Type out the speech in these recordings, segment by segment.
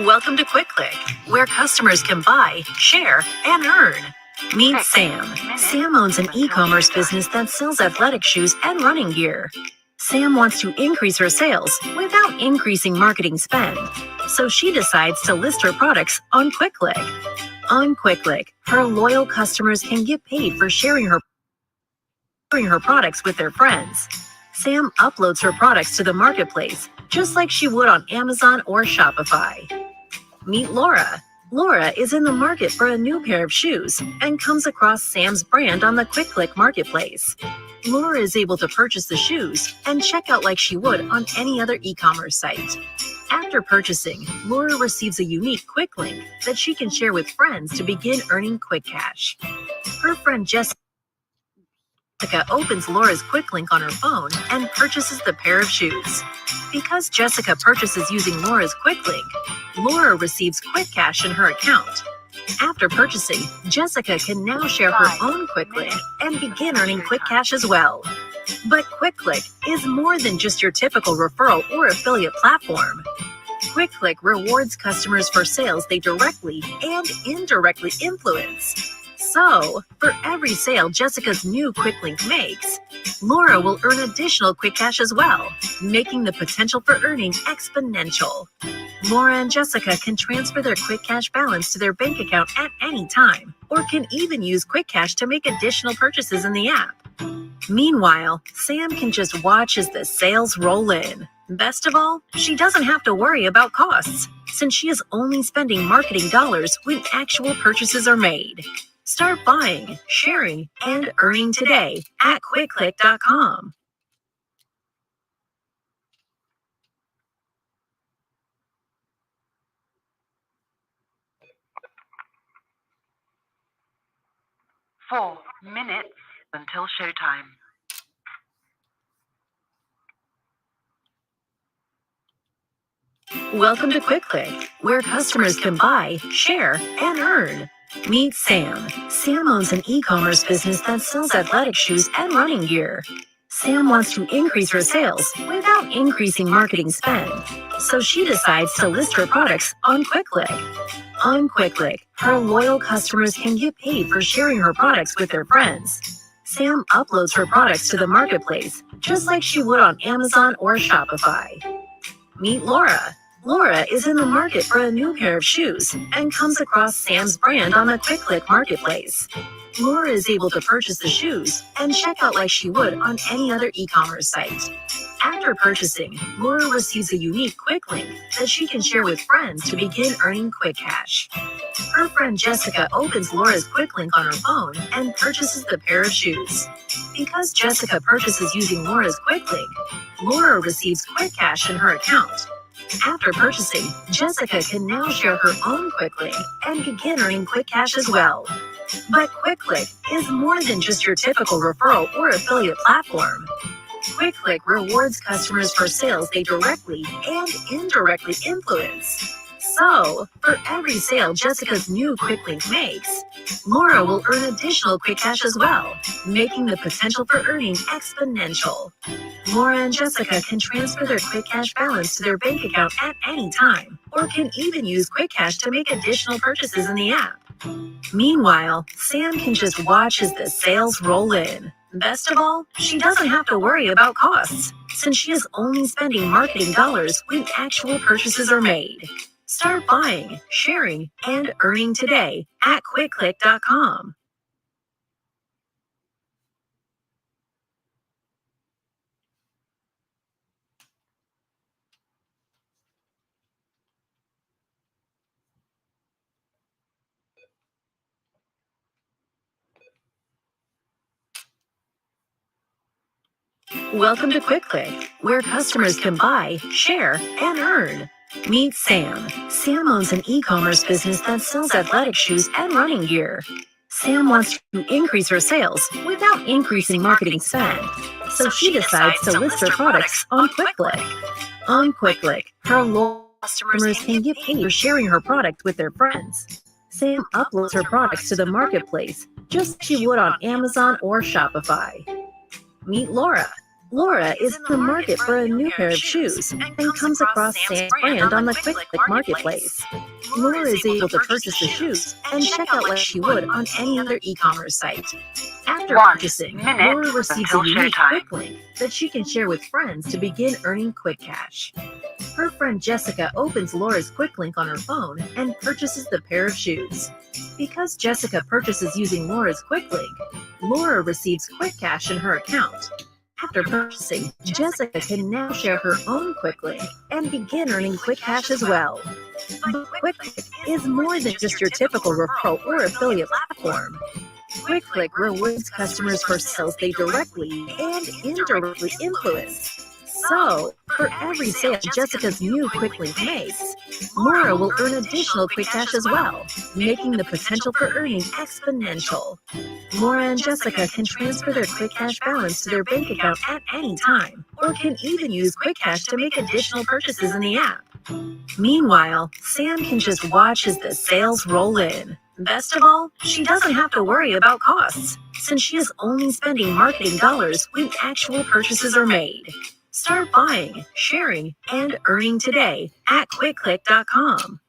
Welcome to KwikClick, where customers can buy, share, and earn. Meet Sam. Sam owns an e-commerce business that sells athletic shoes and running gear. Sam wants to increase her sales without increasing marketing spend, so she decides to list her products on KwikClick. On KwikClick, her loyal customers can get paid for sharing her products with their friends. Sam uploads her products to the marketplace, just like she would on Amazon or Shopify. Meet Laura. Laura is in the market for a new pair of shoes and comes across Sam's brand on the KwikClick marketplace. Laura is able to purchase the shoes and check out like she would on any other e-commerce site. After purchasing, Laura receives a unique quick link that she can share with friends to begin earning quick cash. Her friend Jessica opens Laura's quick link on her phone and purchases the pair of shoes. Because Jessica purchases using Laura's quick link, Laura receives quick cash in her account. After purchasing, Jessica can now share her own quick link and begin earning quick cash as well. But KwikClick is more than just your typical referral or affiliate platform. KwikClick rewards customers for sales they directly and indirectly influence. So, for every sale Jessica's new quick link makes, Laura will earn additional quick cash as well, making the potential for earning exponential. Laura and Jessica can transfer their quick cash balance to their bank account at any time, or can even use quick cash to make additional purchases in the app. Meanwhile, Sam can just watch as the sales roll in. Best of all, she doesn't have to worry about costs, since she is only spending marketing dollars when actual purchases are made. Start buying, sharing, and earning today at KwikClick.com. Four minutes until showtime. Welcome to KwikClick, where customers can buy, share, and earn. Meet Sam. Sam owns an e-commerce business that sells athletic shoes and running gear. Sam wants to increase her sales without increasing marketing spend, so she decides to list her products on KwikClick. On KwikClick, her loyal customers can get paid for sharing her products with their friends. Sam uploads her products to the marketplace, just like she would on Amazon or Shopify. Meet Laura. Laura is in the market for a new pair of shoes and comes across Sam's brand on the KwikClick marketplace. Laura is able to purchase the shoes and check out like she would on any other e-commerce site. After purchasing, Laura receives a unique quick link that she can share with friends to begin earning quick cash. Her friend Jessica opens Laura's quick link on her phone and purchases the pair of shoes. Because Jessica purchases using Laura's quick link, Laura receives quick cash in her account. After purchasing, Jessica can now share her own quick link and begin earning quick cash as well. But KwikClick is more than just your typical referral or affiliate platform. KwikClick rewards customers for sales they directly and indirectly influence. So, for every sale Jessica's new quick link makes, Laura will earn additional quick cash as well, making the potential for earning exponential. Laura and Jessica can transfer their quick cash balance to their bank account at any time, or can even use quick cash to make additional purchases in the app. Meanwhile, Sam can just watch as the sales roll in. Best of all, she doesn't have to worry about costs, since she is only spending marketing dollars when actual purchases are made. Start buying, sharing, and earning today at KwikClick.com. Welcome to KwikClick, where customers can buy, share, and earn. Meet Sam. Sam owns an e-commerce business that sells athletic shoes and running gear. Sam wants to increase her sales without increasing marketing spend, so she decides to list her products on KwikClick. On KwikClick, her loyal customers can get paid for sharing her product with their friends. Sam uploads her products to the marketplace, just like she would on Amazon or Shopify. Meet Laura. Laura is in the market for a new pair of shoes and comes across Sam's brand on the KwikClick marketplace. Laura is able to purchase the shoes and check out like she would on any other e-commerce site. After 1 purchasing, minute Laura receives a until unique showtime. Quick Link that she can share with friends to begin earning quick cash. Her friend Jessica opens Laura's Quick Link on her phone and purchases the pair of shoes. Because Jessica purchases using Laura's Quick Link, Laura receives quick cash in her account. After purchasing, Jessica can now share her own Quick Link and begin earning quick cash as well. But KwikClick is more than just your typical referral or affiliate platform. KwikClick rewards customers for sales they directly and indirectly influence. So, for every sale Jessica's new Quick Link makes, Laura will earn additional quick cash as well, making the potential for earning exponential. Laura and Jessica can transfer their quick cash balance to their bank account at any time, or can even use quick cash to make additional purchases in the app. Meanwhile, Sam can just watch as the sales roll in. Best of all, she doesn't have to worry about costs, since she is only spending marketing dollars when actual purchases are made. Start buying, sharing, and earning today at KwikClick.com.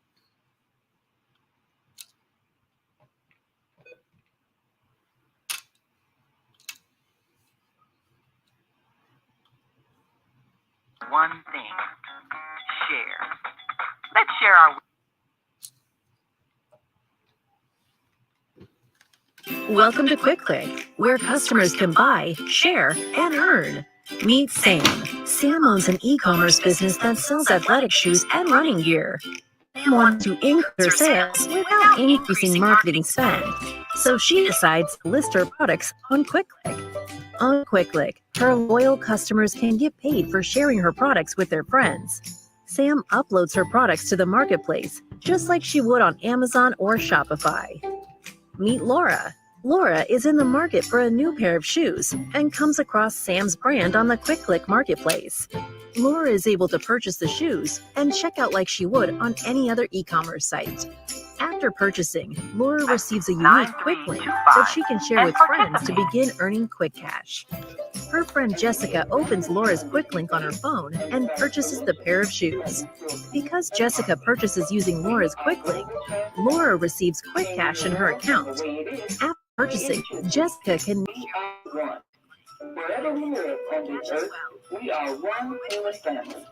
One thing. Share. Let's share our Welcome to KwikClick, where customers can buy, share, and earn. Meet Sam. Sam owns an e-commerce business that sells athletic shoes and running gear. Sam wants to increase her sales without increasing marketing spend, so she decides to list her products on KwikClick. On KwikClick, her loyal customers can get paid for sharing her products with their friends. Sam uploads her products to the marketplace, just like she would on Amazon or Shopify. Meet Laura. Laura is in the market for a new pair of shoes and comes across Sam's brand on the KwikClick marketplace. Laura is able to purchase the shoes and check out like she would on any other e-commerce site. After purchasing, Laura receives a unique Quick Link that she can share with friends to begin earning quick cash. Her friend Jessica opens Laura's Quick Link on her phone and purchases the pair of shoes. Because Jessica purchases using Laura's Quick Link, Laura receives quick cash in her account. After purchasing, Jessica can Wherever we live on this earth, we are one human family.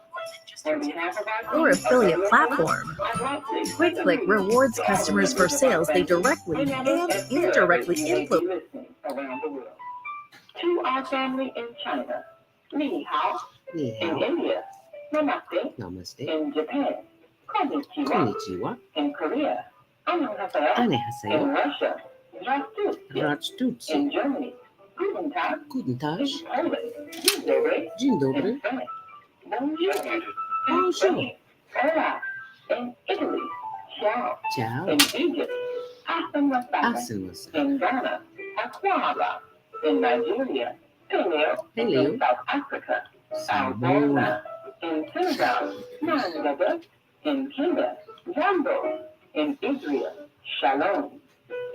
On behalf of our or affiliate platform. KwikClick rewards customers for sales they directly and indirectly influence. Around the world. To our family in China, Ni Hao. In India, Namaste. In Japan, Konnichiwa. In Korea, Annyeonghaseyo. In Russia, Здравствуйте. In Germany, Guten Tag. In Poland, Dzień dobry. In France, Bonjour. Bonjour. Hola. In Italy, ciao. In Egypt, Asen wasaba. In Ghana, Akwaba. In Nigeria, Hello. In South Africa, Albona. In Senegal, Mandaba. In Kenya, Jambo. In Israel, Shalom.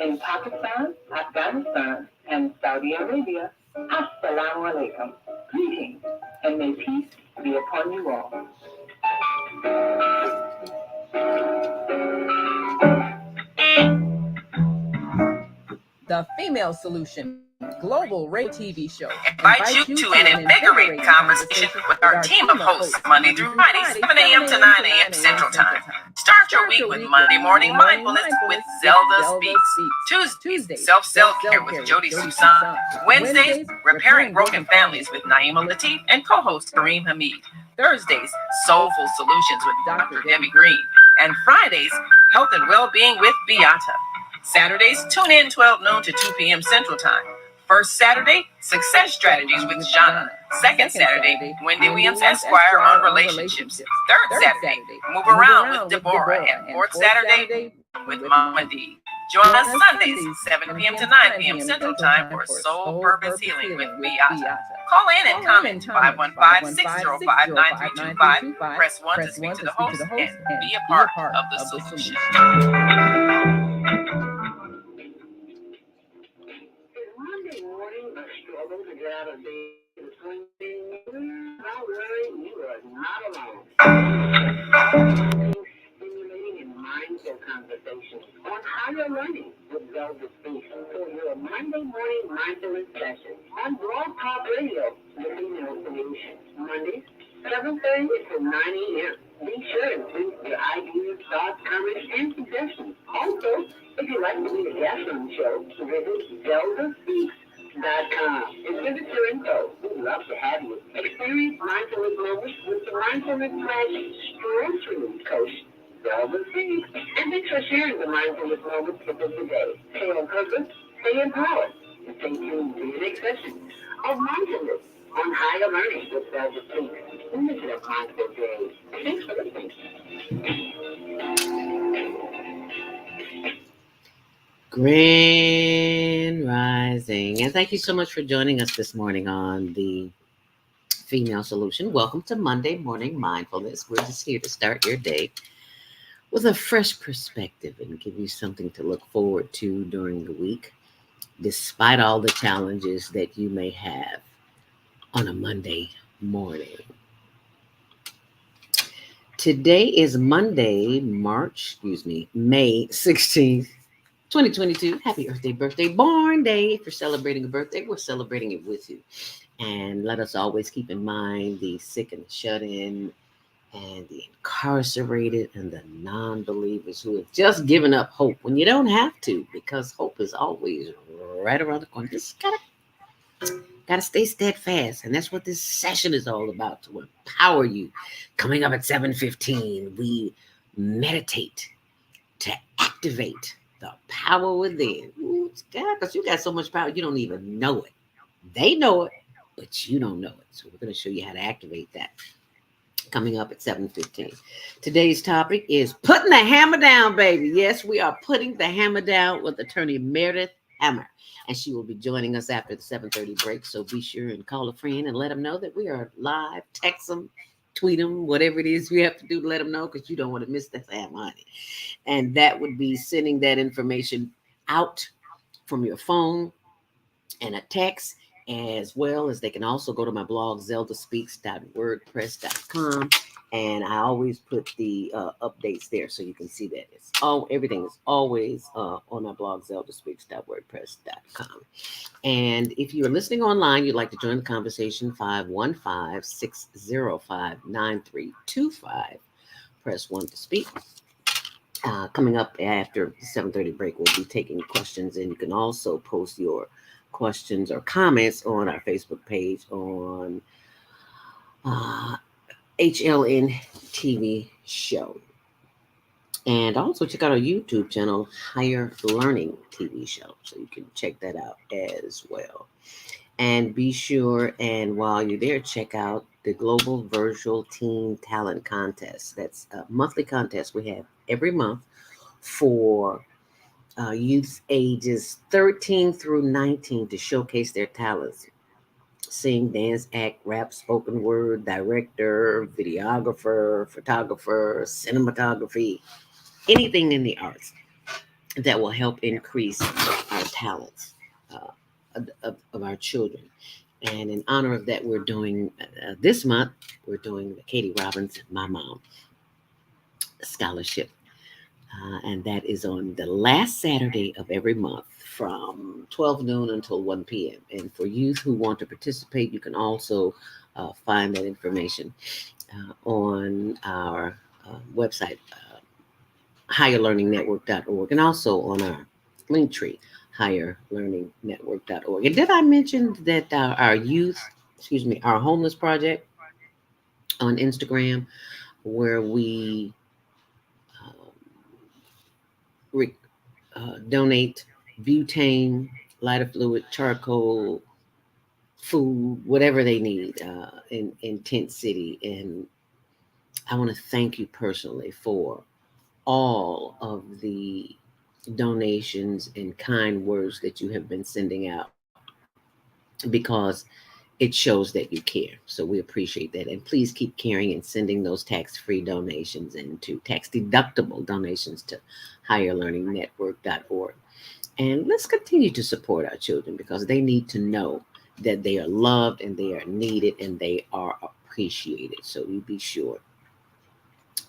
In Pakistan, Afghanistan, and Saudi Arabia, Assalamu alaikum. Greetings, and may peace be upon you all. The Female Solution Global Radio TV show invite you to an invigorating conversation with our team of hosts Monday through Friday, 7 a.m. to 9 a.m. Central Time. Start your week with Monday Morning Mindfulness with Zelda Speaks. Tuesdays, Self-Care with Jody Susan. Wednesdays, Repairing Broken Families with Naima Latif and co-host Kareem Hamid. Thursdays, Soulful Solutions with Dr. Debbie Green. And Fridays, Health and Wellbeing with Beata. Saturdays, tune in 12 noon to 2 p.m. Central Time. First Saturday, Success Strategies with Jana. Second Saturday, Wendy Williams Esquire on Relationships. Third Saturday, Move Around with Deborah. And fourth Saturday, with Mama D. Join us Sundays, 7 p.m. to 9 p.m. Central Time for Soul Purpose Healing with Beata. Call in and comment 515-605-9325. Press 1 to speak to the host and be a part of the solution. Monday morning, the struggle to get out of bed, the swing thing, Stimulating and mindful conversations on higher learning with Zelda Speaks for your Monday morning mindfulness session on Blog Talk Radio, the Female Solution. Mondays, 7:30 to 9 a.m. Be sure to bring your ideas, thoughts, comments, and suggestions. Also, if you'd like to be a guest on the show, visit ZeldaSpeaks.com and give us your info. We'd love to have you. Experience mindfulness moments with the mindfulness/stress relief coach, Zelda Speaks. And thanks for sharing the mindfulness moments with us today. Stay on purpose, stay empowered, and stay tuned to the next session of mindfulness on higher learning with Zelda Speaks. And this is a mindful day. Thanks for listening. Grand Rising. And thank you so much for joining us this morning on the Female Solution. Welcome to Monday Morning Mindfulness. We're just here to start your day with a fresh perspective and give you something to look forward to during the week, despite all the challenges that you may have on a Monday morning. Today is Monday, May 16th. 2022. Happy birthday, born day. If you're celebrating a birthday, we're celebrating it with you. And let us always keep in mind the sick and shut in and the incarcerated and the non-believers who have just given up hope when you don't have to, because hope is always right around the corner. Just gotta stay steadfast. And that's what this session is all about, to empower you. Coming up at 7:15, we meditate to activate the power within. Because you got so much power, you don't even know it. They know it, but you don't know it. So we're going to show you how to activate that. Coming up at 7:15. Today's topic is putting the hammer down, baby. Yes, we are putting the hammer down with attorney Meredith Hammer. And she will be joining us after the 7:30 break. So be sure and call a friend and let them know that we are live. Text them, tweet them, whatever it is we have to do to let them know, because you don't want to miss the Sam honey. And that would be sending that information out from your phone and a text, as well as they can also go to my blog, zeldaspeaks.wordpress.com. And I always put the updates there so you can see that everything is always on my blog, zeldaspeaks.wordpress.com. And if you're listening online, you'd like to join the conversation, 515-605-9325. Press 1 to speak. Coming up after the 7:30 break, we'll be taking questions, and you can also post your questions or comments on our Facebook page on HLN TV show. And also check out our YouTube channel, Higher Learning TV show. So you can check that out as well. And be sure, and while you're there, check out the Global Virtual Teen Talent Contest. That's a monthly contest we have every month for youth ages 13 through 19 to showcase their talents. Sing, dance, act, rap, spoken word, director, videographer, photographer, cinematography, anything in the arts that will help increase our talents of our children. And in honor of that, we're doing this month, we're doing the Katie Robbins My Mom Scholarship. And that is on the last Saturday of every month from 12 noon until 1 p.m. And for youth who want to participate, you can also find that information on our website, higherlearningnetwork.org, and also on our link tree, higherlearningnetwork.org. And did I mention that our homeless project on Instagram, where we donate butane, lighter fluid, charcoal, food, whatever they need in Tent City. And I want to thank you personally for all of the donations and kind words that you have been sending out, because it shows that you care. So we appreciate that. And please keep caring and sending those tax-free donations and to tax-deductible donations to higherlearningnetwork.org. And let's continue to support our children, because they need to know that they are loved and they are needed and they are appreciated. So you be sure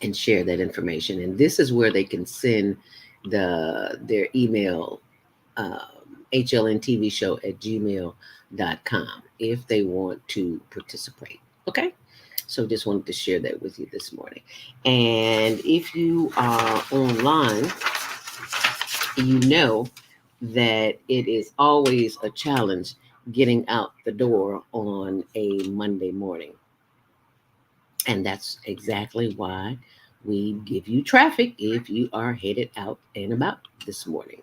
and share that information. And this is where they can send their email, HLNTVshow@gmail.com if they want to participate. Okay. So just wanted to share that with you this morning. And if you are online, you know that it is always a challenge getting out the door on a Monday morning. And that's exactly why we give you traffic if you are headed out and about this morning.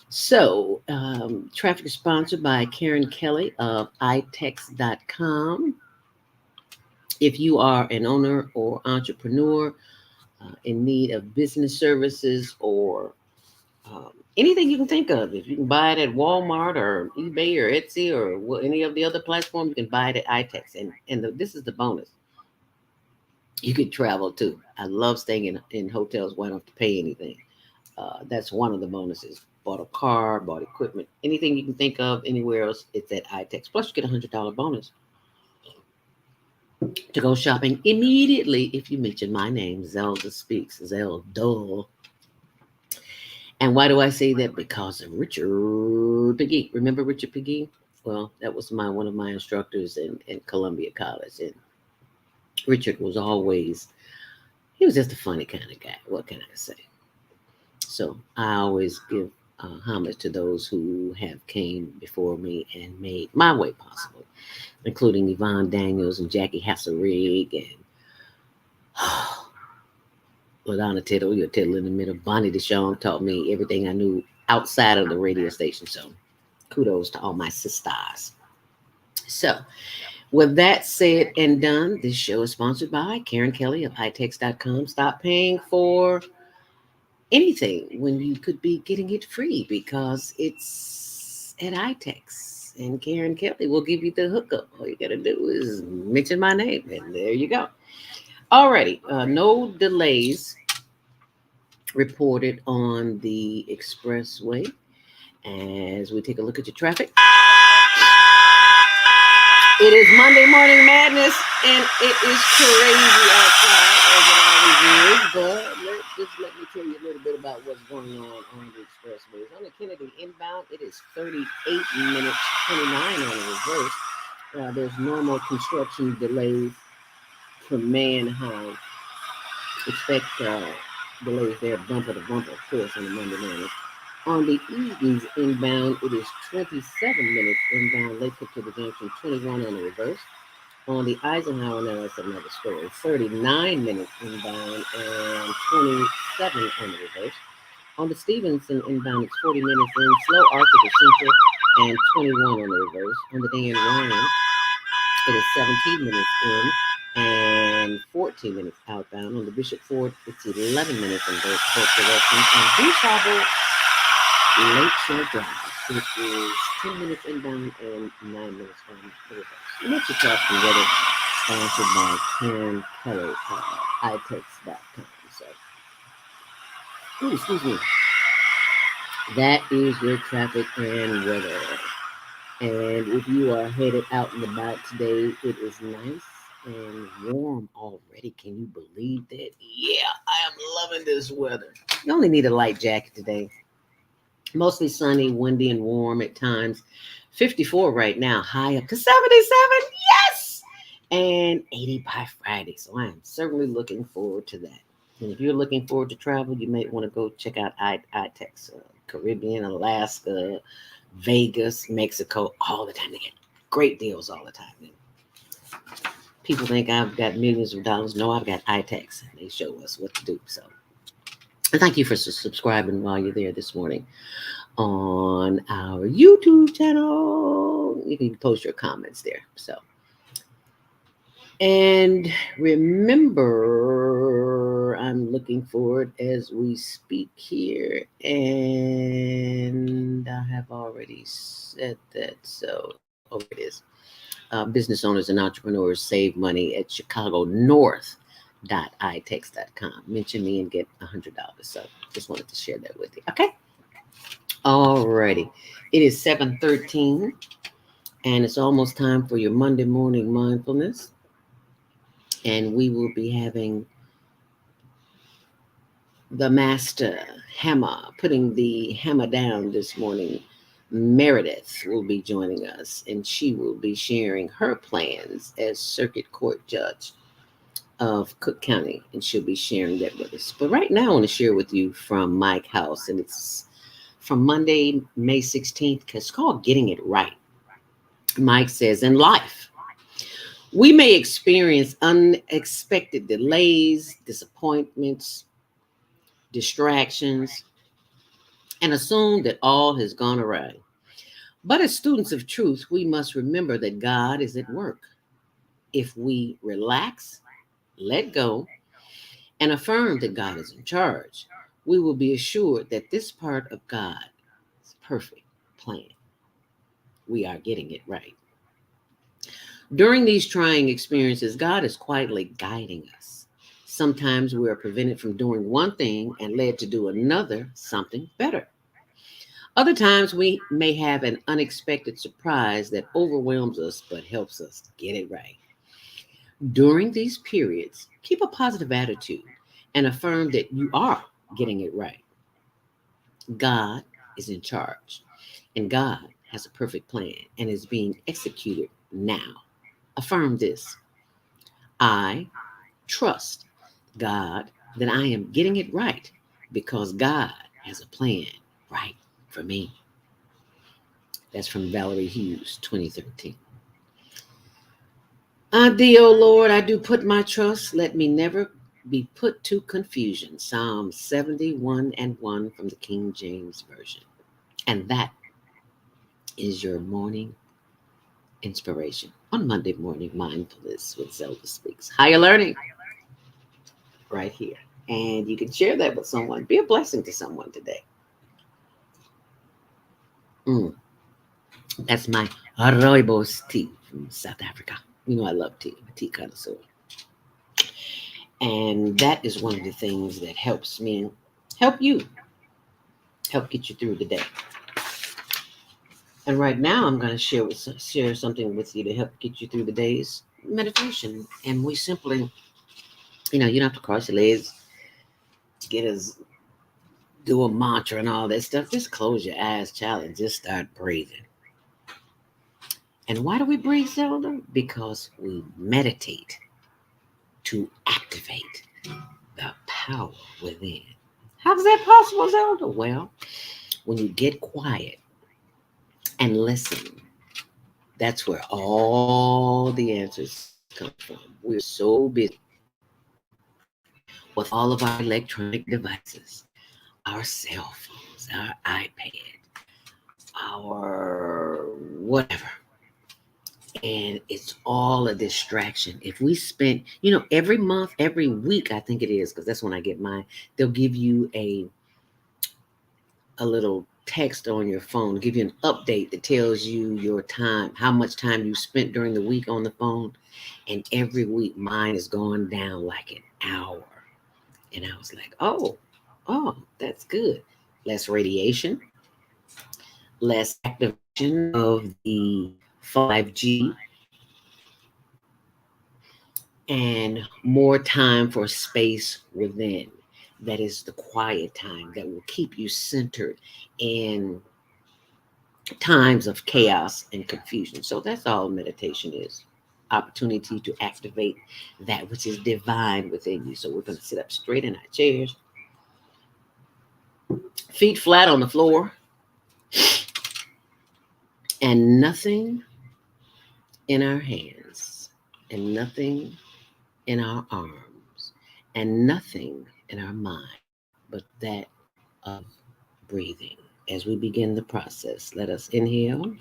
So, traffic is sponsored by Karen Kelly of itex.com. If you are an owner or entrepreneur in need of business services or anything you can think of, if you can buy it at Walmart or eBay or Etsy or any of the other platforms, you can buy it at iTex. And this is the bonus. You could travel too. I love staying in hotels where I don't have to pay anything. That's one of the bonuses. Bought a car, bought equipment, anything you can think of anywhere else, it's at iTex. Plus, you get a $100 bonus to go shopping immediately if you mention my name, Zelda Speaks, Zelda. And why do I say that? Because of Richard Piggy. Remember Richard Piggy? Well, that was one of my instructors in Columbia College. And Richard was he was just a funny kind of guy. What can I say? So I always give homage to those who have came before me and made my way possible, including Yvonne Daniels and Jackie Hasselrig and LaDonna Tittle, your Tittle in the Middle. Bonnie DeShawn taught me everything I knew outside of the radio station. So kudos to all my sisters. So with that said and done, this show is sponsored by Karen Kelly of itex.com. Stop paying for anything when you could be getting it free because it's at iTex. And Karen Kelly will give you the hookup. All you got to do is mention my name, and there you go. Alrighty, no delays reported on the expressway as we take a look at your traffic. It is Monday Morning Madness, and it is crazy outside, as it always is. But let me tell you a little bit about what's going on the expressways. On the Kennedy inbound, it is 38 minutes 29 on the reverse. There's normal construction delays from Manheim. Expect delays there, bumper to bumper, of course, on the Monday morning. On the Edens inbound, it is 27 minutes inbound, Lakewood to the junction, 21 on the reverse. On the Eisenhower, now that's another story, 39 minutes inbound and 27 on the reverse. On the Stevenson inbound, it's 40 minutes in, slow Arthur to Central, and 21 on the reverse. On the Dan Ryan, it is 17 minutes in and 14 minutes outbound. On the Bishop Ford, it's 11 minutes in both directions. On DuSable Lakeshore Drive, it is 10 minutes inbound and 9 minutes on the reverse. And that's your traffic weather, sponsored by Karen Kelly, itex.com. So, excuse me. That is your traffic and weather. And if you are headed out and about today, it is nice and warm already. Can you believe that? Yeah, I am loving this weather. You only need a light jacket today. Mostly sunny, windy, and warm at times. 54 right now, high up to 77. Yes! And 80 by Friday. So I am certainly looking forward to that. And if you're looking forward to travel, you may want to go check out iTex, Caribbean, Alaska, Vegas, Mexico, all the time. They get great deals all the time. People think I've got millions of dollars. No, I've got iTex. And they show us what to do. So and thank you for subscribing while you're there this morning on our YouTube channel. You can post your comments there. So, and remember, I'm looking forward as we speak here, and I have already said that. So, it is. Business owners and entrepreneurs save money at chicagonorth.itex.com. Mention me and get $100. So just wanted to share that with you. Okay. Alrighty. It is 7:13 and it's almost time for your Monday morning mindfulness. And we will be having the master hammer, putting the hammer down this morning. Meredith will be joining us, and she will be sharing her plans as circuit court judge of Cook County, and she'll be sharing that with us. But right now, I want to share with you from Mike House, and it's from Monday, May 16th, because it's called Getting It Right. Mike says, in life, we may experience unexpected delays, disappointments, distractions, and assume that all has gone awry. But as students of truth, we must remember that God is at work. If we relax, let go, and affirm that God is in charge, we will be assured that this part of God's perfect plan, we are getting it right. During these trying experiences, God is quietly guiding us. Sometimes we are prevented from doing one thing and led to do another, something better. Other times we may have an unexpected surprise that overwhelms us but helps us get it right. During these periods, keep a positive attitude and affirm that you are getting it right. God is in charge, and God has a perfect plan and is being executed now. Affirm this. I trust God that I am getting it right because God has a plan right for me. That's from Valerie Hughes, 2013. Thee, O Lord, I do put my trust. Let me never be put to confusion. Psalm 71:1 from the King James Version. And that is your morning inspiration on Monday Morning Mindfulness with Zelda Speaks. Higher learning right here. And you can share that with someone. Be a blessing to someone today. That's my rooibos tea from South Africa. You know I love tea. I'm a tea connoisseur. And that is one of the things that helps me help you, help get you through the day. And right now I'm going to share something with you to help get you through the day's meditation. And we simply, you don't have to cross your legs, do a mantra and all that stuff. Just close your eyes, child, and just start breathing. And why do we breathe, Zelda? Because we meditate to activate the power within. How is that possible, Zelda? Well, when you get quiet and listen, that's where all the answers come from. We're so busy with all of our electronic devices, our cell phones, our iPad, our whatever. And it's all a distraction. If we spend, every month, every week, I think it is, because that's when I get mine, they'll give you a little text on your phone, give you an update that tells you your time, how much time you spent during the week on the phone. And every week mine is going down like an hour. And I was like, oh, that's good. Less radiation, less activation of the 5G, and more time for space within. That is the quiet time that will keep you centered in times of chaos and confusion. So that's all meditation is. Opportunity to activate that which is divine within you. So we're going to sit up straight in our chairs, feet flat on the floor, and nothing in our hands, and nothing in our arms, and nothing in our mind, but that of breathing. As we begin the process, let us inhale.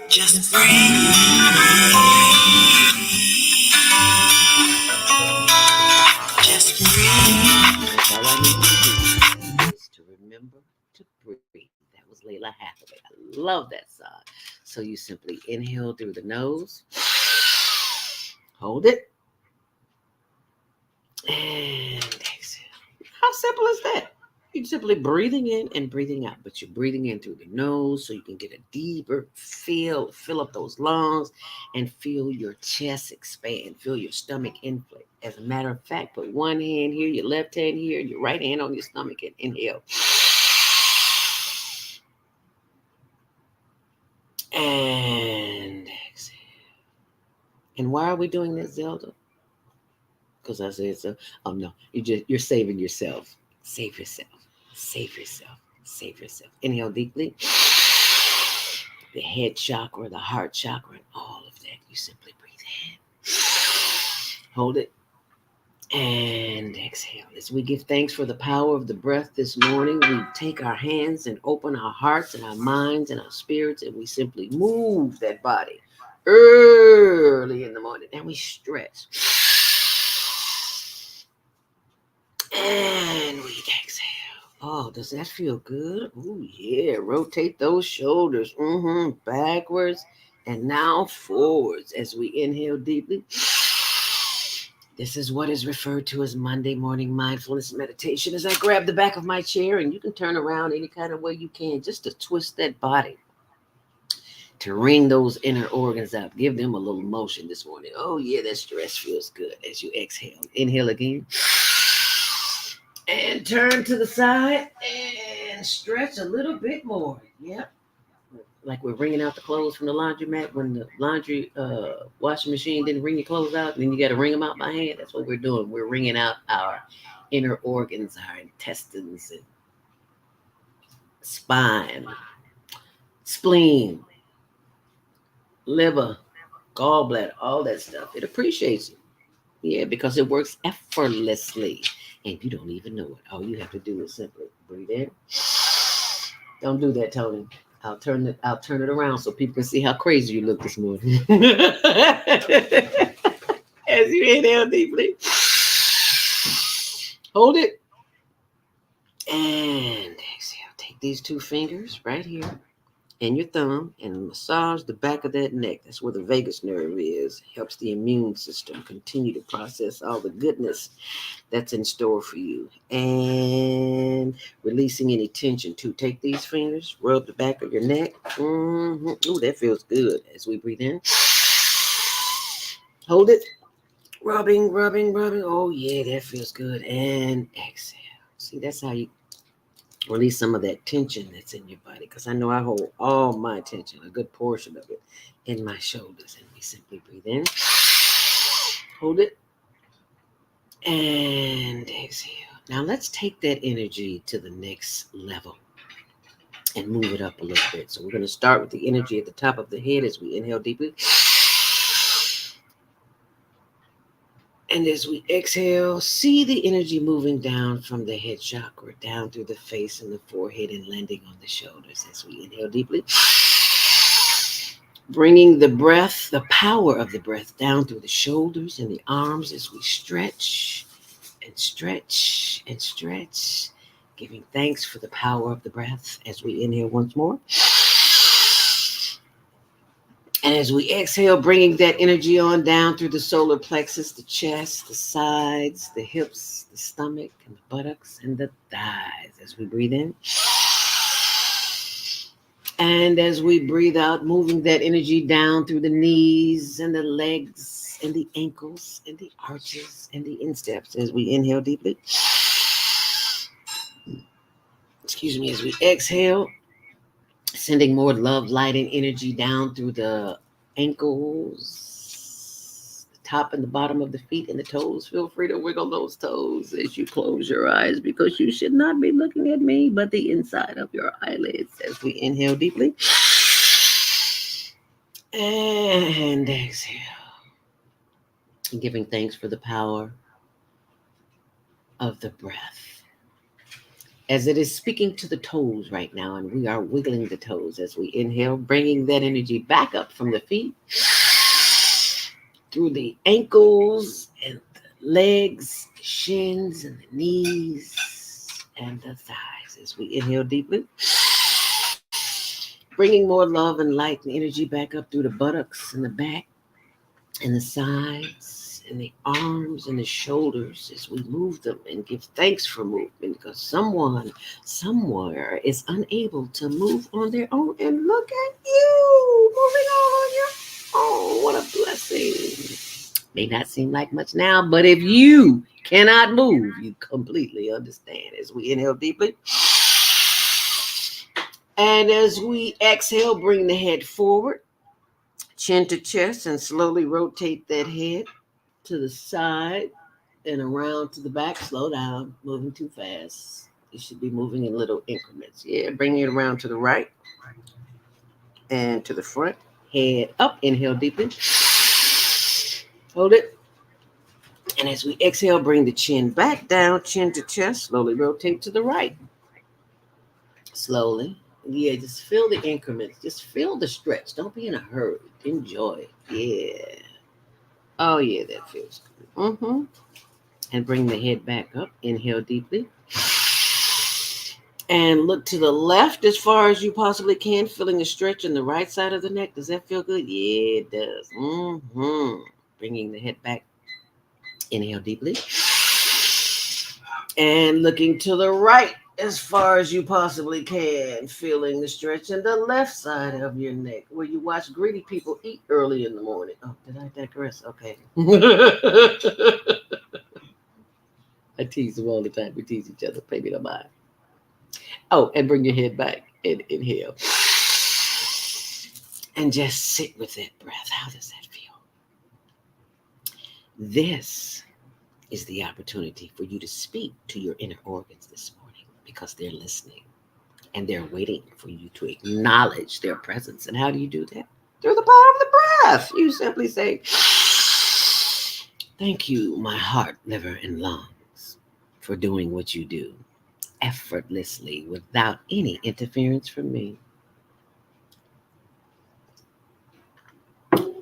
Just breathe. Just breathe. That's all I need you to do is to remember to breathe. That was Layla Hathaway. I love that song. So you simply inhale through the nose, hold it, and exhale. How simple is that? You're simply breathing in and breathing out, but you're breathing in through the nose so you can get a deeper fill up those lungs and feel your chest expand, feel your stomach inflate. As a matter of fact, put one hand here, your left hand here, your right hand on your stomach and inhale. And exhale. And why are we doing this, Zelda? Because I said so. Oh no, you're saving yourself. Save yourself. Save yourself. Save yourself. Inhale deeply. The head chakra, the heart chakra, and all of that. You simply breathe in. Hold it. And exhale. As we give thanks for the power of the breath this morning, we take our hands and open our hearts and our minds and our spirits, and we simply move that body early in the morning, and we stretch. And we exhale. Oh, does that feel good? Oh, yeah. Rotate those shoulders. Backwards and now forwards as we inhale deeply. This is what is referred to as Monday morning mindfulness meditation. As I grab the back of my chair, and you can turn around any kind of way you can just to twist that body, to wring those inner organs out. Give them a little motion this morning. Oh, yeah, that stress feels good as you exhale. Inhale again. And turn to the side and stretch a little bit more. Yep. Like we're wringing out the clothes from the laundromat when the laundry washing machine didn't wring your clothes out. And then you got to wring them out by hand. That's what we're doing. We're wringing out our inner organs, our intestines, and spine, spleen, liver, gallbladder, all that stuff. It appreciates you. Yeah, because it works effortlessly. And you don't even know it. All you have to do is simply breathe in. Don't do that, Tony. I'll turn it around so people can see how crazy you look this morning. As you inhale deeply. Hold it. And exhale. Take these two fingers right here and your thumb and massage the back of that neck. That's where the vagus nerve is. Helps the immune system continue to process all the goodness that's in store for you. And releasing any tension too. Take these fingers, rub the back of your neck. Ooh, that feels good as we breathe in. Hold it. Rubbing. Oh yeah, that feels good. And exhale. See, that's how you release some of that tension that's in your body, because I know I hold all my tension, a good portion of it, in my shoulders. And we simply breathe in, hold it, and exhale. Now let's take that energy to the next level and move it up a little bit. So we're going to start with the energy at the top of the head as we inhale deeply. And as we exhale, see the energy moving down from the head chakra, down through the face and the forehead and landing on the shoulders as we inhale deeply. Bringing the breath, the power of the breath down through the shoulders and the arms as we stretch and stretch and stretch. Giving thanks for the power of the breath as we inhale once more. And as we exhale, bringing that energy on down through the solar plexus, the chest, the sides, the hips, the stomach, and the buttocks, and the thighs as we breathe in. And as we breathe out, moving that energy down through the knees and the legs and the ankles and the arches and the insteps as we inhale deeply. Excuse me, as we exhale, sending more love, light, and energy down through the ankles, the top and the bottom of the feet and the toes. Feel free to wiggle those toes as you close your eyes, because you should not be looking at me, but the inside of your eyelids as we inhale deeply. And exhale. Giving thanks for the power of the breath, as it is speaking to the toes right now, and we are wiggling the toes as we inhale, bringing that energy back up from the feet, through the ankles and the legs, the shins and the knees and the thighs as we inhale deeply. Bringing more love and light and energy back up through the buttocks and the back and the sides and the arms and the shoulders as we move them and give thanks for movement, because someone somewhere is unable to move on their own. And look at you moving all on your own. What a blessing. May not seem like much now, but if you cannot move, you completely understand. As we inhale deeply. And as we exhale, bring the head forward, chin to chest, and slowly rotate that head to the side and around to the back. Slow down, moving too fast. You should be moving in little increments. Yeah, bring it around to the right and to the front. Head up, inhale deeply. Hold it. And as we exhale, bring the chin back down, chin to chest. Slowly rotate to the right. Slowly. Yeah, just feel the increments. Just feel the stretch. Don't be in a hurry. Enjoy it. Yeah. Oh, yeah, that feels good. And bring the head back up. Inhale deeply. And look to the left as far as you possibly can, feeling a stretch in the right side of the neck. Does that feel good? Yeah, it does. Bringing the head back. Inhale deeply. And looking to the right as far as you possibly can, feeling the stretch in the left side of your neck, where you watch greedy people eat early in the morning. Oh, did I digress? Okay. I tease them all the time. We tease each other. Pay me no mind. Oh, and bring your head back and inhale. And just sit with that breath. How does that feel? This is the opportunity for you to speak to your inner organs this morning, because they're listening and they're waiting for you to acknowledge their presence. And how do you do that? Through the power of the breath. You simply say, thank you, my heart, liver, and lungs, for doing what you do effortlessly without any interference from me.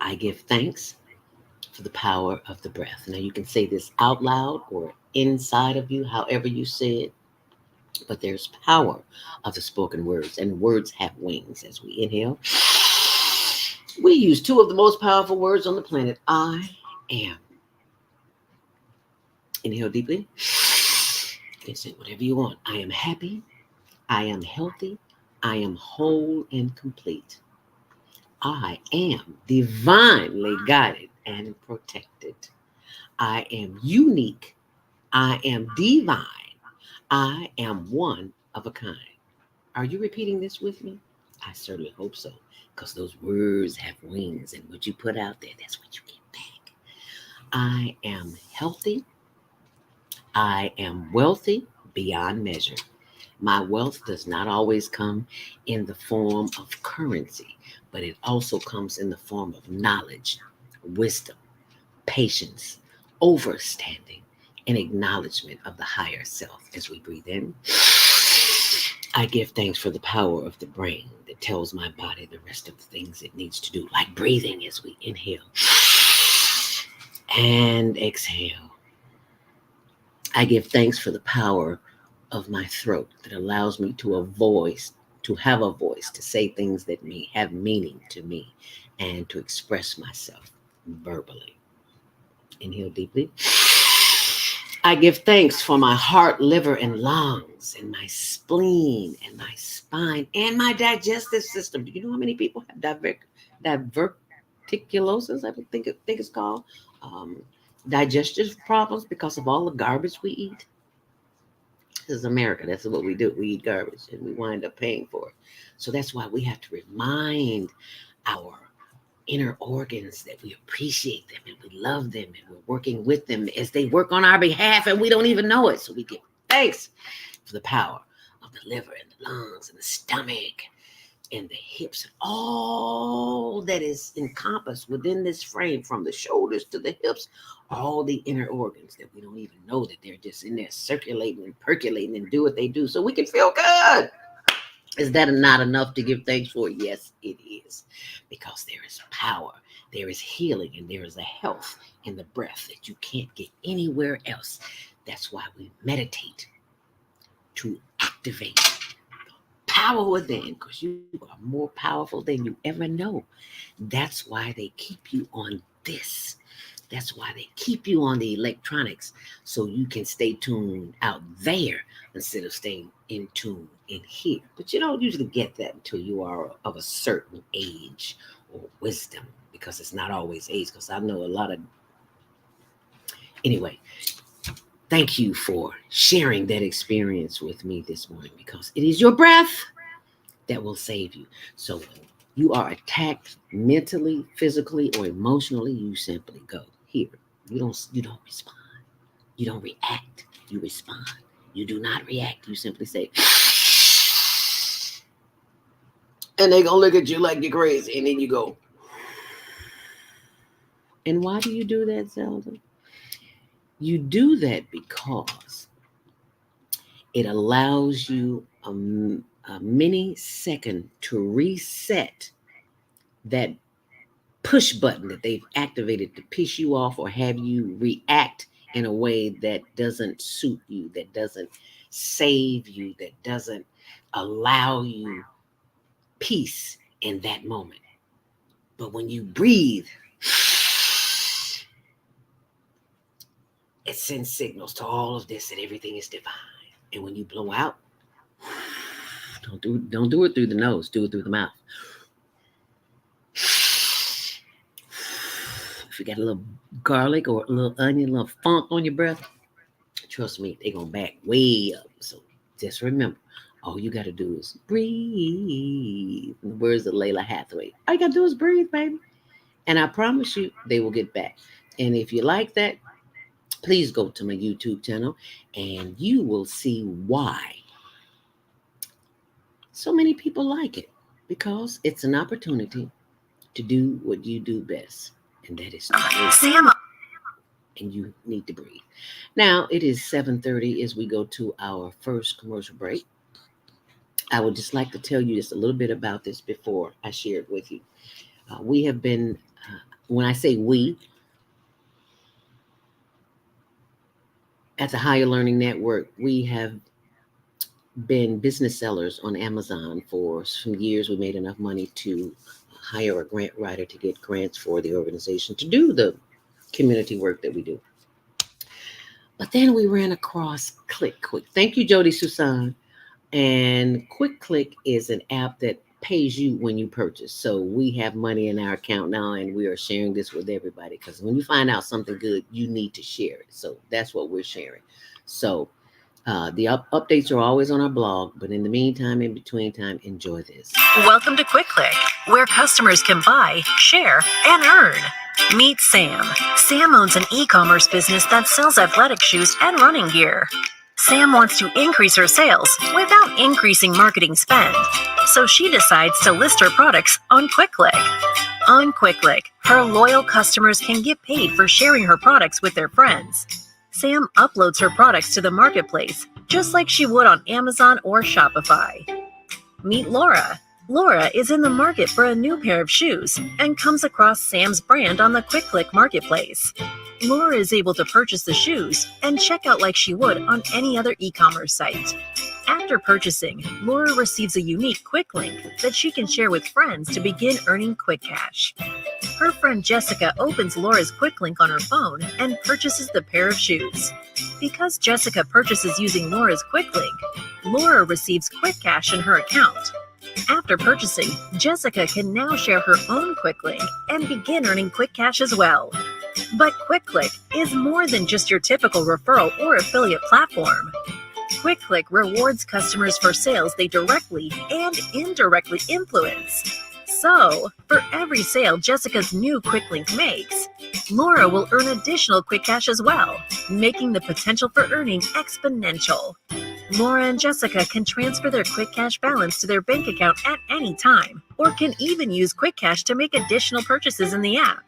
I give thanks for the power of the breath. Now you can say this out loud or inside of you, however you say it, but there's power of the spoken words, and words have wings. As we inhale, we use two of the most powerful words on the planet. I am. Inhale deeply. You can say whatever you want. I am happy. I am healthy. I am whole and complete. I am divinely guided and protected. I am unique. I am divine. I am one of a kind. Are you repeating this with me? I certainly hope so, because those words have wings, and what you put out there, that's what you get back. I am healthy. I am wealthy beyond measure. My wealth does not always come in the form of currency, but it also comes in the form of knowledge, wisdom, patience, overstanding, and acknowledgement of the higher self. As we breathe in, I give thanks for the power of the brain that tells my body the rest of the things it needs to do, like breathing as we inhale and exhale. I give thanks for the power of my throat that allows me to have a voice to say things that may have meaning to me and to express myself verbally. Inhale deeply. I give thanks for my heart, liver, and lungs, and my spleen, and my spine, and my digestive system. Do you know how many people have diverticulosis? I think it's called digestive problems because of all the garbage we eat. This is America. That's what we do. We eat garbage, and we wind up paying for it. So that's why we have to remind our inner organs that we appreciate them and we love them and we're working with them as they work on our behalf, and we don't even know it. So we give thanks for the power of the liver and the lungs and the stomach and the hips, all that is encompassed within this frame, from the shoulders to the hips, all the inner organs that we don't even know that they're just in there circulating and percolating and do what they do so we can feel good. Is that not enough to give thanks for? Yes, it is. Because there is power, there is healing, and there is a health in the breath that you can't get anywhere else. That's why we meditate, to activate power within, because you are more powerful than you ever know. That's why they keep you on this That's why they keep you on the electronics so you can stay tuned out there instead of staying in tune in here. But you don't usually get that until you are of a certain age or wisdom, because it's not always age. Because I know a lot of. Anyway, thank you for sharing that experience with me this morning, because it is your breath that will save you. So when you are attacked mentally, physically, or emotionally, you simply go here. You don't respond. You don't react. You respond. You do not react. You simply say, and they're gonna look at you like you're crazy, and then you go. And why do you do that, Zelda? You do that because it allows you a mini second to reset that push button that they've activated to piss you off or have you react in a way that doesn't suit you, that doesn't save you, that doesn't allow you peace in that moment. But when you breathe, it sends signals to all of this that everything is divine. And when you blow out, don't do it through the nose, do it through the mouth. If you got a little garlic or a little onion, a little funk on your breath, trust me, they're going to back way up. So just remember, all you got to do is breathe. In the words of Layla Hathaway, all you got to do is breathe, baby. And I promise you, they will get back. And if you like that, please go to my YouTube channel and you will see why so many people like it. Because it's an opportunity to do what you do best. And that is to breathe. Sam. And you need to breathe. Now, it is 7:30 as we go to our first commercial break. I would just like to tell you just a little bit about this before I share it with you. We have been, when I say we, at the Higher Learning Network, we have been business sellers on Amazon for some years. We made enough money to hire a grant writer to get grants for the organization to do the community work that we do. But then we ran across KwikClick. Thank you, Jody Susan. And KwikClick is an app that pays you when you purchase. So we have money in our account now, and we are sharing this with everybody, because when you find out something good, you need to share it. So that's what we're sharing. So the updates are always on our blog, but in the meantime, in between time, enjoy this. Welcome to KwikClick, where customers can buy, share, and earn. Meet Sam. Sam owns an e-commerce business that sells athletic shoes and running gear. Sam wants to increase her sales without increasing marketing spend, so she decides to list her products on KwikClick. On KwikClick, her loyal customers can get paid for sharing her products with their friends. Sam uploads her products to the marketplace, just like she would on Amazon or Shopify. Meet Laura. Laura is in the market for a new pair of shoes and comes across Sam's brand on the KwikClick marketplace. Laura is able to purchase the shoes and check out like she would on any other e-commerce site. After purchasing, Laura receives a unique Quick Link that she can share with friends to begin earning quick cash. Her friend Jessica opens Laura's Quick Link on her phone and purchases the pair of shoes. Because Jessica purchases using Laura's Quick Link, Laura receives quick cash in her account. After purchasing, Jessica can now share her own Quick Link and begin earning quick cash as well. But KwikClick is more than just your typical referral or affiliate platform. KwikClick rewards customers for sales they directly and indirectly influence. So, for every sale Jessica's new Quick Link makes, Laura will earn additional quick cash as well, making the potential for earning exponential. Laura and Jessica can transfer their quick cash balance to their bank account at any time, or can even use quick cash to make additional purchases in the app.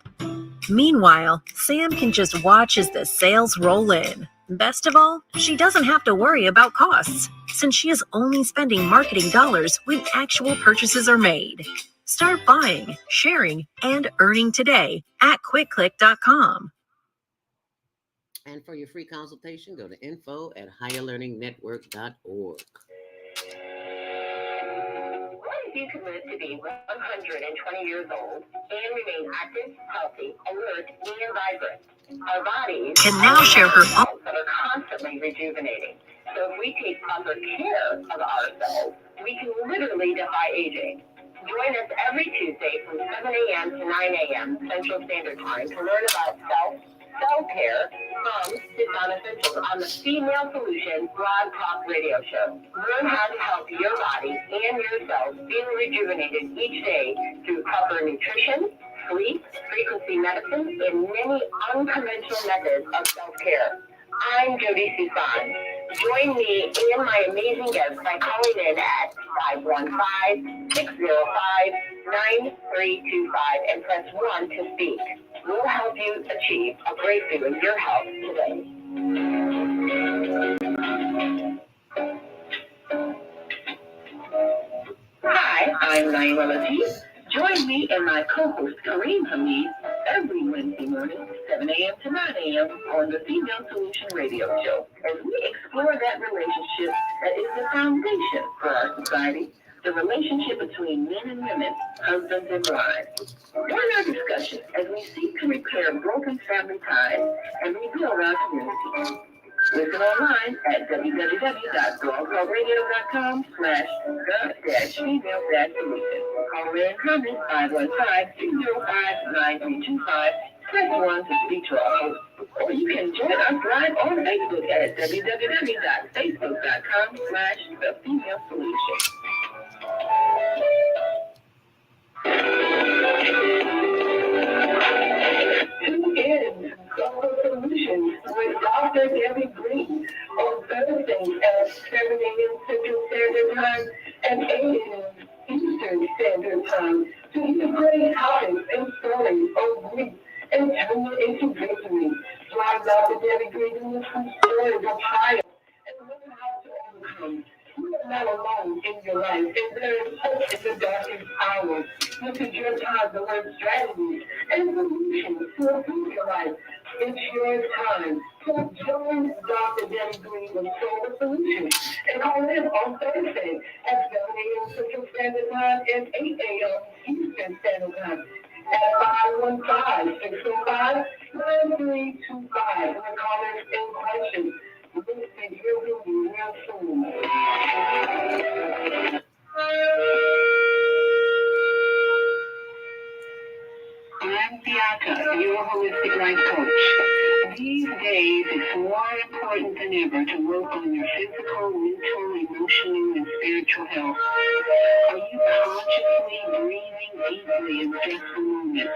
Meanwhile, Sam can just watch as the sales roll in. Best of all, she doesn't have to worry about costs, since she is only spending marketing dollars when actual purchases are made. Start buying, sharing, and earning today at KwikClick.com. And for your free consultation, go to info@higherlearningnetwork.org. What if you could live to be 120 years old and remain active, healthy, alert, and vibrant? Our bodies can now share her own. that are constantly rejuvenating. So if we take proper care of ourselves, we can literally defy aging. Join us every Tuesday from 7 a.m. to 9 a.m. Central Standard Time to learn about self-care from Dishonor Essentials on the Female Solution Blog Talk Radio Show. Learn how to help your body and yourself feel rejuvenated each day through proper nutrition, sleep, frequency medicine, and many unconventional methods of self-care. I'm Jody Susan. Join me and my amazing guests by calling in at 515-605-9325 and press 1 to speak. We'll help you achieve a breakthrough in your health today. Hi, I'm Naima Latif. Join me and my co-host Kareem Hamid every Wednesday morning, 7 a.m. to 9 a.m. on the Female Solution Radio Show, as we explore that relationship that is the foundation for our society, the relationship between men and women, husbands and wives. Join our discussion as we seek to repair broken family ties and rebuild our community. Listen online at www.blogtalkradio.com/the-female-solution. Call in and comment 515-205-9325. Press 1 to speak to our host. Or you can join us live on Facebook at www.facebook.com/the-female-solution. Tune in to Global Solutions with Dr. Debbie Green on Thursdays at 7 a.m. Central Standard Time and 8 a.m. Eastern Standard Time to hear great topics and stories on grief and turn it into victory. Join Dr. Debbie Green in the stories of triumph and learn how to overcome. You are not alone in your life, and there is hope in the darkest hours. This is your time to learn strategies and solutions to improve your life. It's your time. So join Dr. Debbie Green with Global Solutions and call in on Thursday at 7 a.m. Central Standard Time and 8 a.m. Eastern Standard Time at 515-605-9325. And comments and questions. I'm Bianca, your holistic life coach. These days, it's more important than ever to work on your physical, mental, emotional, and spiritual health. Are you consciously breathing deeply in stressful moments?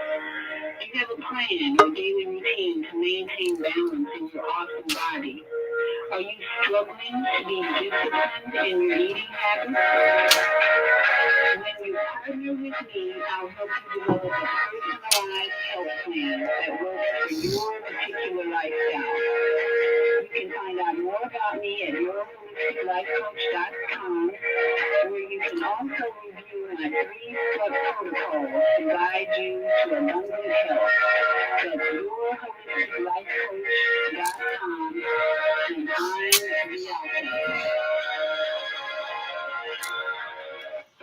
Do you have a plan or daily routine to maintain balance in your awesome body? Are you struggling to be disciplined in your eating habits? When you partner with me, I'll help you develop a personalized health plan that works for your particular lifestyle. You can find out more about me at yourholisticlifecoach.com, where you can also review my 3-step protocols to guide you to abundant health. That's yourholisticlifecoach.com, and I'm Bianca.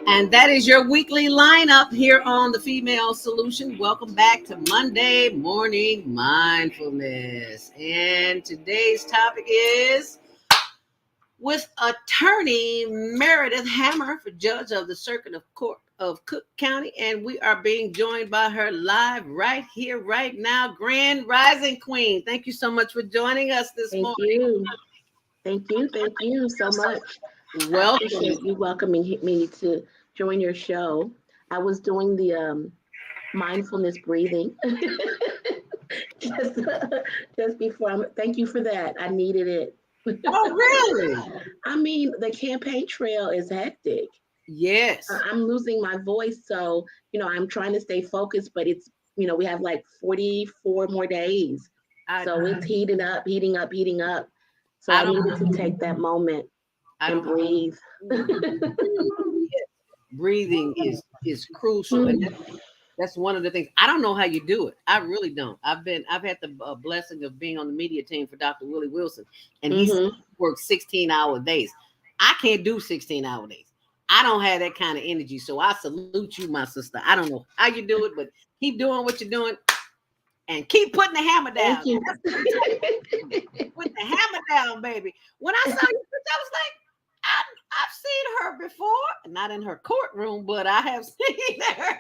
And that is your weekly lineup here on the Female Solution. Welcome back to Monday Morning Mindfulness. And today's topic is with attorney Meredith Hammer, for judge of the Circuit of Court of Cook County. And we are being joined by her live right here, right now. Grand Rising Queen. Thank you so much for joining us this morning. Thank you so much. Welcome. I appreciate you welcoming me to join your show. I was doing the mindfulness breathing just before. Thank you for that. I needed it. Oh, really? I mean, the campaign trail is hectic. Yes. I'm losing my voice, so I'm trying to stay focused, but it's we have like 44 more days, so it's heating up. So I needed to take that moment and breathe. Breathing is crucial, and that's one of the things. I don't know how you do it. I really don't. I've had the blessing of being on the media team for Dr. Willie Wilson, and he works 16-hour days. I can't do 16-hour days. I don't have that kind of energy. So I salute you, my sister. I don't know how you do it, but keep doing what you're doing. and keep putting the hammer down. Thank you. Put the hammer down, baby. When I saw you, I was like, I've seen her before, not in her courtroom, but I have seen her.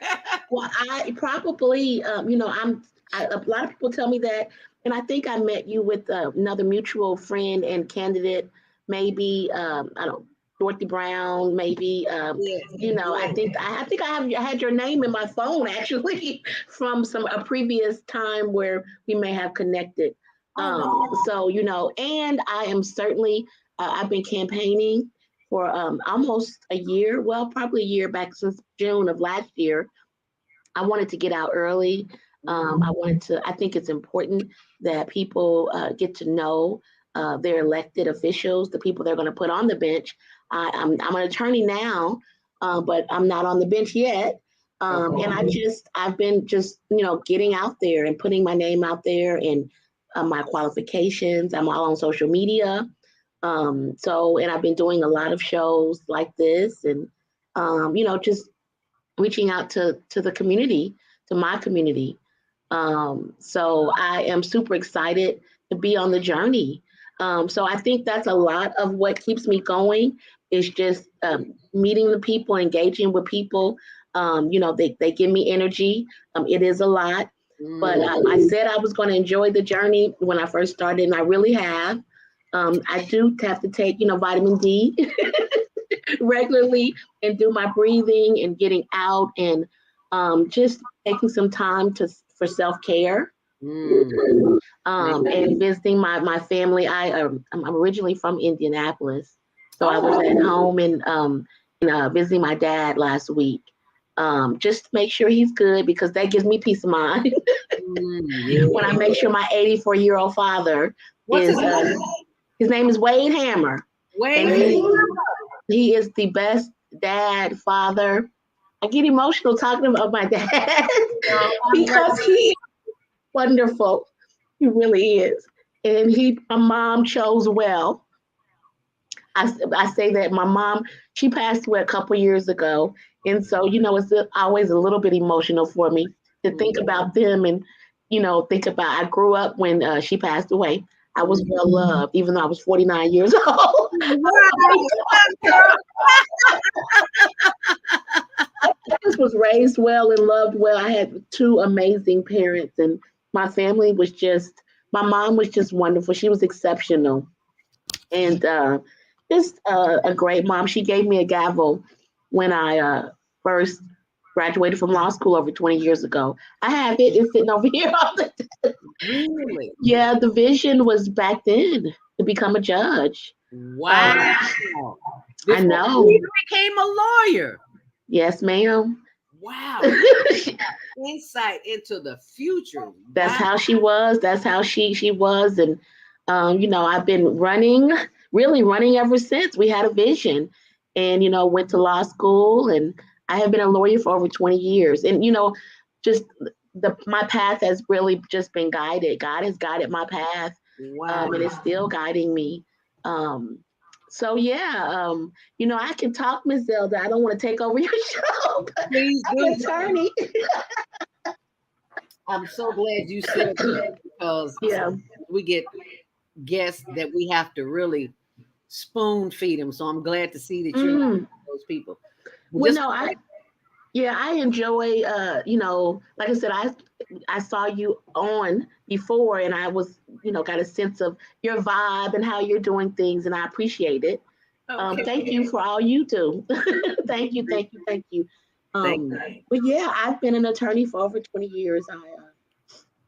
Well, I probably, a lot of people tell me that, and I think I met you with another mutual friend and candidate, maybe, I don't know, Dorothy Brown, maybe, I think I had your name in my phone actually from a previous time where we may have connected. So, and I am certainly, I've been campaigning for almost a year, well, probably a year back since June of last year. I wanted to get out early. I think it's important that people get to know their elected officials, the people they're going to put on the bench. I'm an attorney now, but I'm not on the bench yet. And I've been getting out there and putting my name out there and my qualifications. I'm all on social media. And I've been doing a lot of shows like this and, just reaching out to the community, to my community. So I am super excited to be on the journey. So I think that's a lot of what keeps me going is just meeting the people, engaging with people. They give me energy. It is a lot, but I said I was going to enjoy the journey when I first started, and I really have. I do have to take, vitamin D regularly and do my breathing and getting out and just taking some time for self-care. And visiting my family. I'm originally from Indianapolis, so I was at home and visiting my dad last week, just to make sure he's good because that gives me peace of mind. When I make sure my 84-year-old father his name is Wade Hammer. He is the best dad, father. I get emotional talking about my dad because he is wonderful. He really is. And my mom chose well. I say that my mom, she passed away a couple years ago. And so, it's always a little bit emotional for me to think about them and, think about, I grew up when she passed away. I was well loved, even though I was 49 years old. I just was raised well and loved well. I had two amazing parents, and my family was my mom was just wonderful. She was exceptional. And just a great mom. She gave me a gavel when I first graduated from law school over 20 years ago. I have it. It's sitting over here all the time. Really? Yeah, the vision was back then to become a judge. Wow. I know. You became a lawyer. Yes, ma'am. Wow. Insight into the future. That's how she was. That's how she was. And, I've been really running ever since. We had a vision and, went to law school, and I have been a lawyer for over 20 years. And, just my path has really just been guided. God has guided my path. Wow. And it's still guiding me. So yeah, I can talk, Ms. Zelda. I don't want to take over your show. Please I'm an attorney. I'm so glad you said that because we get guests that we have to really spoon feed them. So I'm glad to see that you're one of those people. I enjoy, like I said, I saw you on before and I was, got a sense of your vibe and how you're doing things, and I appreciate it. Thank you for all you do. Thank you. But yeah, I've been an attorney for over 20 years.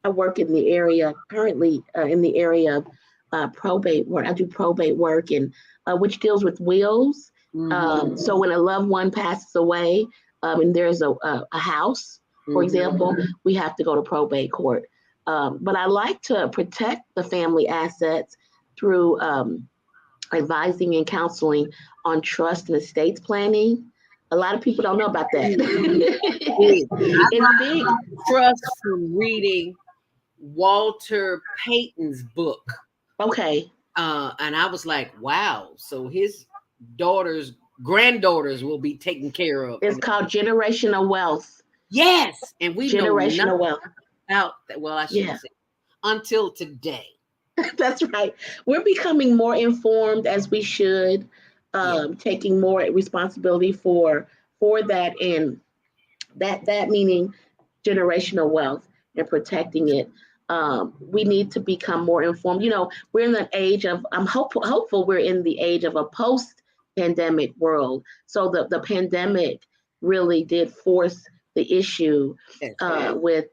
I work in the area, currently in the area of probate work. I do probate work, and which deals with wills. So when a loved one passes away, and there's a house, for example, we have to go to probate court. But I like to protect the family assets through advising and counseling on trust and estates planning. A lot of people don't know about that. It's big. Trust from reading Walter Payton's book. Okay. And I was like, wow. So his granddaughters will be taken care of. It's called generational wealth. Yes. And we generational wealth. Well, I shouldn't say until today. That's right. We're becoming more informed as we should, taking more responsibility for that, and that meaning generational wealth and protecting it. We need to become more informed. You know, we're in the age of, I'm hopeful we're in the age of a post-pandemic world. So the pandemic really did force the issue with,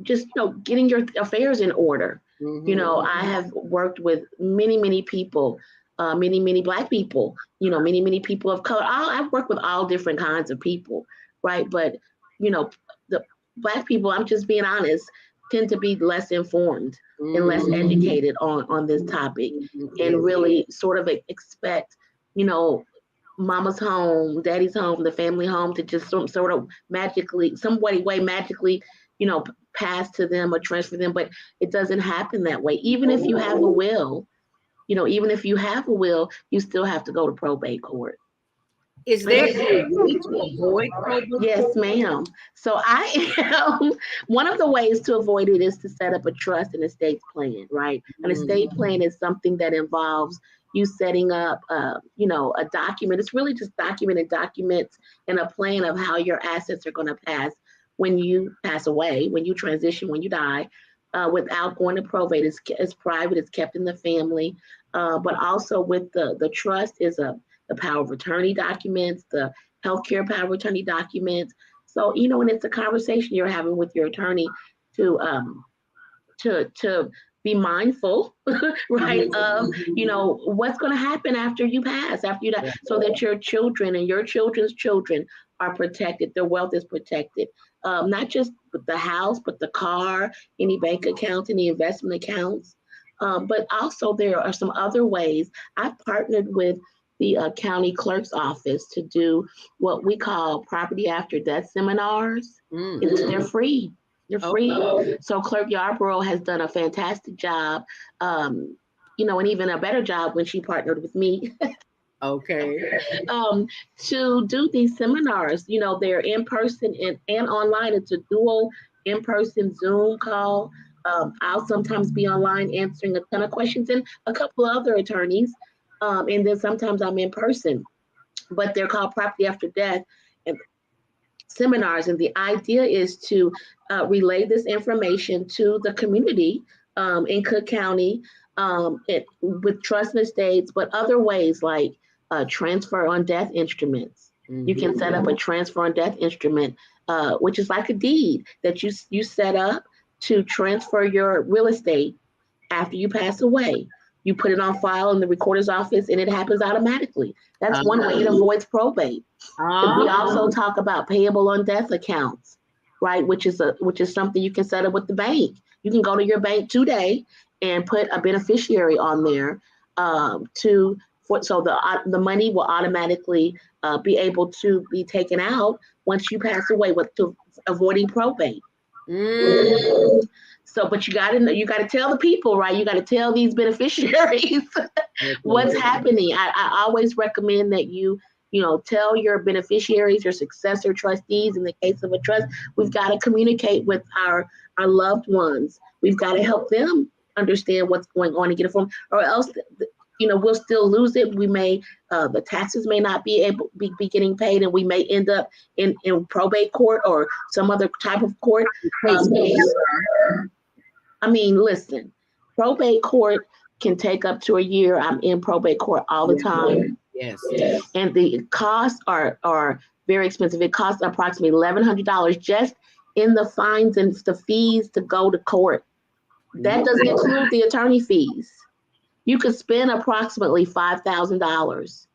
just, getting your affairs in order. You know, I have worked with many people, many Black people, many people of color. I've worked with all different kinds of people, right? But, the Black people, I'm just being honest, tend to be less informed and less educated on this topic, and really sort of expect, mama's home, daddy's home, the family home to just sort of magically, magically, pass to them or transfer them. But it doesn't happen that way. Even if you have a will, you still have to go to probate court. Is there a way to avoid probate? Yes, ma'am. So one of the ways to avoid it is to set up a trust and estate plan, right? An estate plan is something that involves you setting up, a document. It's really just documented documents and a plan of how your assets are going to pass when you pass away, when you transition, when you die, without going to probate. It's private, it's kept in the family. But also with the trust is the power of attorney documents, the healthcare power of attorney documents. So, and it's a conversation you're having with your attorney to be mindful, right, of, what's going to happen after you pass, after you die, so that your children and your children's children are protected, their wealth is protected. Not just the house, but the car, any bank accounts, any investment accounts. But also there are some other ways. I've partnered with the county clerk's office to do what we call property after death seminars. They're free. They're free. So Clerk Yarborough has done a fantastic job, and even a better job when she partnered with me. To do these seminars. They're in person and online. It's a dual in-person Zoom call. I'll sometimes be online answering a ton of questions, and a couple of other attorneys. And then sometimes I'm in person, but they're called Property After Death and seminars. And the idea is to relay this information to the community in Cook County with trust and estates, but other ways like transfer on death instruments. You can set up a transfer on death instrument, which is like a deed that you set up to transfer your real estate after you pass away. You put it on file in the recorder's office and it happens automatically. That's one way it avoids probate. We also talk about payable on death accounts, right? Which is something you can set up with the bank. You can go to your bank today and put a beneficiary on there so the money will automatically be able to be taken out once you pass away, to avoiding probate. So, but you gotta tell the people, right? You gotta tell these beneficiaries what's happening. I always recommend that you tell your beneficiaries, your successor trustees. In the case of a trust, we've got to communicate with our loved ones. We've got to help them understand what's going on and get it from, or else, we'll still lose it. We may, the taxes may not be getting paid, and we may end up in probate court or some other type of court. Listen, probate court can take up to a year. I'm in probate court all the time. Yes. And the costs are very expensive. It costs approximately $1,100 just in the fines and the fees to go to court. That doesn't include the attorney fees. You could spend approximately $5,000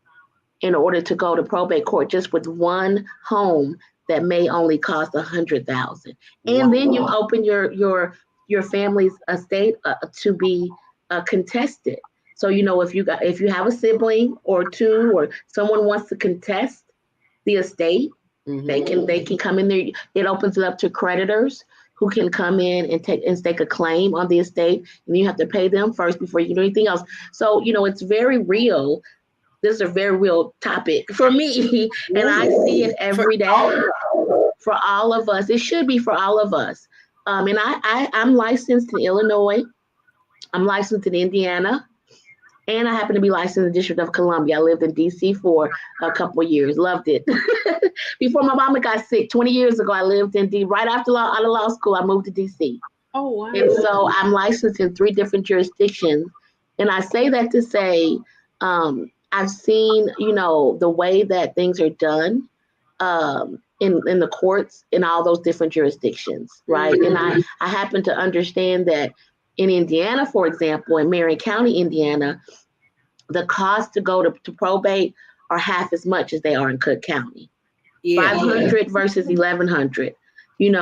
in order to go to probate court just with one home that may only cost $100,000. And then you open your family's estate to be contested. So if you have a sibling or two, or someone wants to contest the estate, they can come in there. It opens it up to creditors who can come in and stake a claim on the estate, and you have to pay them first before you can do anything else. So it's very real. This is a very real topic for me, and I see it every day. for all of us. It should be for all of us. And I'm licensed in Illinois. I'm licensed in Indiana. And I happen to be licensed in the District of Columbia. I lived in DC for a couple of years. Loved it. Before my mama got sick 20 years ago, I lived in D. Right after out of law school, I moved to DC. Oh, wow. And so I'm licensed in 3 different jurisdictions. And I say that to say, I've seen, the way that things are done in the courts in all those different jurisdictions, right? And I happen to understand that in Indiana, for example, in Marion County, Indiana, the cost to go to probate are half as much as they are in Cook County. 500 versus 1,100, and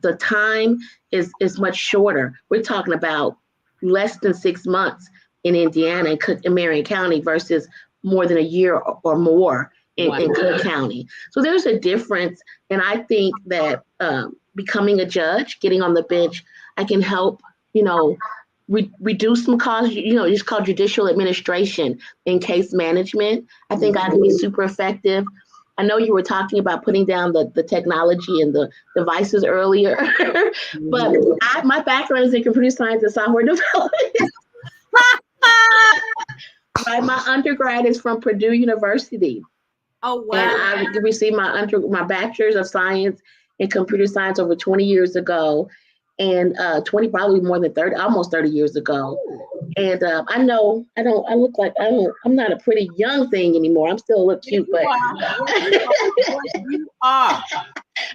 the time is much shorter. We're talking about less than 6 months in Indiana and in Marion County versus more than a year or more in Cook County. So there's a difference. And I think that becoming a judge, getting on the bench, I can help reduce some costs, it's called judicial administration and case management. I think I can be super effective. I know you were talking about putting down the technology and the devices earlier, but my background is in computer science and software development. Right, my undergrad is from Purdue University. Oh, wow. And I received my bachelor's of science in computer science over 20 years ago. And 20, probably more than 30, almost 30 years ago. And I'm not a pretty young thing anymore. I'm still a little cute, but you are.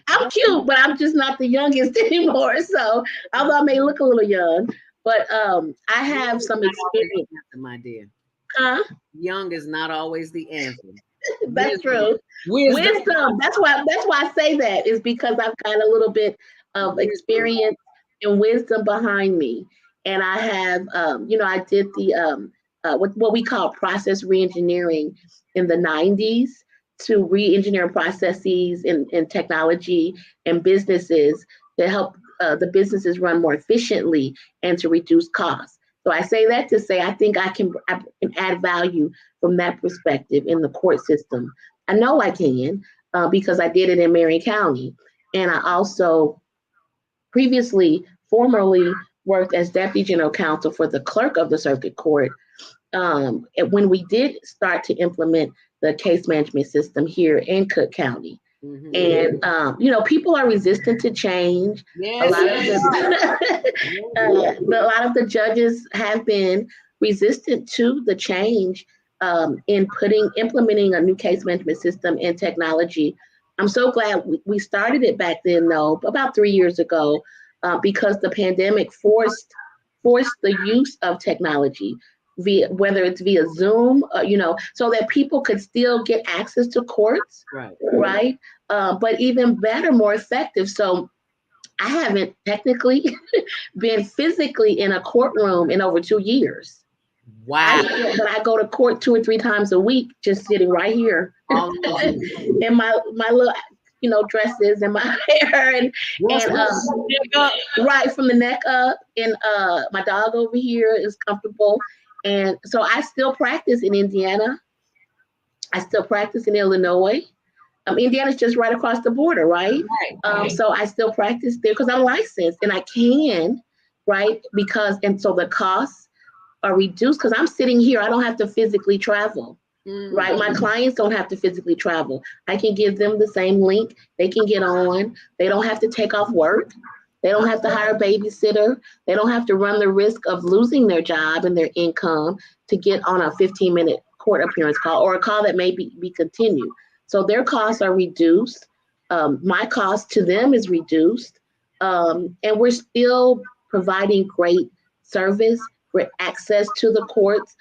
I'm cute, but I'm just not the youngest anymore. So although I may look a little young, but I have some experience. My dear. Huh? Young is not always the answer. That's true. Wisdom. That's why I say that, is because I've got a little bit of experience and wisdom behind me. And I have, I did the, what we call process reengineering in the 90s to re-engineer processes and technology and businesses to help the businesses run more efficiently and to reduce costs. So I say that to say, I think I can add value from that perspective in the court system. I know I can because I did it in Marion County. And I also formerly worked as Deputy General Counsel for the Clerk of the Circuit Court when we did start to implement the case management system here in Cook County. And, people are resistant to change. Yes. A lot of the judges have been resistant to the change in implementing a new case management system and technology. I'm so glad we started it back then, though, about 3 years ago, because the pandemic forced the use of technology, whether it's via Zoom, so that people could still get access to courts, right? But even better, more effective. So I haven't technically been physically in a courtroom in over 2 years. Wow. But I go to court 2 or 3 times a week, just sitting right here in my little, dresses and my hair and right from the neck up. And my dog over here is comfortable. And so I still practice in Indiana. I still practice in Illinois. Indiana's just right across the border, right? So I still practice there because I'm licensed and I can, right? And so the costs are reduced because I'm sitting here. I don't have to physically travel, right? My clients don't have to physically travel. I can give them the same link. They can get on. They don't have to take off work. They don't have to hire a babysitter. They don't have to run the risk of losing their job and their income to get on a 15-minute court appearance call or a call that may be continued. So their costs are reduced. My cost to them is reduced. And we're still providing great service, great access to the courts.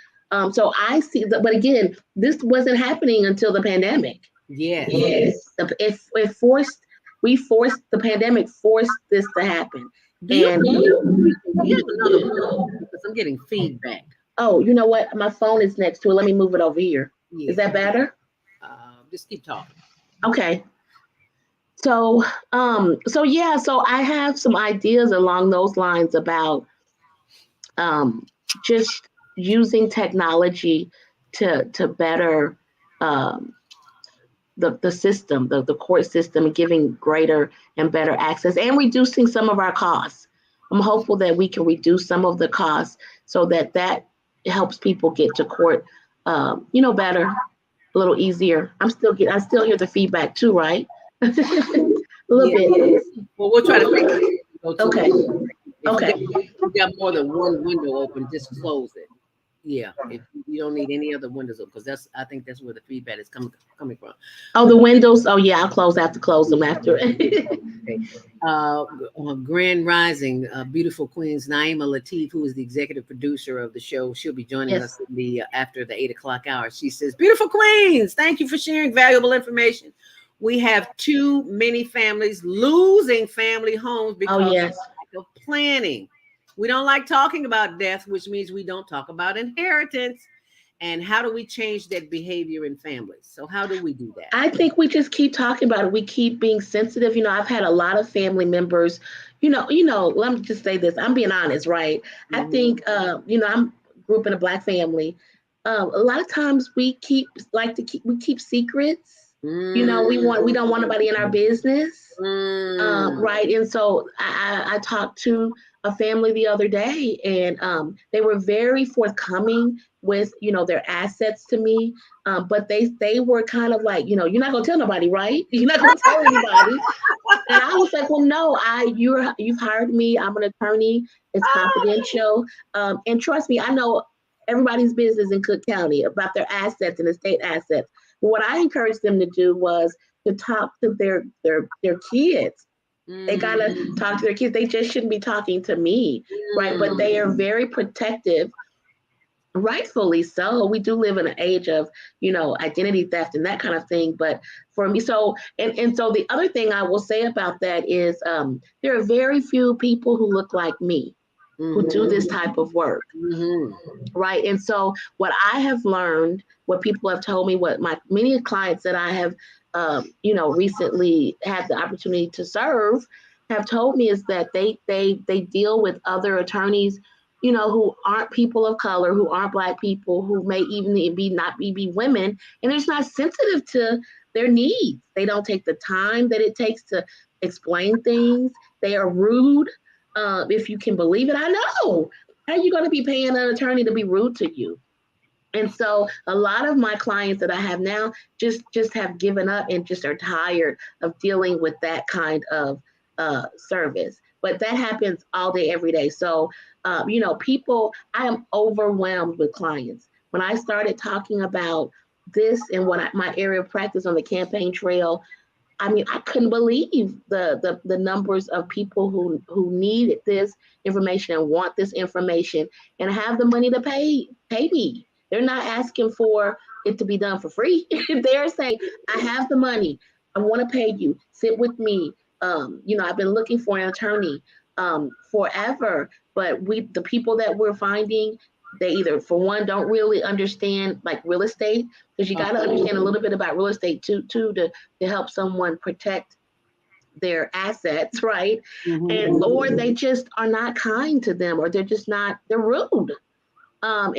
So I see that, but again, this wasn't happening until the pandemic. Yes. The pandemic forced this to happen. And here's another one, because I'm getting feedback. Oh, you know what? My phone is next to it. Let me move it over here. Yeah. Is that better? Just keep talking. Okay. So I have some ideas along those lines about just using technology to better the system, the court system, and giving greater and better access and reducing some of our costs. I'm hopeful that we can reduce some of the costs so that helps people get to court, better, a little easier. I still hear the feedback too, right? A little bit. Well, we'll try to fix it. Okay. If you got more than one window open, just close it. Yeah, if you don't need any other windows open, because I think that's where the feedback is coming from. Oh, the windows. Oh yeah, I'll have to close them after. Okay. Grand Rising, beautiful Queens, Naima Latif, who is the executive producer of the show. She'll be joining us in the after the 8 o'clock hour. She says, "Beautiful Queens, thank you for sharing valuable information. We have too many families losing family homes because of lack of planning. We don't like talking about death, which means we don't talk about inheritance. And how do we change that behavior in families? So how do we do that?" I think we just keep talking about it. We keep being sensitive. I've had a lot of family members, let me just say this. I'm being honest, right? I think, I'm grew up in a Black family. A lot of times we keep secrets. We don't want nobody in our business. Right. And so I talked to a family the other day, and they were very forthcoming with, their assets to me. But they were kind of like, you're not gonna tell nobody, right? You're not gonna tell anybody. And I was like, well, no, you've hired me. I'm an attorney. It's confidential. And trust me, I know everybody's business in Cook County about their assets and estate assets. But what I encouraged them to do was to talk to their kids. They gotta talk to their kids. They just shouldn't be talking to me, right? But they are very protective, rightfully so. We do live in an age of, identity theft and that kind of thing. But for me, so the other thing I will say about that is there are very few people who look like me who do this type of work, right? And so what I have learned, what people have told me, what my many clients that I have, recently had the opportunity to serve have told me is that they deal with other attorneys, who aren't people of color, who aren't Black people, who may even be women, and they're just not sensitive to their needs. They don't take the time that it takes to explain things. They are rude. If you can believe it, I know. How are you going to be paying an attorney to be rude to you? And so a lot of my clients that I have now just have given up and just are tired of dealing with that kind of service. But that happens all day, every day. So, people, I am overwhelmed with clients. When I started talking about this and my area of practice on the campaign trail, I couldn't believe the numbers of people who need this information and want this information and have the money to pay me. They're not asking for it to be done for free. They're saying, I have the money. I want to pay you. Sit with me. I've been looking for an attorney forever, but the people that we're finding, they either, for one, don't really understand like real estate, because you got to understand a little bit about real estate too to help someone protect their assets, right? Or they just are not kind to them, or they're rude. I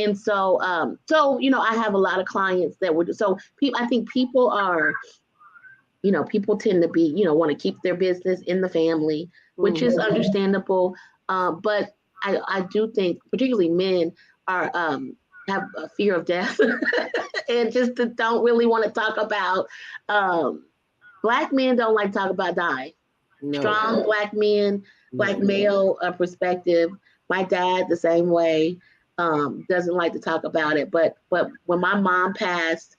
have a lot of clients that would, I think people are, people tend to be, want to keep their business in the family, which is understandable. But I do think particularly men are, have a fear of death and just don't really want to talk about, Black men don't like to talk about dying. No. Strong Black men, Black male perspective. My dad, the same way, doesn't like to talk about it. But when my mom passed,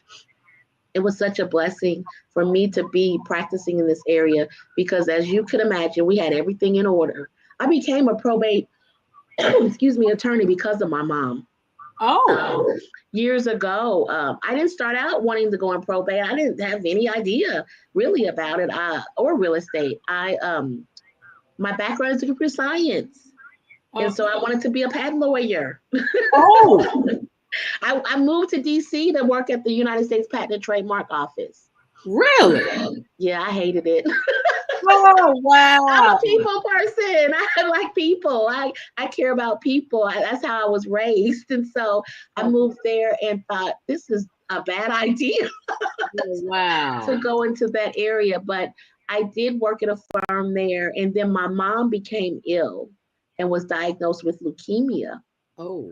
it was such a blessing for me to be practicing in this area, because as you could imagine, we had everything in order. I became a probate, attorney because of my mom. Years ago, I didn't start out wanting to go in probate. I didn't have any idea really about it or real estate. My background is computer science. And so I wanted to be a patent lawyer. I moved to DC to work at the United States Patent and Trademark Office. Really? Yeah, I hated it. Oh, wow. I'm a people person. I like people. I care about people. That's how I was raised. And so I moved there and thought, a bad idea Wow. to go into that area. But I did work at a firm there. And then my mom became ill and was diagnosed with leukemia. Oh.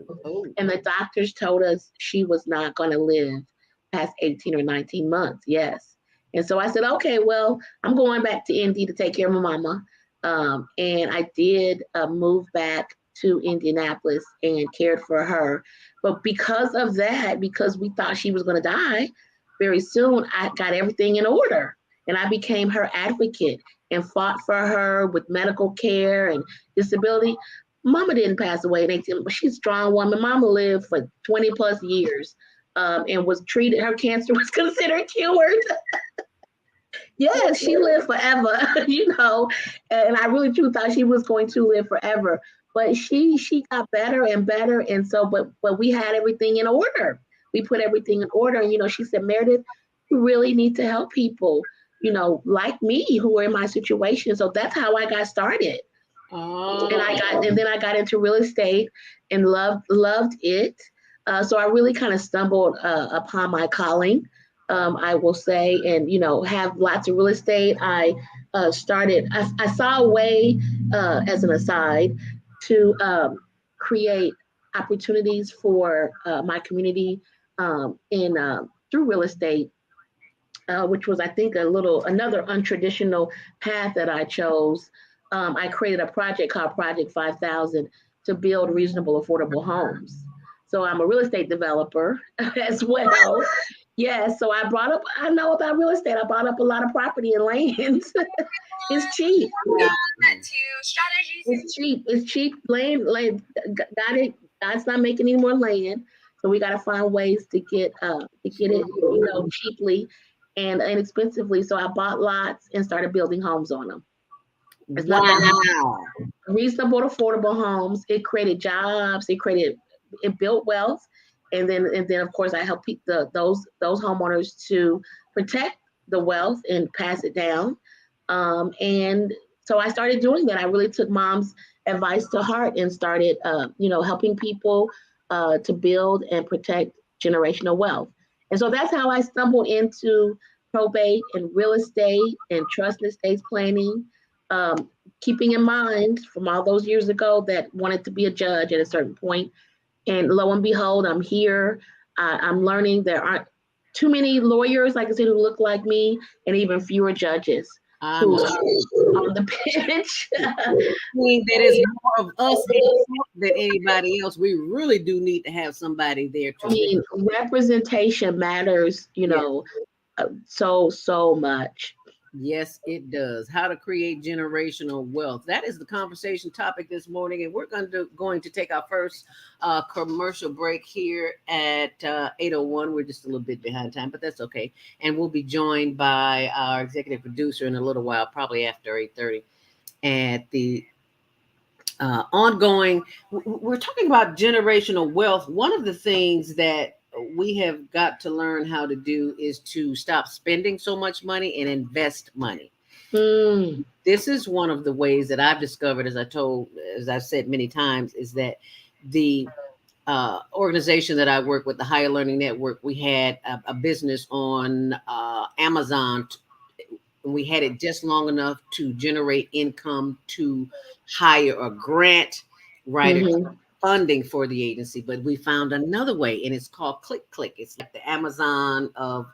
And the doctors told us she was not going to live past 18 or 19 months. Yes. And so I said, okay, well, I'm going back to Indy to take care of my mama. And I did move back to Indianapolis and cared for her. But because of that, because we thought she was going to die very soon, I got everything in order. And I became her advocate and fought for her with medical care and disability. Mama didn't pass away at 18, but she's a strong woman. Mama lived for 20 plus years and was treated. Her cancer was considered cured. Yes, she lived forever, and I really truly thought she was going to live forever. But she got better and better. And so, but we had everything in order. We put everything in order. And, she said, Meredith, you really need to help people, like me who are in my situation. So that's how I got started. Oh. And then I got into real estate and loved it. So I really kind of stumbled upon my calling, I will say, and have lots of real estate. I saw a way, as an aside, to create opportunities for my community through real estate, which was, I think, another untraditional path that I chose. I created a project called Project 5000 to build reasonable, affordable homes. So I'm a real estate developer as well. Yes, so I know about real estate. I brought up a lot of property and land. It's cheap. It's cheap. Land, got it. God's not making any more land. So we got to find ways to get it, cheaply and inexpensively. So I bought lots and started building homes on them. Wow. Reasonable, affordable homes. It created jobs. It built wealth. And then of course I help those homeowners to protect the wealth and pass it down. And so I started doing that. I really took Mom's advice to heart and started, helping people to build and protect generational wealth. And so that's how I stumbled into probate and real estate and trust and estates planning, keeping in mind from all those years ago that wanted to be a judge at a certain point. And lo and behold, I'm here. I'm learning there aren't too many lawyers, like I said, who look like me, and even fewer judges who are on the bench. I mean, that is more of us than anybody else. We really do need to have somebody there. Representation matters, so much. Yes, it does. How to create generational wealth. That is the conversation topic this morning. And we're going to take our first commercial break here at 8:01. We're just a little bit behind time, but that's okay. And we'll be joined by our executive producer in a little while, probably after 8:30. At the ongoing, we're talking about generational wealth. One of the things that we have got to learn how to do is to stop spending so much money and invest money. This is one of the ways that I've discovered, as I've said many times, is that the organization that I work with, the Higher Learning Network, we had a business on Amazon. We had it just long enough to generate income to hire a grant writer. Funding for the agency, but we found another way, and it's called KwikClick. It's like the Amazon of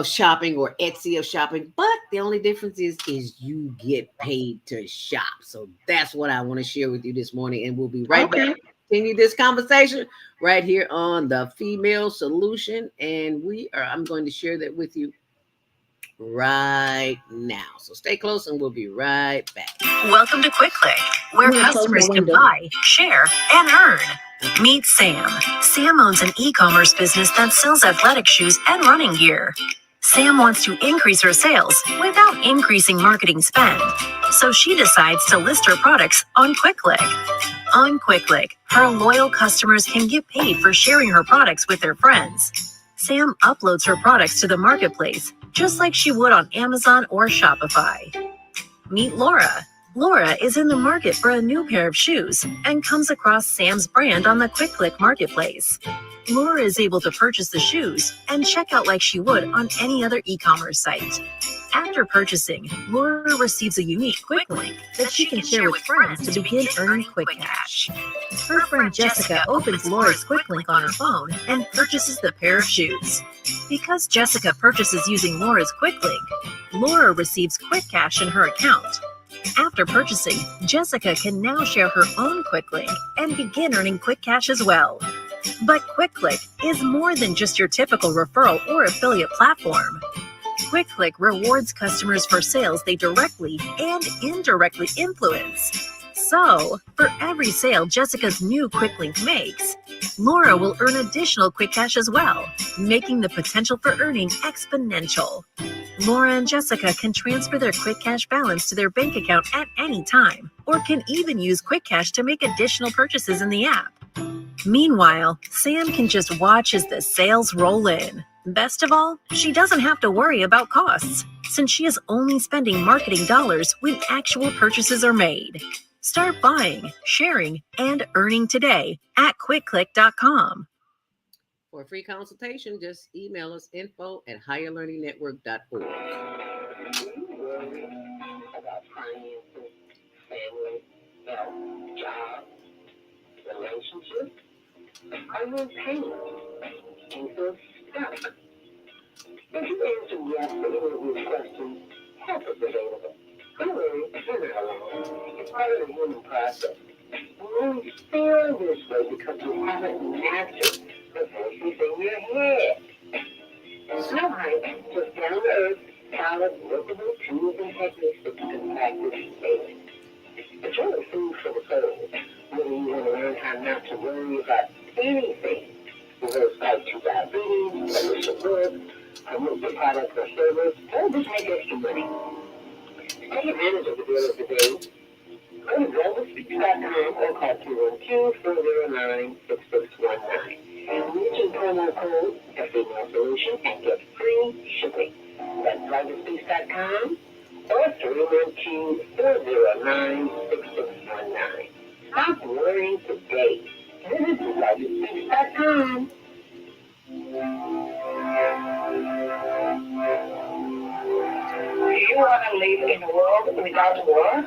shopping, or Etsy of shopping, but the only difference is you get paid to shop. So that's what I want to share with you this morning, and we'll be right back to continue this conversation right here on The Female Solution, and I'm going to share that with you right now. So stay close and we'll be right back. Welcome to KwikClick, where customers can buy, share, and earn. Meet Sam. Sam owns an e-commerce business that sells athletic shoes and running gear. Sam wants to increase her sales without increasing marketing spend, so she decides to list her products on KwikClick. On KwikClick, her loyal customers can get paid for sharing her products with their friends. Sam uploads her products to the marketplace, just like she would on Amazon or Shopify. Meet Laura. Laura is in the market for a new pair of shoes and comes across Sam's brand on the KwikClick marketplace. Laura is able to purchase the shoes and check out like she would on any other e-commerce site. After purchasing, Laura receives a unique Quick Link that she can share with friends to begin earning quick cash. Her friend Jessica opens Laura's Quick Link on her phone and purchases the pair of shoes. Because Jessica purchases using Laura's Quick Link, Laura receives quick cash in her account. After purchasing, Jessica can now share her own Quick Link and begin earning quick cash as well. But KwikClick is more than just your typical referral or affiliate platform. KwikClick rewards customers for sales they directly and indirectly influence. So, for every sale Jessica's new Quick Link makes, Laura will earn additional quick cash as well, making the potential for earning exponential. Laura and Jessica can transfer their quick cash balance to their bank account at any time, or can even use quick cash to make additional purchases in the app. Meanwhile, Sam can just watch as the sales roll in. Best of all, she doesn't have to worry about costs, since she is only spending marketing dollars when actual purchases are made. Start buying, sharing, and earning today at KwikClick.com. For a free consultation, just email us info@higherlearningnetwork.org. About finances, family, health, job, relationships. Are you in pain? Do you feel stuck? If you answer yes to any of these questions, help is available. Don't worry, you're not alone. It's part of the human process. You feel this way because you haven't mastered the voices in your head. Snow Hike just down to earth, solid, workable tools and techniques that you can practice daily. It's really food for the soul. Whether you want to learn how not to worry about anything, reverse type 2 diabetes, publish a book, promote your product or service, or just make extra money. Take advantage of the deal of the day. Go to GlobalSpeaks.com or call 212-409-6619. Mention promo code The Female Solution and get free shipping. That's GlobalSpeaks.com or 312-409-6619. Stop worrying today. Visit GlobalSpeaks.com. Do you want to live in a world without war?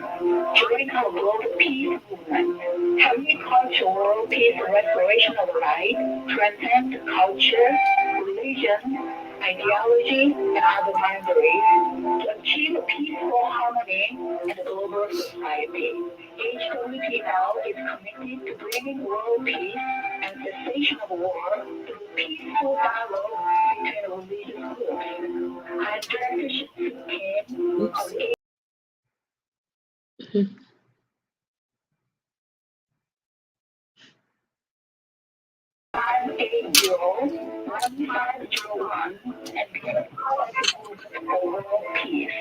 Join our World Peace Movement. Helping culture, world peace, and restoration of life transcend culture, religion, ideology, and other boundaries to achieve peaceful harmony in the global society. HWPL is committed to bringing world peace and cessation of war through peaceful dialogue between religious groups. I'm Director Kim of the $580-1501 and be a part of the movement for world peace.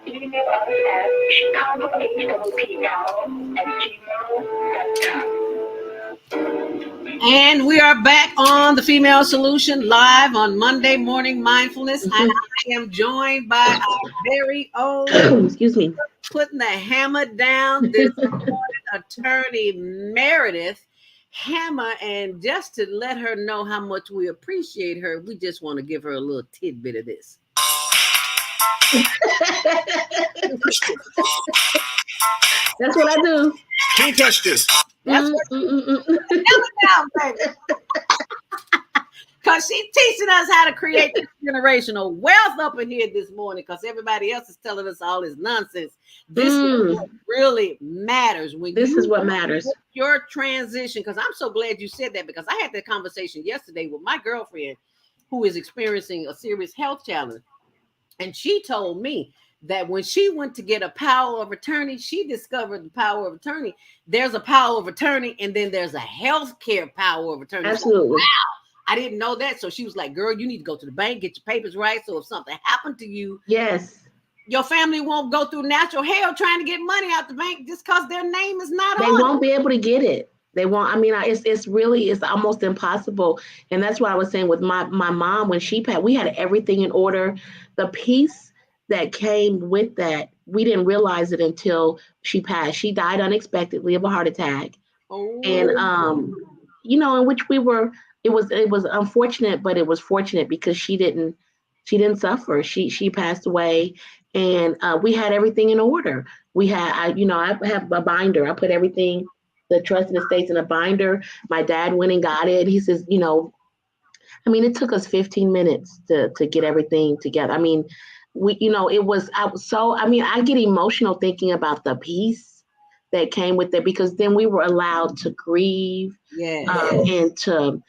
Email us at chicagohwpl@gmail.com. And we are back on the Female Solution live on Monday Morning Mindfulness. And I am joined by our very own, excuse me, putting the hammer down this morning, attorney Meredith Hammer. And just to let her know how much we appreciate her, we just want to give her a little tidbit of this. That's what I do. Can't touch this. That's what because she's teaching us how to create this generational wealth up in here this morning, because everybody else is telling us all this nonsense. This is what really matters. When this is what matters. Your transition, because I'm so glad you said that, because I had that conversation yesterday with my girlfriend who is experiencing a serious health challenge. And she told me that when she went to get a power of attorney, she discovered the power of attorney. There's a power of attorney, and then there's a healthcare power of attorney. Absolutely. Like, wow, I didn't know that. So she was like, girl, you need to go to the bank, get your papers right. So if something happened to you, yes, your family won't go through natural hell trying to get money out the bank just because their name is not they on it. won't be able to get it. They won't. I mean, it's almost impossible. And that's what I was saying with my mom when she passed. We had everything in order. The peace that came with that we didn't realize it until she passed. She died unexpectedly of a heart attack. Oh. And in which it was unfortunate, but it was fortunate because she didn't suffer. She passed away, and we had everything in order. We had I have a binder. I put everything, the trust and estates, in a binder. My dad went and got it. He says, it took us 15 minutes to get everything together. I get emotional thinking about the peace that came with it, because then we were allowed to grieve, and to,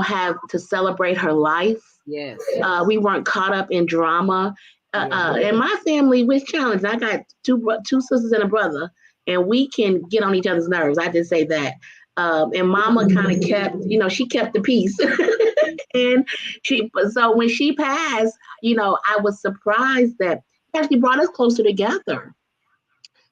have to celebrate her life. Yes. We weren't caught up in drama. And my family was challenged. I got two sisters and a brother, and we can get on each other's nerves. I just say that. And Mama kind of kept, she kept the peace. And so when she passed, I was surprised that it actually brought us closer together.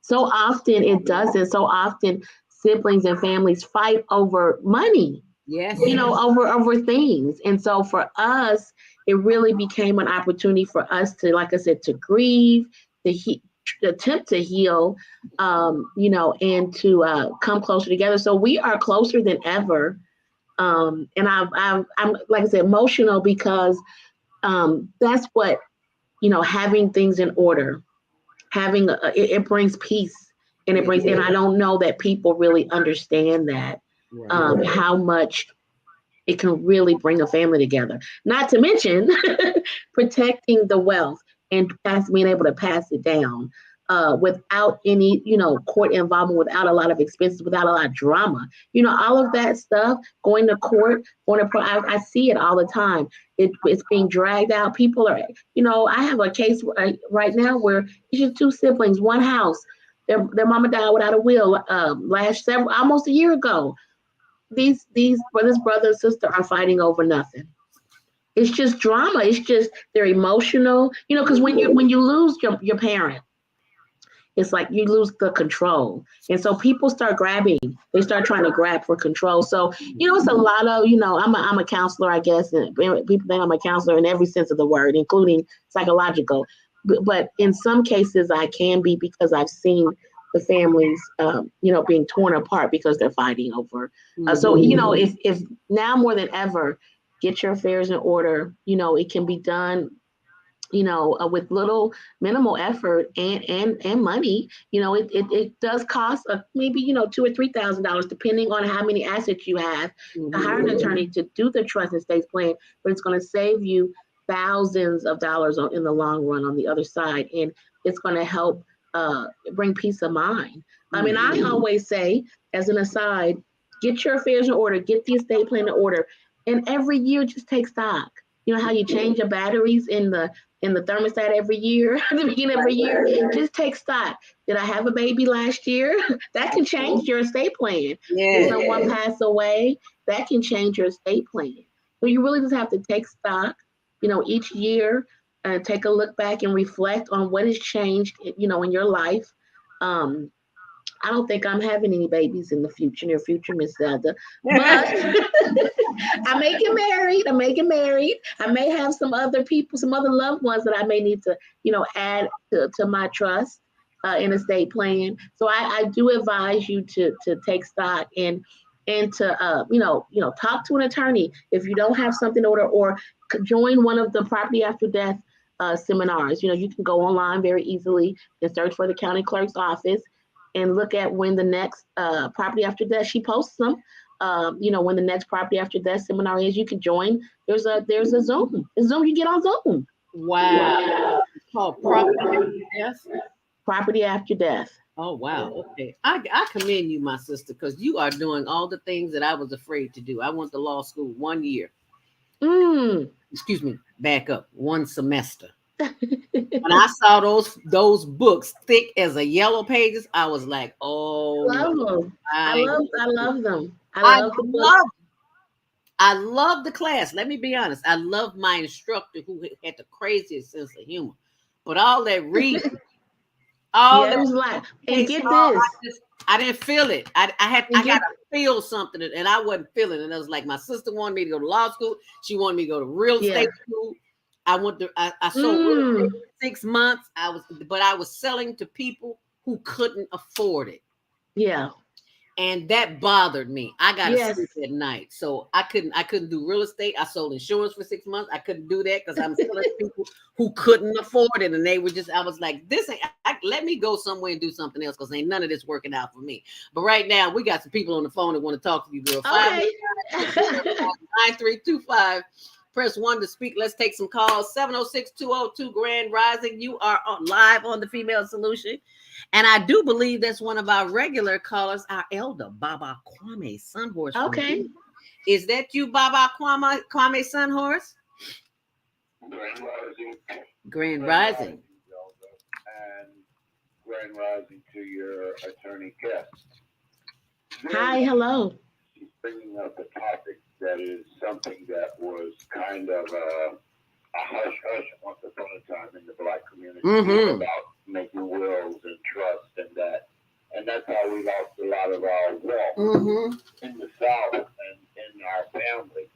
So often it doesn't. So often siblings and families fight over money. Yes. Over things. And so for us, it really became an opportunity for us to, like I said, to grieve, to attempt to heal, and to come closer together. So we are closer than ever. And I'm like I said, emotional because that's what, having things in order, it brings peace, and it brings, and I don't know that people really understand that, how much it can really bring a family together. Not to mention protecting the wealth and being able to pass it down without any, court involvement, without a lot of expenses, without a lot of drama. All of that stuff, going to court, I see it all the time. It's being dragged out. People are, I have a case right now where it's just two siblings, one house. Their mama died without a will almost a year ago. This brother and sister are fighting over nothing. It's just drama. It's just, they're emotional, because when you lose your parent, it's like you lose the control. And so people start grabbing. They start trying to grab for control. So, it's a lot of, I'm a counselor, I guess, and people think I'm a counselor in every sense of the word, including psychological. But in some cases I can be, because I've seen the families, being torn apart because they're fighting over. So, if now more than ever, get your affairs in order. It can be done, with minimal effort and money. It does cost maybe, $2,000 or $3,000, depending on how many assets you have, to hire an attorney to do the trust and estates plan, but it's going to save you thousands of dollars in the long run on the other side. And it's going to help bring peace of mind. I always say, as an aside, get your affairs in order, get the estate plan in order, and every year just take stock. How you change your batteries in the thermostat every year, at the beginning of every year, just take stock. Did I have a baby last year? That can change your estate plan. Did someone pass away? That can change your estate plan. So you really just have to take stock, each year, and take a look back and reflect on what has changed, in your life. I don't think I'm having any babies in the near future, Miss Zelda. But I'm making married. I may have some other people, some other loved ones that I may need to, add to my trust in estate plan. So I do advise you to take stock and to talk to an attorney if you don't have something in order, or join one of the property after death seminars. You can go online very easily and search for the county clerk's office and look at when the next property after death, she posts them. When the next property after death seminar is, you can join. There's a Zoom. It's Zoom, you get on Zoom. Wow. It's called property after death. Property after death. Oh, wow. Okay. I commend you, my sister, because you are doing all the things that I was afraid to do. I went to law school 1 year. Excuse me, back up, 1 semester. When I saw those books thick as a yellow pages, I was like, oh, love them. I love them. I love the class. Let me be honest. I love my instructor who had the craziest sense of humor. But all that reading, it was like, and get this. I didn't feel it. I gotta feel something, and I wasn't feeling it. And it was like my sister wanted me to go to law school. She wanted me to go to real estate school. I saw real estate 6 months. I was selling to people who couldn't afford it. Yeah. And that bothered me. I got to Yes. sleep at night. So I couldn't do real estate. I sold insurance for 6 months. I couldn't do that because I'm selling to people who couldn't afford it. And they were I was like, let me go somewhere and do something else because ain't none of this working out for me. But right now, we got some people on the phone that want to talk to you, girl. Okay. 9325. Press 1 to speak. Let's take some calls. 706-202 Grand Rising. You are live on the Female Solution. And I do believe that's one of our regular callers, our elder, Baba Kwame Sunhorse. Okay. Is that you, Baba Kwame Sunhorse? Grand Rising. And Grand Rising to your attorney guest. Hi, hello. She's bringing up a topic that is something that was kind of a hush-hush once upon a time in the Black community about making wills and trust and that. And that's how we lost a lot of our wealth in the South and in our family.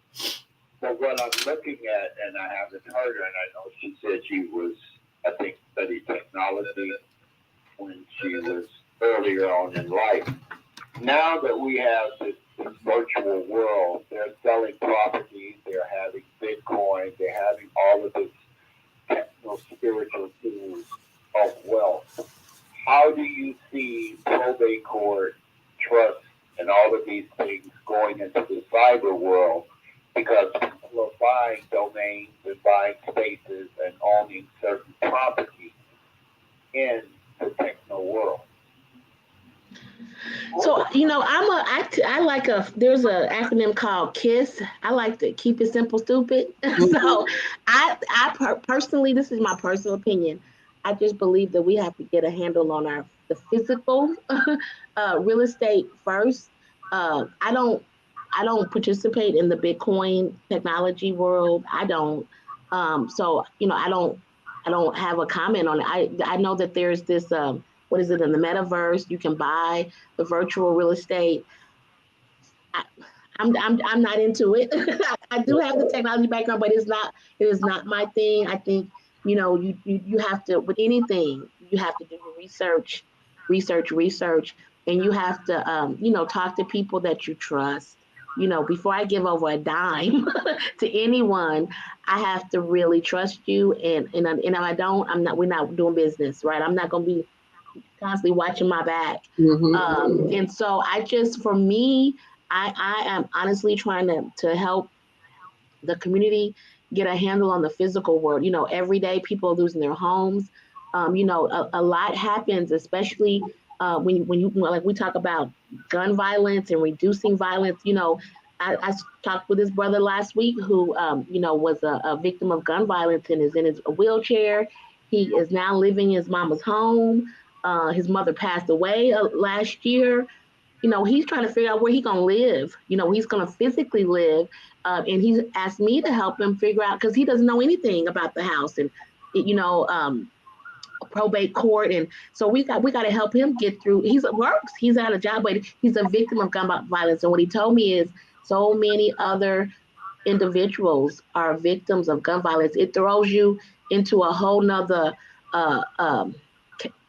But what I'm looking at, and I haven't heard her, and I know she said she was, I think, studied technology when she was earlier on in life. Now that we have this virtual world, they're selling properties, they're having Bitcoin, they're having all of this techno-spiritual tools of wealth. How do you see probate court, trust, and all of these things going into the cyber world? Because people are buying domains and buying spaces and owning certain property in the techno world. So, I like there's an acronym called KISS. I like to keep it simple, stupid. So I personally, this is my personal opinion. I just believe that we have to get a handle on the physical real estate first. I don't participate in the Bitcoin technology world. I don't. So, I don't have a comment on it. I know that there's this, what is it, in the metaverse? You can buy the virtual real estate. I'm not into it. I do have the technology background, but it is not my thing. I think, you have to, with anything, you have to do your research, and you have to, talk to people that you trust. Before I give over a dime to anyone, I have to really trust you. And if I don't, we're not doing business, right? I'm not going to be constantly watching my back. And so for me, I am honestly trying to help the community get a handle on the physical world. Every day people are losing their homes. A lot happens, especially when you, like we talk about gun violence and reducing violence. I talked with this brother last week who, was a victim of gun violence and is in his wheelchair. He is now living in his mama's home. His mother passed away last year. He's trying to figure out where he's going to live. He's going to physically live. And he's asked me to help him figure out, because he doesn't know anything about the house and, probate court. And so we got to help him get through. He's at a job, but he's a victim of gun violence. And what he told me is so many other individuals are victims of gun violence. It throws you into a whole nother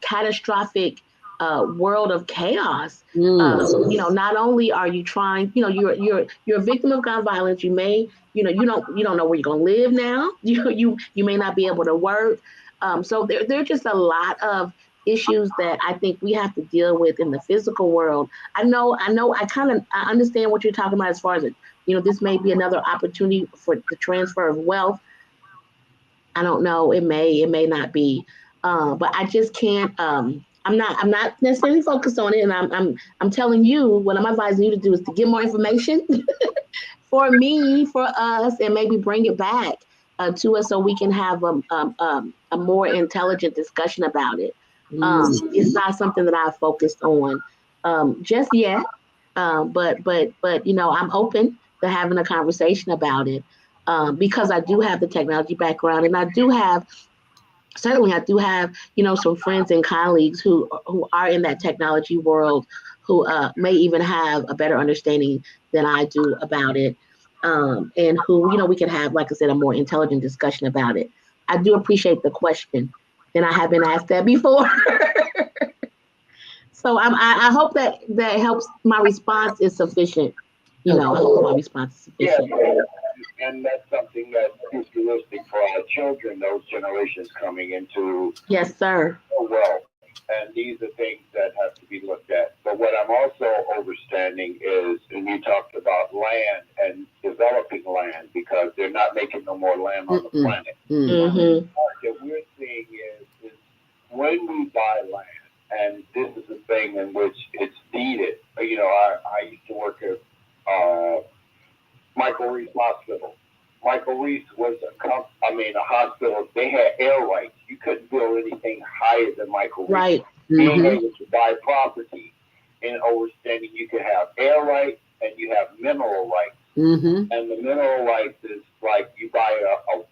catastrophic world of chaos. Not only are you trying, you're a victim of gun violence. You may, you don't know where you're going to live now. You may not be able to work. So there are just a lot of issues that I think we have to deal with in the physical world. I understand what you're talking about as far as this may be another opportunity for the transfer of wealth. I don't know. It may not be, but I just can't. I'm not necessarily focused on it, and I'm telling you what I'm advising you to do is to get more information for us, and maybe bring it back to us so we can have a more intelligent discussion about it. It's not something that I've focused on just yet, but I'm open to having a conversation about it because I do have the technology background, and I do have some friends and colleagues who are in that technology world who may even have a better understanding than I do about it, and who we can have, like I said, a more intelligent discussion about it. I do appreciate the question. and I have been asked that before. So I hope that helps. My response is sufficient. I hope my response is sufficient. Yeah, and that's something that's futuristic for our children, those generations coming into. Yes, sir. Well, and these are things that have to be looked at. But what I'm also understanding is, and you talked about land and developing land, because they're not making no more land on the planet. Mm-hmm. What we're seeing is when we buy land, and this is a thing in which it's deeded. I used to work at Michael Reese Hospital. Michael Reese was a hospital. They had air rights. You couldn't build anything higher than Michael Reese. Right. Being able to buy property and understanding you can have air rights and you have mineral rights. Mm-hmm. And the mineral rights is like you buy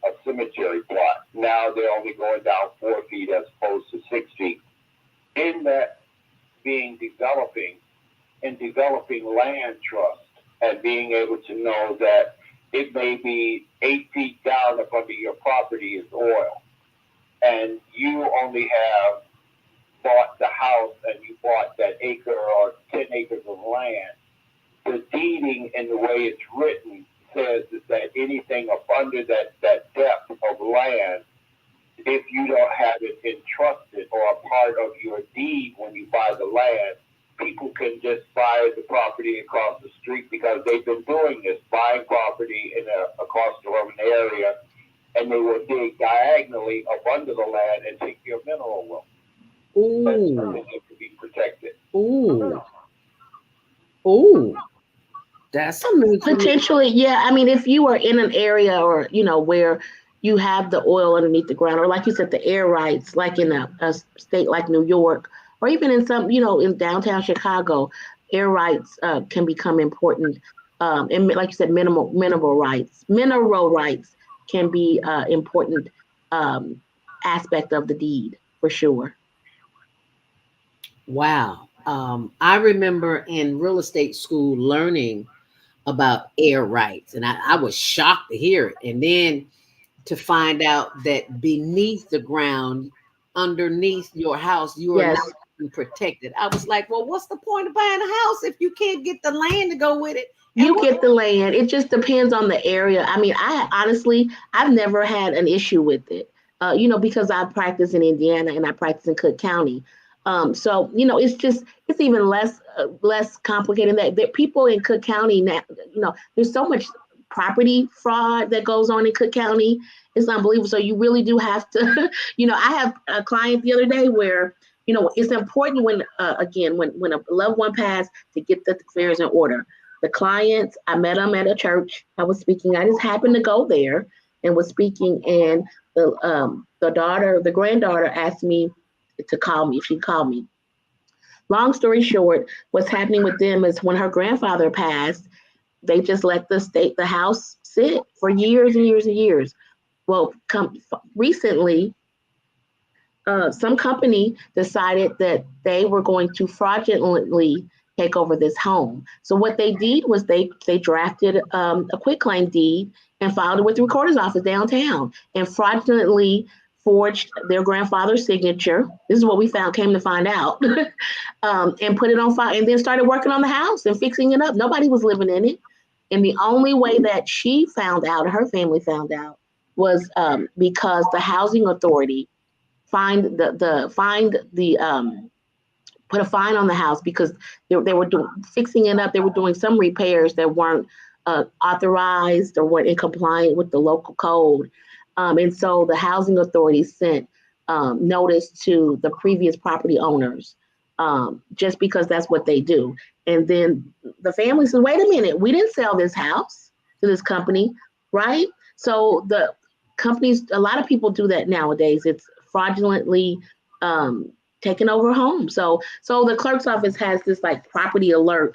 a cemetery plot. Now they're only going down 4 feet as opposed to 6 feet. In that developing land trust and being able to know that it may be 8 feet down up under your property is oil. And you only have bought the house and you bought that acre or 10 acres of land. The deeding and the way it's written says that anything up under that depth of land, if you don't have it entrusted or a part of your deed when you buy the land, people can just buy the property across the street, because they've been doing this, buying property across the urban area, and they will dig diagonally up under the land and take your mineral wealth. Ooh. That's something that could be protected. Ooh. Ooh. That's something. Potentially, yeah. I mean, if you are in an area or, where you have the oil underneath the ground, or like you said, the air rights, like in a state like New York, or even in some, in downtown Chicago, air rights can become important. And like you said, mineral rights can be important aspect of the deed for sure. Wow. I remember in real estate school learning about air rights, and I was shocked to hear it. And then to find out that beneath the ground, underneath your house, you are not protected. I was like, well, what's the point of buying a house if you can't get the land to go with it? You get the land. It just depends on the area. I mean, I've never had an issue with it, because I practice in Indiana and I practice in Cook County. So, it's even less complicated than that. People in Cook County now, there's so much property fraud that goes on in Cook County. It's unbelievable. So you really do have to, I have a client the other day where, it's important when a loved one passed to get the affairs in order. The clients, I met them at a church. I was speaking. I just happened to go there and was speaking. And the granddaughter asked me to call me, if she'd call me. Long story short, what's happening with them is when her grandfather passed, they just let the house sit for years and years and years. Well, recently, some company decided that they were going to fraudulently take over this home. So what they did was they drafted a quitclaim deed and filed it with the recorder's office downtown and fraudulently forged their grandfather's signature. This is what we came to find out, and put it on file, and then started working on the house and fixing it up. Nobody was living in it. And the only way that she found out, her family found out, was because the housing authority put a fine on the house because they were fixing it up. They were doing some repairs that weren't authorized or weren't in compliance with the local code. And so the housing authority sent notice to the previous property owners, just because that's what they do. And then the family said, wait a minute, we didn't sell this house to this company, right? So the companies, a lot of people do that nowadays. It's fraudulently taking over a home. So the clerk's office has this like property alert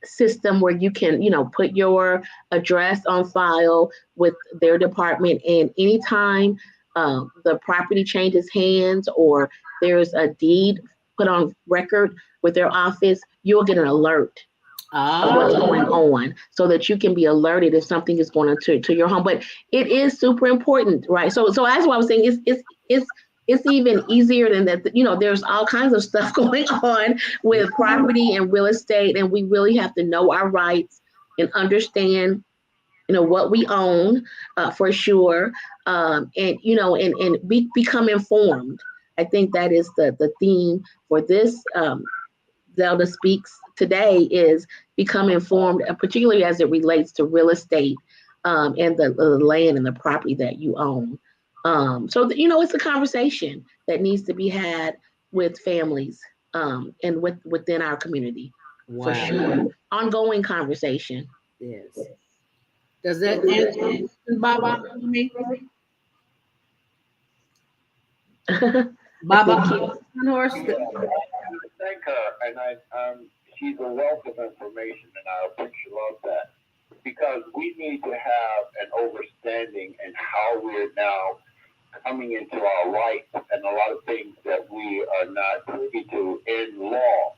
system where you can, put your address on file with their department, and anytime the property changes hands or there's a deed put on record with their office, you'll get an alert of what's going on, so that you can be alerted if something is going to your home. But it is super important, right? So that's why I was saying it's even easier than that. You know, there's all kinds of stuff going on with property and real estate, and we really have to know our rights and understand, you know, what we own, for sure, and you know, and become informed. I think that is the theme for this, Zelda Speaks today, is become informed, particularly as it relates to real estate, and the land and the property that you own. So that, you know, it's a conversation that needs to be had with families, and within our community, for sure. Ongoing conversation. Yes. Does that answer Baba for me? Baba Horse? Yeah, I thank her, and she's a wealth of information, and I appreciate that, because we need to have an understanding and how we're now coming into our rights, and a lot of things that we are not privy to in law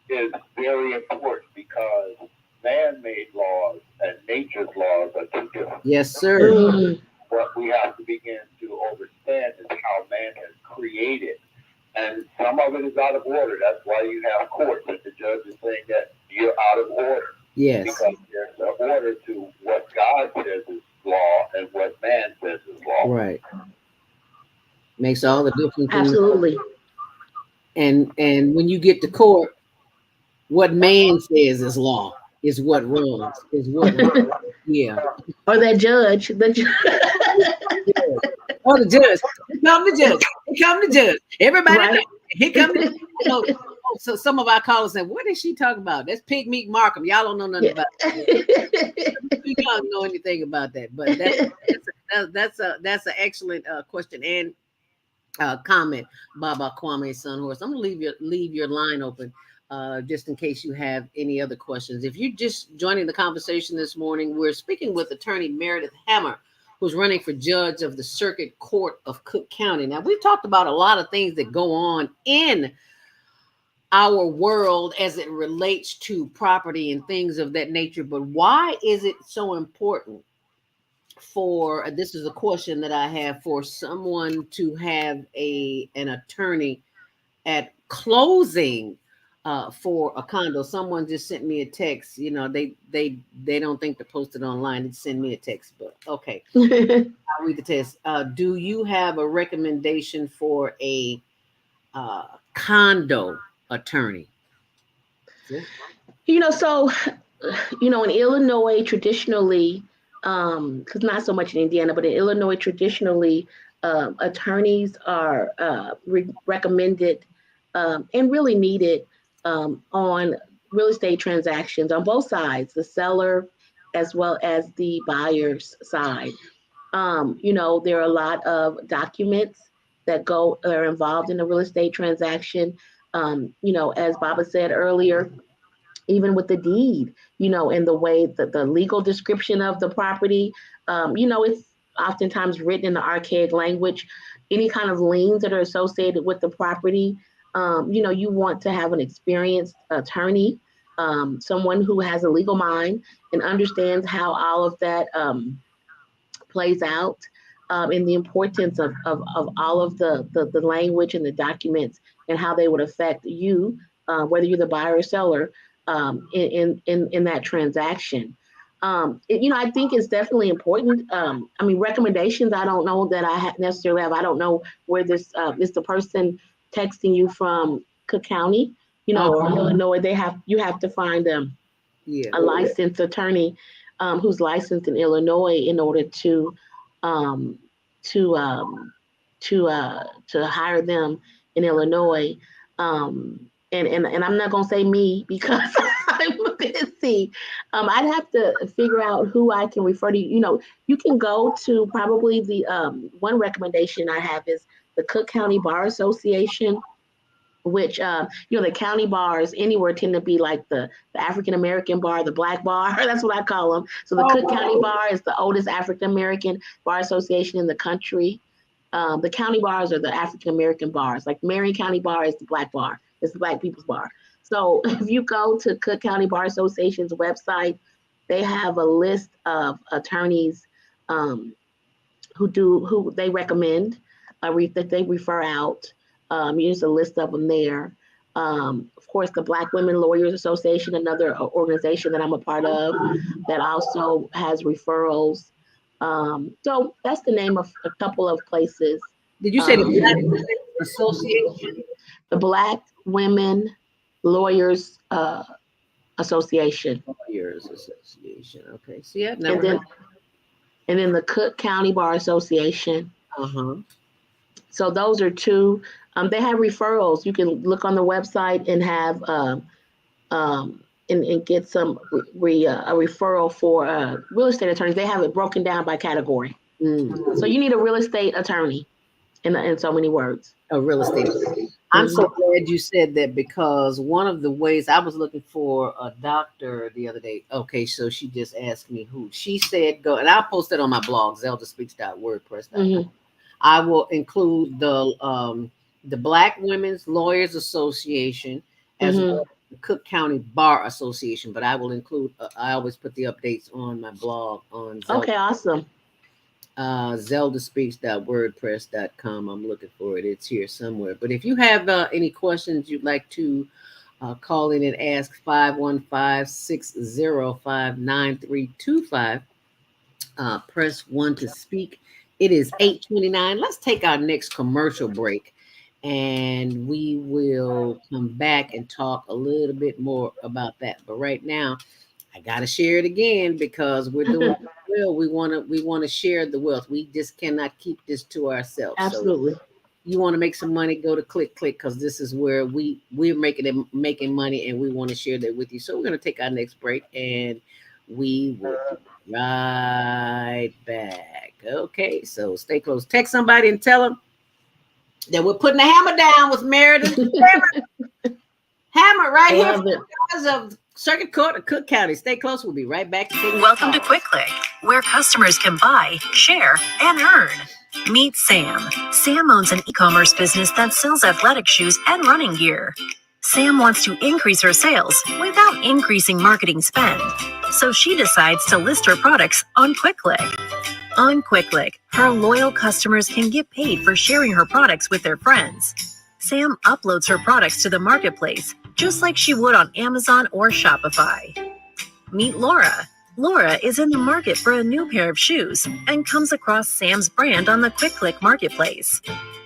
is very important, because man-made laws and nature's laws are two different. Yes, sir. What we have to begin to understand is how man has created, and some of it is out of order. That's why you have courts, and the judge is saying that you're out of order. Yes. Because there's an order to what God says is law and what man says is law. Right. Makes all the difference. Absolutely. And when you get to court, what man says is law is what runs. Is what runs. Yeah. Or that judge. Or the judge. Here come the judge. Here come the judge. Everybody Right. know. Here come the judge. So some of our callers say, what is she talking about? That's Pig Meat Markham. Y'all don't know nothing about that. We don't know anything about that. But that's an excellent question and comment, Baba Kwame Sunhorse. I'm gonna leave your line open just in case you have any other questions. If you're just joining the conversation this morning, we're speaking with attorney Meredith Hammer, who's running for judge of the Circuit Court of Cook County. Now, we've talked about a lot of things that go on in our world as it relates to property and things of that nature, but why is it so important for, this is a question that I have, for someone to have an attorney at closing for a condo? Someone just sent me a text. You know, they don't think to post it online. They send me a text, but okay. I'll read the text. Do you have a recommendation for a condo attorney? You know, so, you know, in Illinois, traditionally, because not so much in Indiana, but in Illinois, traditionally, attorneys are recommended and really needed on real estate transactions on both sides, the seller as well as the buyer's side. You know, there are a lot of documents that are involved in a real estate transaction. You know, as Baba said earlier, even with the deed, you know, and the way that the legal description of the property, you know, it's oftentimes written in the archaic language. Any kind of liens that are associated with the property, you know, you want to have an experienced attorney, someone who has a legal mind and understands how all of that plays out, and the importance of all of the language and the documents and how they would affect you, whether you're the buyer or seller, in that transaction. You know, I think it's definitely important. I mean, recommendations, I don't know that I necessarily have. I don't know where this is the person texting you from Cook County, you know, or Illinois. You have to find a licensed attorney who's licensed in Illinois in order to hire them in Illinois. And I'm not gonna say me because I'm busy. I'd have to figure out who I can refer to. You know, you can go to probably the one recommendation I have is the Cook County Bar Association, which you know, the county bars anywhere tend to be like the African American bar, the Black bar. That's what I call them. So the Cook County Bar is the oldest African American bar association in the country. The county bars are the African American bars. Like Marion County Bar is the Black bar. It's the Black People's Bar. So if you go to Cook County Bar Association's website, they have a list of attorneys who they recommend. that they refer out. Use a list of them there. Of course, the Black Women Lawyers Association, another organization that I'm a part of, that also has referrals. So that's the name of a couple of places. Did you say the Black Women Association? The Black Women Lawyers Association. Lawyers Association. Okay. See, I've never. And then the Cook County Bar Association. Uh-huh. So those are two. They have referrals. You can look on the website and have and get some a referral for real estate attorneys. They have it broken down by category. So you need a real estate attorney, in so many words. A real estate attorney. I'm so glad you said that, because one of the ways I was looking for a doctor the other day. Okay, so she just asked me who. She said go, and I'll post it on my blog, zeldaspeaks.wordpress.com. I will include the Black Women's Lawyers Association as well as the Cook County Bar Association, but I will include. I always put the updates on my blog on. Okay, awesome. zeldaspeaks.wordpress.com. I'm looking for it. It's here somewhere. But if you have any questions you'd like to call in and ask, 515-605-9325. Press 1 to speak. It is 8:29. Let's take our next commercial break, and we will come back and talk a little bit more about that. But right now, I gotta share it again, because we're doing well. We want to share the wealth. We just cannot keep this to ourselves. Absolutely. So you want to make some money, go to KwikClick, because this is where we're making money, and we want to share that with you. So we're gonna take our next break, and we will be right back. Okay, so stay close. Text somebody and tell them that we're putting the hammer down with Meredith Hammer right here because of Circuit Court of Cook County. Stay close. We'll be right back. Welcome to KwikClick, where customers can buy, share, and earn. Meet Sam. Sam owns an e-commerce business that sells athletic shoes and running gear. Sam wants to increase her sales without increasing marketing spend, so she decides to list her products on KwikClick. On KwikClick, her loyal customers can get paid for sharing her products with their friends. Sam uploads her products to the marketplace, just like she would on Amazon or Shopify. Meet Laura. Laura is in the market for a new pair of shoes and comes across Sam's brand on the KwikClick marketplace.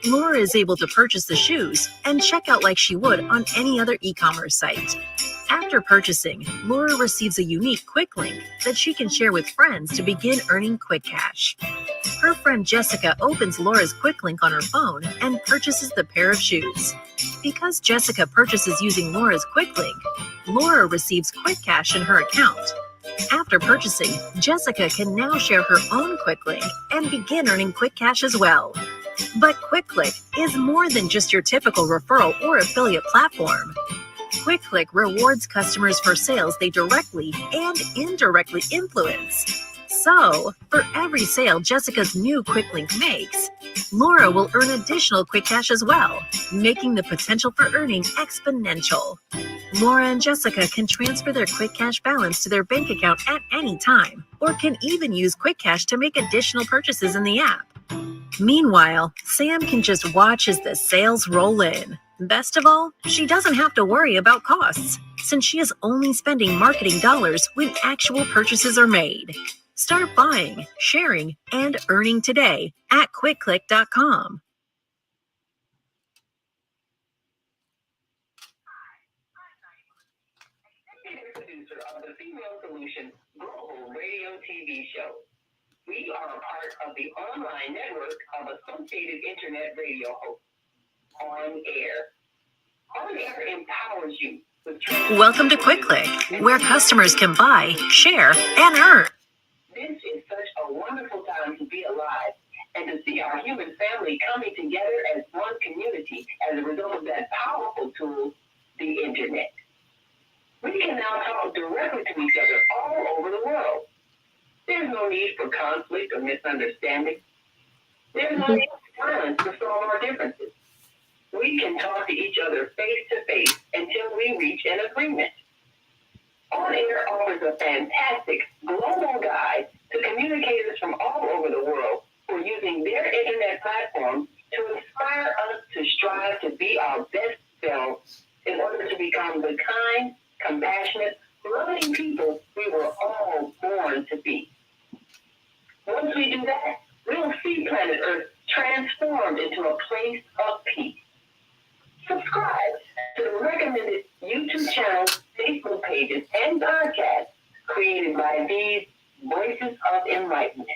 Laura is able to purchase the shoes and check out like she would on any other e-commerce site. After purchasing, Laura receives a unique Kwik link that she can share with friends to begin earning Kwik Cash. Her friend Jessica opens Laura's Kwik link on her phone and purchases the pair of shoes. Because Jessica purchases using Laura's Kwik link, Laura receives Kwik Cash in her account. After purchasing, Jessica can now share her own Kwik link and begin earning Kwik Cash as well. But KwikClick is more than just your typical referral or affiliate platform. KwikClick rewards customers for sales they directly and indirectly influence. So, for every sale Jessica's new Kwik link makes, Laura will earn additional Kwik Cash as well, making the potential for earning exponential. Laura and Jessica can transfer their Kwik Cash balance to their bank account at any time, or can even use Kwik Cash to make additional purchases in the app. Meanwhile, Sam can just watch as the sales roll in. Best of all, she doesn't have to worry about costs, since she is only spending marketing dollars when actual purchases are made. Start buying, sharing, and earning today at KwikClick.com. Producer of the Female Solution Global Radio TV show. We are a part of the online network of Associated Internet Radio hosts. On Air. On Air empowers you. Welcome to KwikClick, where customers can buy, share, and earn. This is such a wonderful time to be alive and to see our human family coming together as one community as a result of that powerful tool, the Internet. We can now talk directly to each other all over the world. There's no need for conflict or misunderstanding. There's no need for violence to solve our differences. We can talk to each other face to face until we reach an agreement. On Air offers a fantastic global guide to communicators from all over the world who are using their internet platforms to inspire us to strive to be our best selves in order to become the kind, compassionate, loving people we were all born to be. Once we do that, we'll see planet Earth transformed into a place of peace. Subscribe to the recommended YouTube channels, Facebook pages, and podcasts created by these Voices of Enlightenment.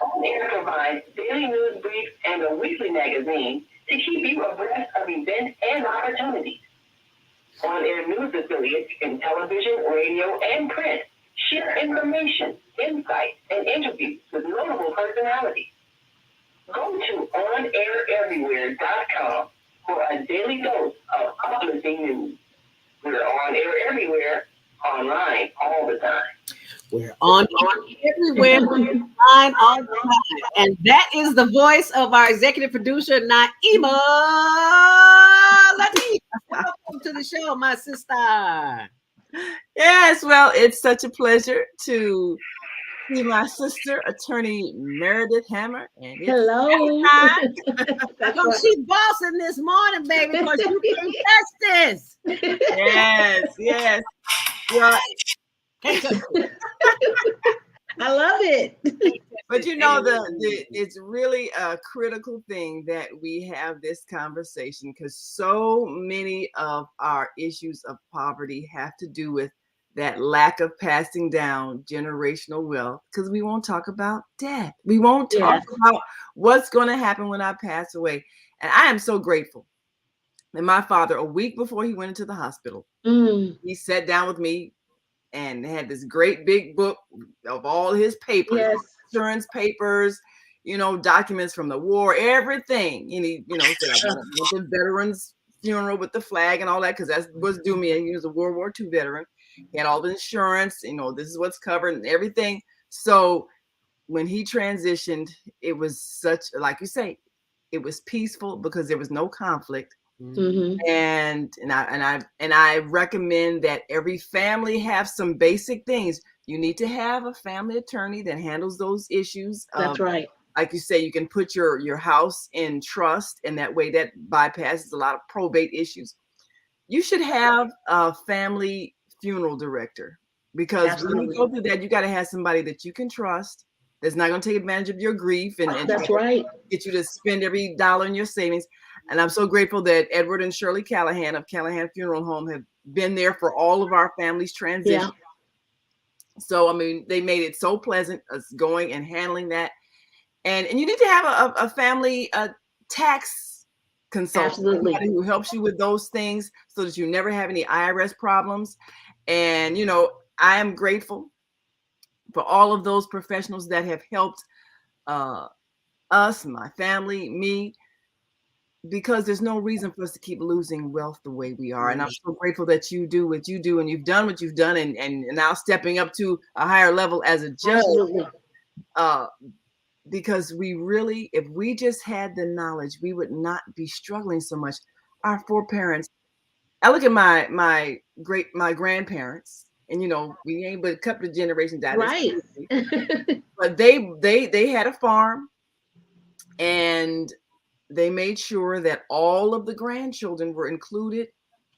On Air provides daily news briefs and a weekly magazine to keep you abreast of events and opportunities. On Air news affiliates in television, radio, and print share information, insights, and interviews with notable personalities. Go to OnAirEverywhere.com for a daily dose of uplifting news. We're on air everywhere, online all the time. We're on everywhere, online all the time. And that is the voice of our executive producer, Naima Latif. Welcome to the show, my sister. Yes, well, it's such a pleasure to see my sister, attorney Meredith Hammer. And it's Hello. She's bossing this morning, baby, because you can touch this. Yes. Well, I love it. but you know, it's really a critical thing that we have this conversation, because so many of our issues of poverty have to do with that lack of passing down generational wealth, because we won't talk about death. We won't talk about what's going to happen when I pass away. And I am so grateful that my father, a week before he went into the hospital, he sat down with me and had this great big book of all his papers, insurance papers, documents from the war, everything. And he, said, I went to the veterans funeral with the flag and all that, because that was due me. And he was a World War II veteran. He had all the insurance, this is what's covered and everything. So when he transitioned, it was such, like you say, it was peaceful because there was no conflict. Mm-hmm. And I recommend that every family have some basic things. You need to have a family attorney that handles those issues. That's right. Like you say, you can put your house in trust, and that way that bypasses a lot of probate issues. You should have a family funeral director, because when you go through that, you got to have somebody that you can trust, that's not going to take advantage of your grief and that's right, get you to spend every dollar in your savings. And I'm so grateful that Edward and Shirley Callahan of Callahan Funeral Home have been there for all of our family's transition. Yeah. So, I mean, they made it so pleasant, us going and handling that. And you need to have a family tax consultant who helps you with those things so that you never have any IRS problems. And, I am grateful for all of those professionals that have helped us, my family, me, because there's no reason for us to keep losing wealth the way we are. And I'm so grateful that you do what you do, and you've done what you've done, and now stepping up to a higher level as a judge. Because we really, if we just had the knowledge, we would not be struggling so much. Our foreparents, I look at my grandparents, and we ain't but a couple of generations down. Right. But they had a farm, and they made sure that all of the grandchildren were included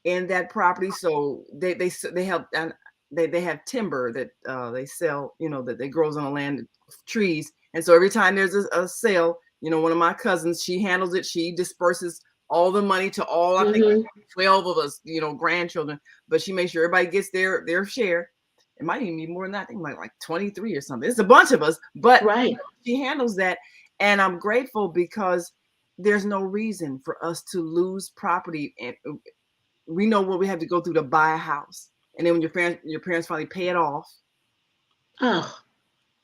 in that property. So they help, and they have timber that they sell, that they grows on the land, trees. And so every time there's a sale, one of my cousins, she handles it. She disperses all the money to all, I think 12 of us, grandchildren, but she makes sure everybody gets their share. It might even be more than that. I think like 23 or something. It's a bunch of us, but she handles that. And I'm grateful because there's no reason for us to lose property. And we know what we have to go through to buy a house. And then when your parents finally pay it off.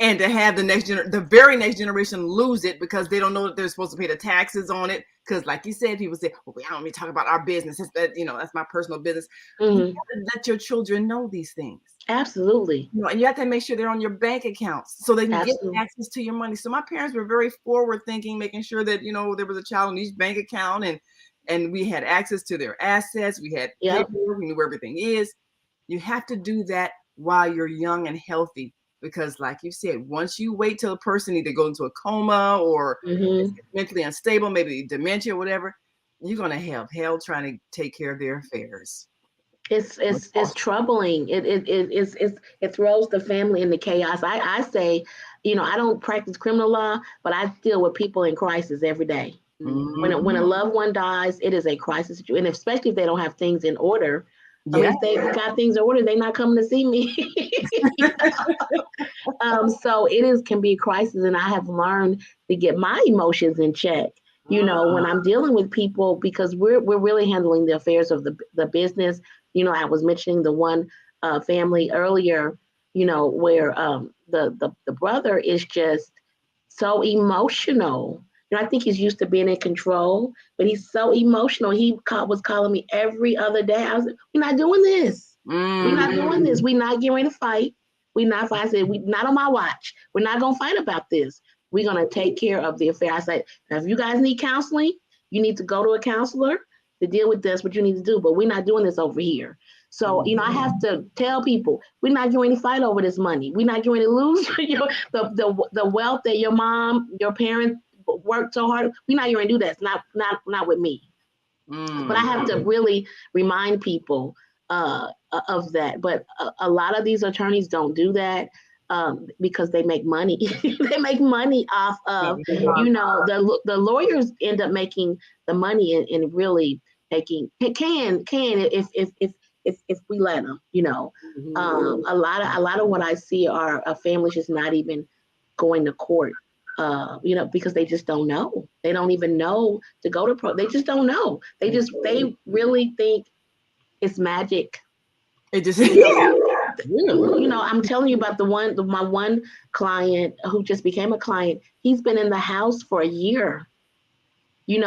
And to have the very next generation lose it because they don't know that they're supposed to pay the taxes on it. Because like you said, people say, well, I don't need to talk about our business. That's my personal business. You have to let your children know these things. Absolutely. And you have to make sure they're on your bank accounts so they can get access to your money. So my parents were very forward thinking, making sure that, there was a child in each bank account and we had access to their assets. We had paper, we knew where everything is. You have to do that while you're young and healthy, because like you said, once you wait till a person either goes into a coma or is mentally unstable, maybe dementia or whatever, you're going to have hell trying to take care of their affairs. It's troubling. It throws the family into chaos. I say, I don't practice criminal law, but I deal with people in crisis every day. When a loved one dies, it is a crisis, and especially if they don't have things in order. I mean, if they've got things in order, they're not coming to see me. So can be a crisis, and I have learned to get my emotions in check. When I'm dealing with people, because we're really handling the affairs of the business. I was mentioning the one family earlier, where the brother is just so emotional. I think he's used to being in control, but he's so emotional. He was calling me every other day. I was like, we're not doing this. We're not doing this. We're not getting ready to fight. We're not fighting. I said, we're not on my watch. We're not going to fight about this. We're going to take care of the affair. I said, now, if you guys need counseling, you need to go to a counselor to deal with this, what you need to do. But we're not doing this over here. So, I have to tell people, we're not going to fight over this money. We're not going to lose the wealth that your mom, your parents worked so hard. We're not going to do that. It's not with me. But I have to really remind people of that. But a lot of these attorneys don't do that because they make money. They make money off of, the lawyers end up making the money and really taking can if we let them. A lot of what I see are families just not even going to court. Because they just don't know. They don't even know to go to they just don't know. They really think it's magic. It just I'm telling you about my one client who just became a client. He's been in the house for a year. He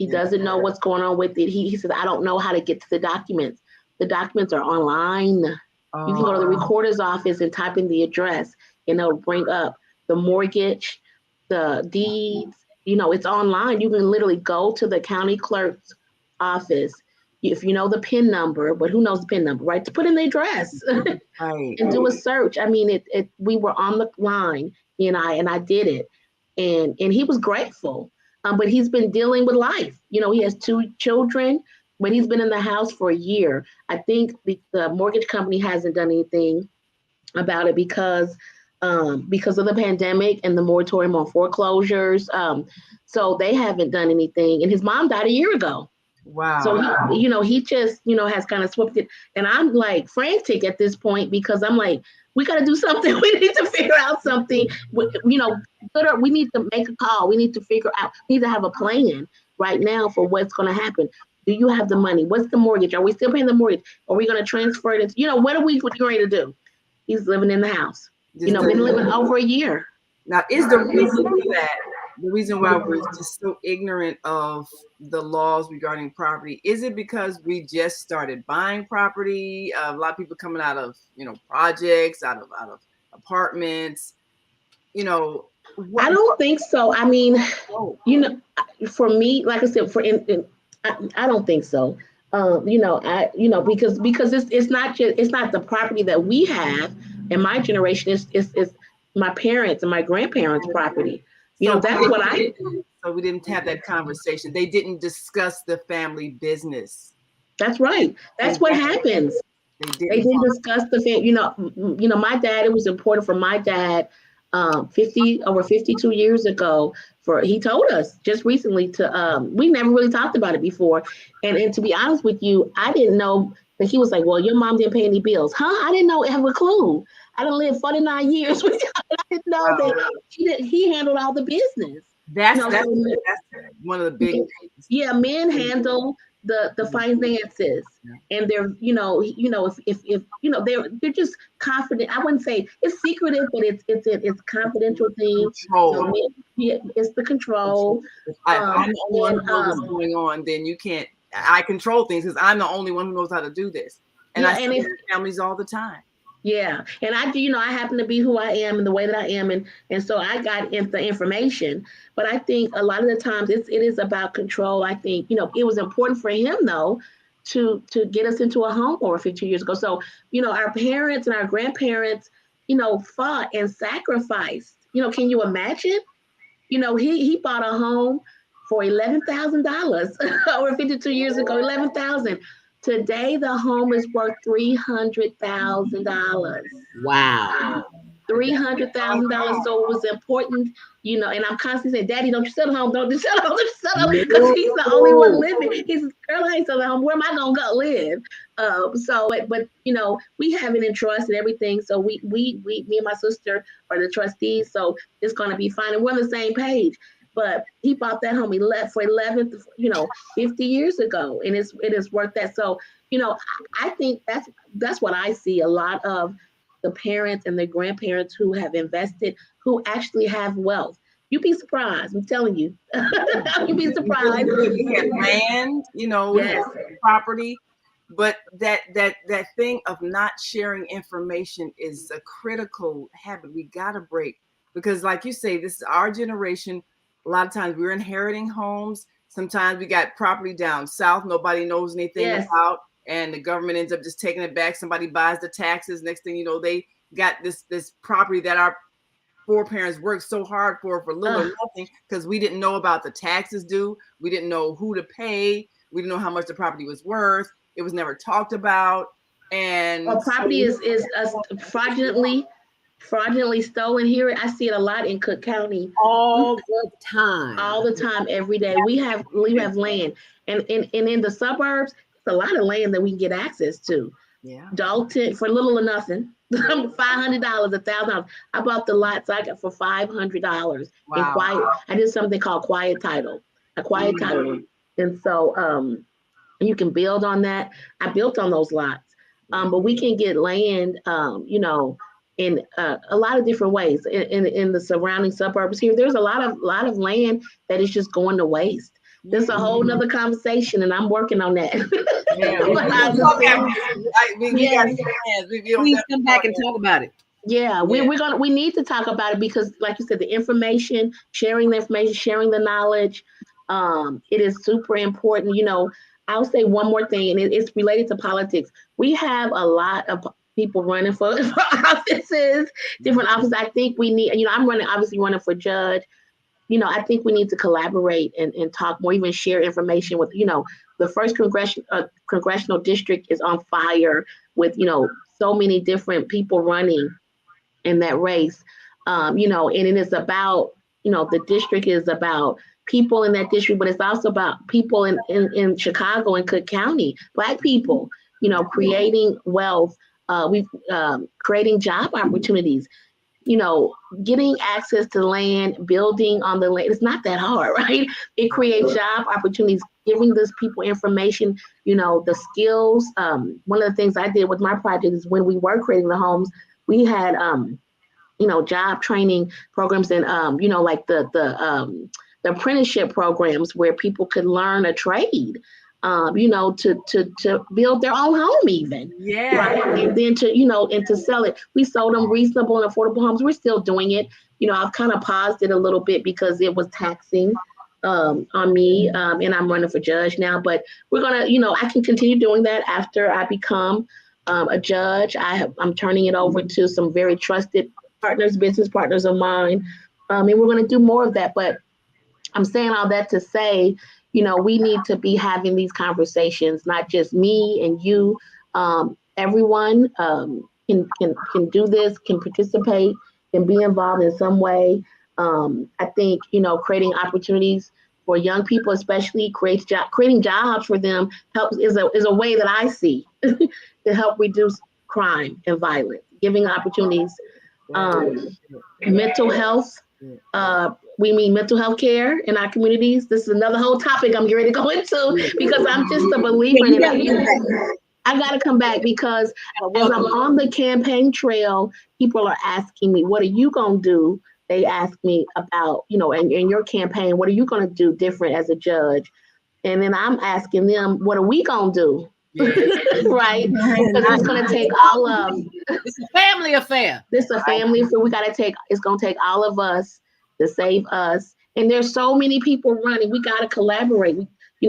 doesn't know what's going on with it. He said, I don't know how to get to the documents. The documents are online. You can go to the recorder's office and type in the address, and it'll bring up the mortgage, the deeds. It's online. You can literally go to the county clerk's office if you know the PIN number, but who knows the PIN number, right? To put in the address and do a search. I mean, we were on the line, and I did it, and he was grateful. But he's been dealing with life. He has 2 children, but he's been in the house for a year. I think the mortgage company hasn't done anything about it because of the pandemic and the moratorium on foreclosures. So they haven't done anything. And his mom died a year ago. Wow. So he just, has kind of swept it. And I'm like frantic at this point because I'm like, we got to do something. We need to figure out something. We need to make a call. We need to figure out, we need to have a plan right now for what's going to happen. Do you have the money? What's the mortgage? Are we still paying the mortgage? Are we going to transfer it? What are we going to do? He's living in the house. Been living over a year. Now, is the reason for that, the reason why we're just so ignorant of the laws regarding property, is it because we just started buying property? A lot of people coming out of, projects, out of apartments, I don't think so. I mean, for me, like I said, I don't think so. Because it's not the property that we have in my generation. It's my parents and my grandparents' property. That's what I. So we didn't have that conversation. They didn't discuss the family business. That's right. That's what happens. They didn't discuss the family. My dad. It was important for my dad. 52 years ago, he told us just recently we never really talked about it before. And to be honest with you, I didn't know that he was like, well, your mom didn't pay any bills. I didn't know, have a clue. I done lived 49 years with you. I didn't know that he handled all the business. That's one of the big things. Yeah, men handle the finances, and they're if they're just confident. I wouldn't say it's secretive, but it's confidential thing. Control. It's the control. If I'm the only one who knows what's going on, then you can't. I control things because I'm the only one who knows how to do this, and I see families all the time. Yeah, and I happen to be who I am and the way that I am, and so I got the information. But I think a lot of the times it is about control. I think it was important for him though to get us into a home over 50 years ago. So, our parents and our grandparents, fought and sacrificed. Can you imagine? He bought a home for $11,000 over 52 years ago, $11,000. Today, the home is worth $300,000. Wow. $300,000. So it was important, and I'm constantly saying, Daddy, don't you sell the home, don't you sell the home, don't you sell the home, because he's the only one living. He says, girl, I ain't selling the home. Where am I gonna go live? But we have it in trust and everything. So we me and my sister are the trustees. So it's gonna be fine, and we're on the same page. But he bought that home. He left for 50 years ago, and it is worth that. So I think that's what I see. A lot of the parents and the grandparents who have invested, who actually have wealth. You'd be surprised. I'm telling you. You'd be surprised. We have land, we have property, but that thing of not sharing information is a critical habit we gotta break, because, like you say, this is our generation. A lot of times we're inheriting homes. Sometimes we got property down south nobody knows anything about, and the government ends up just taking it back. Somebody buys the taxes. Next thing you know, they got this property that our foreparents worked so hard for little or nothing, because we didn't know about the taxes due. We didn't know who to pay. We didn't know how much the property was worth. It was never talked about. And property is fraudulently stolen here. I see it a lot in Cook County. All the time, every day. We have land, and in the suburbs, it's a lot of land that we can get access to. Yeah. Dalton for little or nothing. $500, $1,000. I bought the lots I got for $500. Wow. I did something called quiet title. And so you can build on that. I built on those lots. But we can get land in a lot of different ways in the surrounding suburbs here. There's a lot of land that is just going to waste. There's a whole nother conversation, and I'm working on that. Please come back and talk about it. Yeah, we need to talk about it, because, like you said, the information, sharing the information, sharing the knowledge, it is super important. I'll say one more thing, and it's related to politics. We have a lot of people running for offices, different offices. I think we need, I'm running for judge. I think we need to collaborate and talk more, even share information with, the first congressional district is on fire with, so many different people running in that race. And it is about, the district is about people in that district, but it's also about people in Chicago and Cook County, Black people, creating wealth, creating job opportunities. Getting access to land, building on the land, it's not that hard, right? It creates job opportunities, giving these people information, the skills. One of the things I did with my project is when we were creating the homes, we had, job training programs and, like the apprenticeship programs where people could learn a trade. To build their own home even. Yeah. Right? And then to sell it. We sold them reasonable and affordable homes. We're still doing it. I've kind of paused it a little bit because it was taxing on me. And I'm running for judge now, but we're going to, I can continue doing that after I become a judge. I'm turning it over to some very trusted partners, business partners of mine. And we're going to do more of that. But I'm saying all that to say, we need to be having these conversations, not just me and you. Everyone can do this, can participate, can be involved in some way. I think, creating opportunities for young people, especially creating jobs for them is a way that I see to help reduce crime and violence, giving opportunities, mental health. We mean mental health care in our communities. This is another whole topic I'm ready to go into, because I'm just a believer in it. I got to come back, because as I'm on the campaign trail, people are asking me, what are you going to do? They ask me about, in your campaign, what are you going to do different as a judge? And then I'm asking them, what are we going to do? Right? Because it's going to take all of. It's a family affair. It's a family affair. It's going to take all of us to save us. And there's so many people running. We got to collaborate.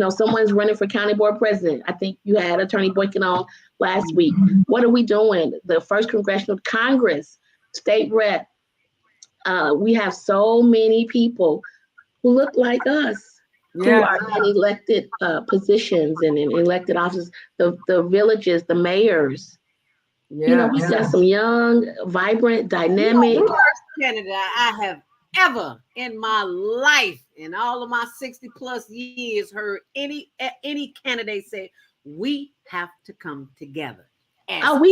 Someone's running for county board president. I think you had Attorney Boykin on last week. What are we doing? The first congressional Congress, state rep. We have so many people who look like us, who are in elected positions and in elected offices, the villages, the mayors. We got some young, vibrant, dynamic. The first candidate I have ever in my life, in all of my 60 plus years, heard any candidate say, we have to come together.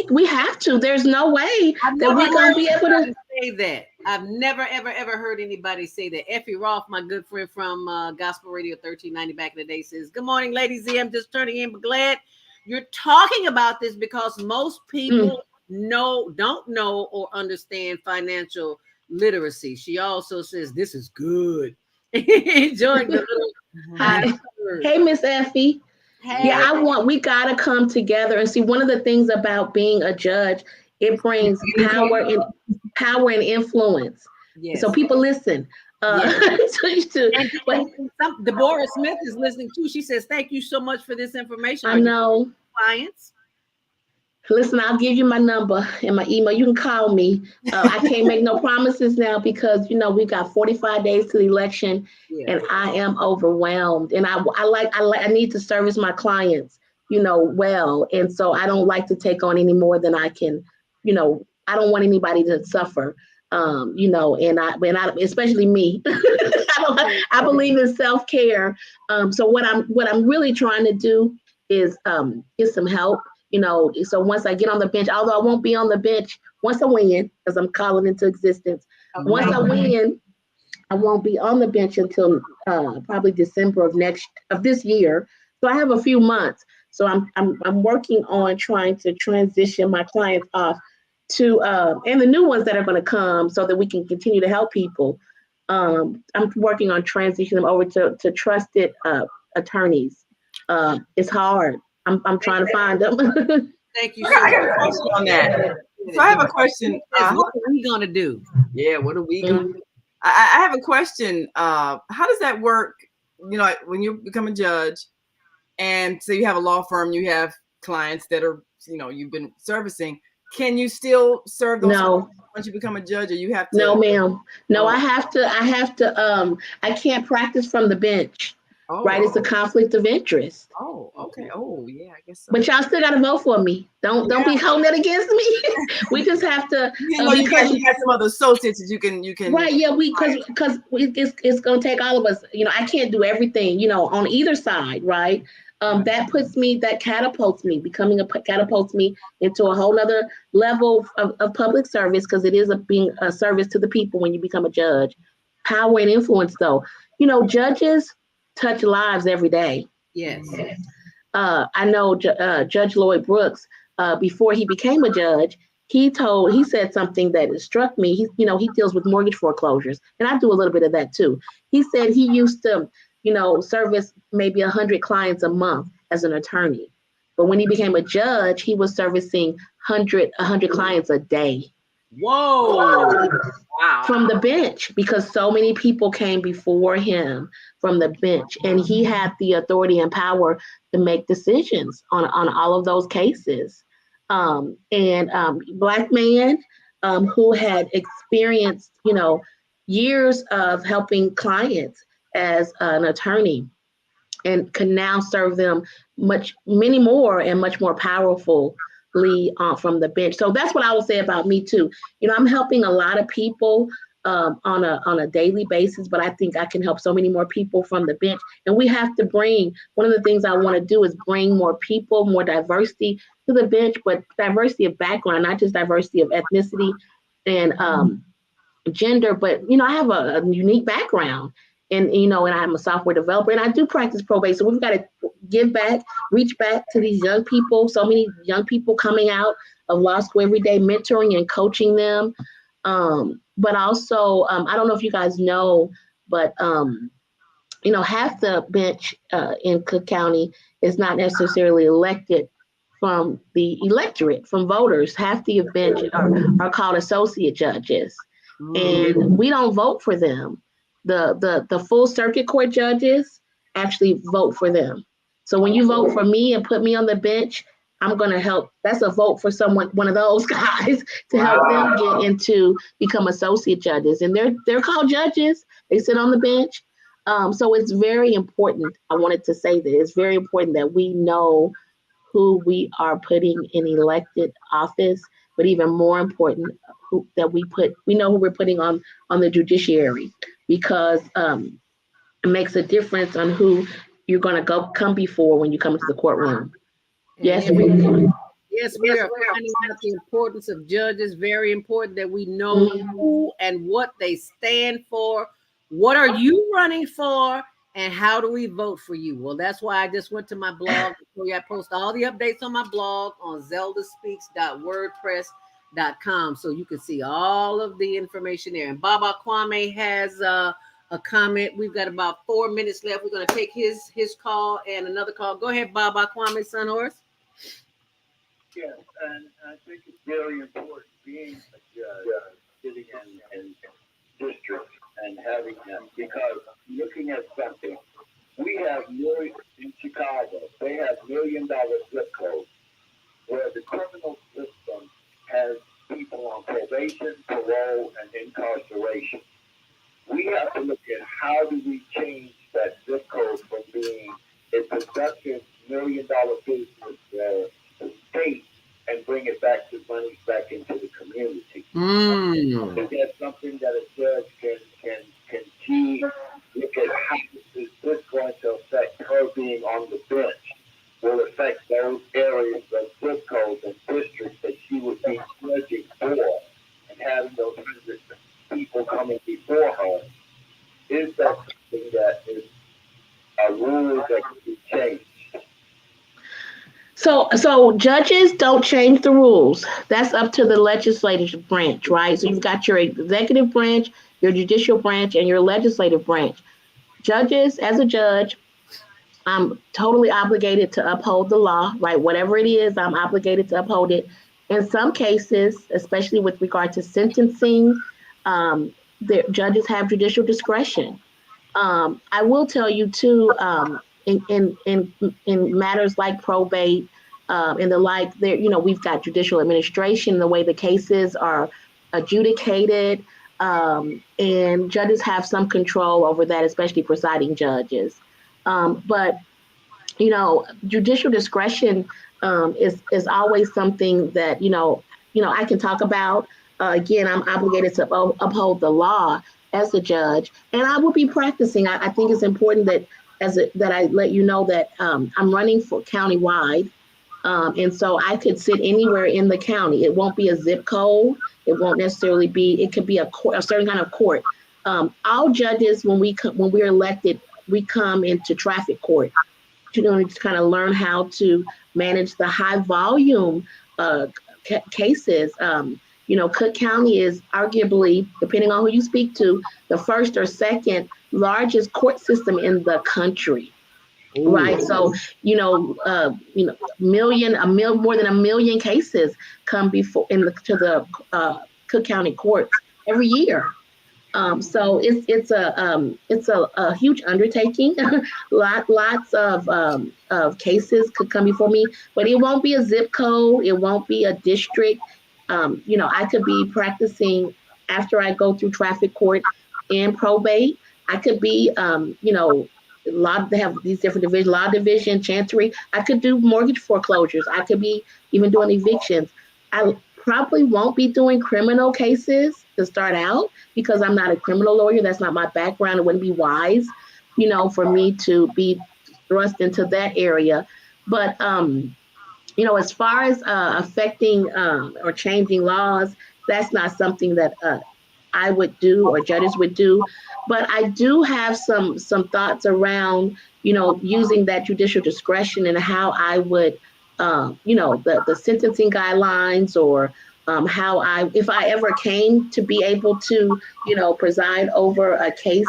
We have to. There's no way that we're going to be able to say that. I've never, ever heard anybody say that. Effie Roth, my good friend from Gospel Radio 1390 back in the day, says, good morning, Lady Z. I'm just turning in, but glad you're talking about this because most people don't know or understand financial literacy. She also says, this is good. Enjoying the little Hey, Miss Effie. Hey. Yeah, we gotta come together and see. One of the things about being a judge, it brings power and influence. Yes. So people listen. Deborah Smith is listening too. She says, "Thank you so much for this information." I know. Clients. Listen, I'll give you my number and my email. You can call me. I can't make no promises now because we got 45 days to the election, and I am overwhelmed. And I need to service my clients, well. And so I don't like to take on any more than I can. I don't want anybody to suffer. And I especially me. I believe in self-care. So what I'm really trying to do is get some help. So once I get on the bench, although I won't be on the bench once I win, because I'm calling into existence. Okay. Once I win, I won't be on the bench until probably December of this year. So I have a few months. So I'm working on trying to transition my clients off to and the new ones that are going to come so that we can continue to help people. I'm working on transitioning them over to trusted attorneys. It's hard. I'm trying to find them. Thank you. I got a question on that. So I have a question. What are we gonna do? Yeah, what are we gonna do? I have a question. How does that work? When you become a judge, and so you have a law firm, you have clients that are, you've been servicing. Can you still serve those once you become a judge, or you have to? No, ma'am. No, I have to. I can't practice from the bench. Oh, right, it's a conflict of interest. Oh, okay. Oh, yeah, I guess so. But y'all still gotta vote for me. Don't be holding that against me. We just have to. You got some other associates that you can. Right, yeah, because it's gonna take all of us. I can't do everything. On either side, right? That catapults me into a whole other level of public service because it is being a service to the people when you become a judge. Power and influence, though. judges touch lives every day. Yes. I know Judge Lloyd Brooks, before he became a judge, he said something that struck me. He deals with mortgage foreclosures, and I do a little bit of that too. He said he used to, service maybe 100 clients a month as an attorney. But when he became a judge, he was servicing 100 clients a day. Whoa. Wow. From the bench, because so many people came before him from the bench, and he had the authority and power to make decisions on all of those cases. Black man who had experienced, years of helping clients as an attorney, and can now serve them many more and much more powerfully from the bench. So that's what I will say about me too. I'm helping a lot of people on a daily basis, but I think I can help so many more people from the bench. And we have to one of the things I want to do is bring more people, more diversity to the bench, but diversity of background, not just diversity of ethnicity and gender, but I have a unique background. And I'm a software developer, and I do practice probate. So we've got to give back, reach back to these young people. So many young people coming out of law school every day, mentoring and coaching them. But also, I don't know if you guys know, but half the bench in Cook County is not necessarily elected from the electorate, from voters. Half the bench are called associate judges, and we don't vote for them. The full circuit court judges, actually vote for them. So when you vote for me and put me on the bench, I'm going to help. That's a vote for someone, one of those guys, to help them get into become associate judges. And they're called judges. They sit on the bench. So it's very important. I wanted to say that it's very important that we know who we are putting in elected office, but even more important, that we know who we're putting on the judiciary, because it makes a difference on who you're going to come before when you come into the courtroom. Yes, we are finding out the importance of judges. Very important that we know who and what they stand for. What are you running for? And how do we vote for you? Well, that's why I just went to my blog. I post all the updates on my blog on zeldaspeaks.wordpress.com, so you can see all of the information there. And Baba Kwame has a comment. We've got about 4 minutes left. We're going to take his call and another call. Go ahead, Baba Kwame, son horse. Yes, and I think it's very important being a judge, sitting in districts and having them, because looking at something, we have in Chicago, they have $1 million zip codes where the criminal system has people on probation, parole, and incarceration. We have to look at how do we change that zip code from being a productive $1 million business to state and bring it back to money back into the community. Is that something that a judge can key look at how is this going to affect her being on the bench? Will affect those areas of zip codes and districts that she would be judging for, and having those hundreds of people coming before her. Is that something that is a rule that can be changed? So judges don't change the rules. That's up to the legislative branch, right? So you've got your executive branch, your judicial branch, and your legislative branch. Judges, as a judge, I'm totally obligated to uphold the law, right? Whatever it is, I'm obligated to uphold it. In some cases, especially with regard to sentencing, the judges have judicial discretion. I will tell you too, in matters like probate and the like, there, we've got judicial administration, the way the cases are adjudicated, and judges have some control over that, especially presiding judges. But judicial discretion is always something that I can talk about. Again, I'm obligated to uphold the law as a judge, and I will be practicing. I think it's important that I let you know that I'm running for countywide, and so I could sit anywhere in the county. It won't be a zip code. It won't necessarily be. It could be a certain kind of court. All judges, when we're elected, we come into traffic court to kind of learn how to manage the high volume cases. Cook County is arguably, depending on who you speak to, the first or second largest court system in the country. Ooh. Right. So, more than 1 million cases come to the Cook County courts every year. So it's a huge undertaking. Lots of cases could come before me, but it won't be a zip code. It won't be a district. I could be practicing after I go through traffic court and probate. I could be, they have these different divisions, law division, chancery. I could do mortgage foreclosures. I could be even doing evictions. I probably won't be doing criminal cases to start out because I'm not a criminal lawyer. That's not my background. It wouldn't be wise, for me to be thrust into that area. But, as far as affecting or changing laws, that's not something that I would do or judges would do. But I do have some thoughts around, using that judicial discretion and how I would, the sentencing guidelines, or if I ever came to be able to, preside over a case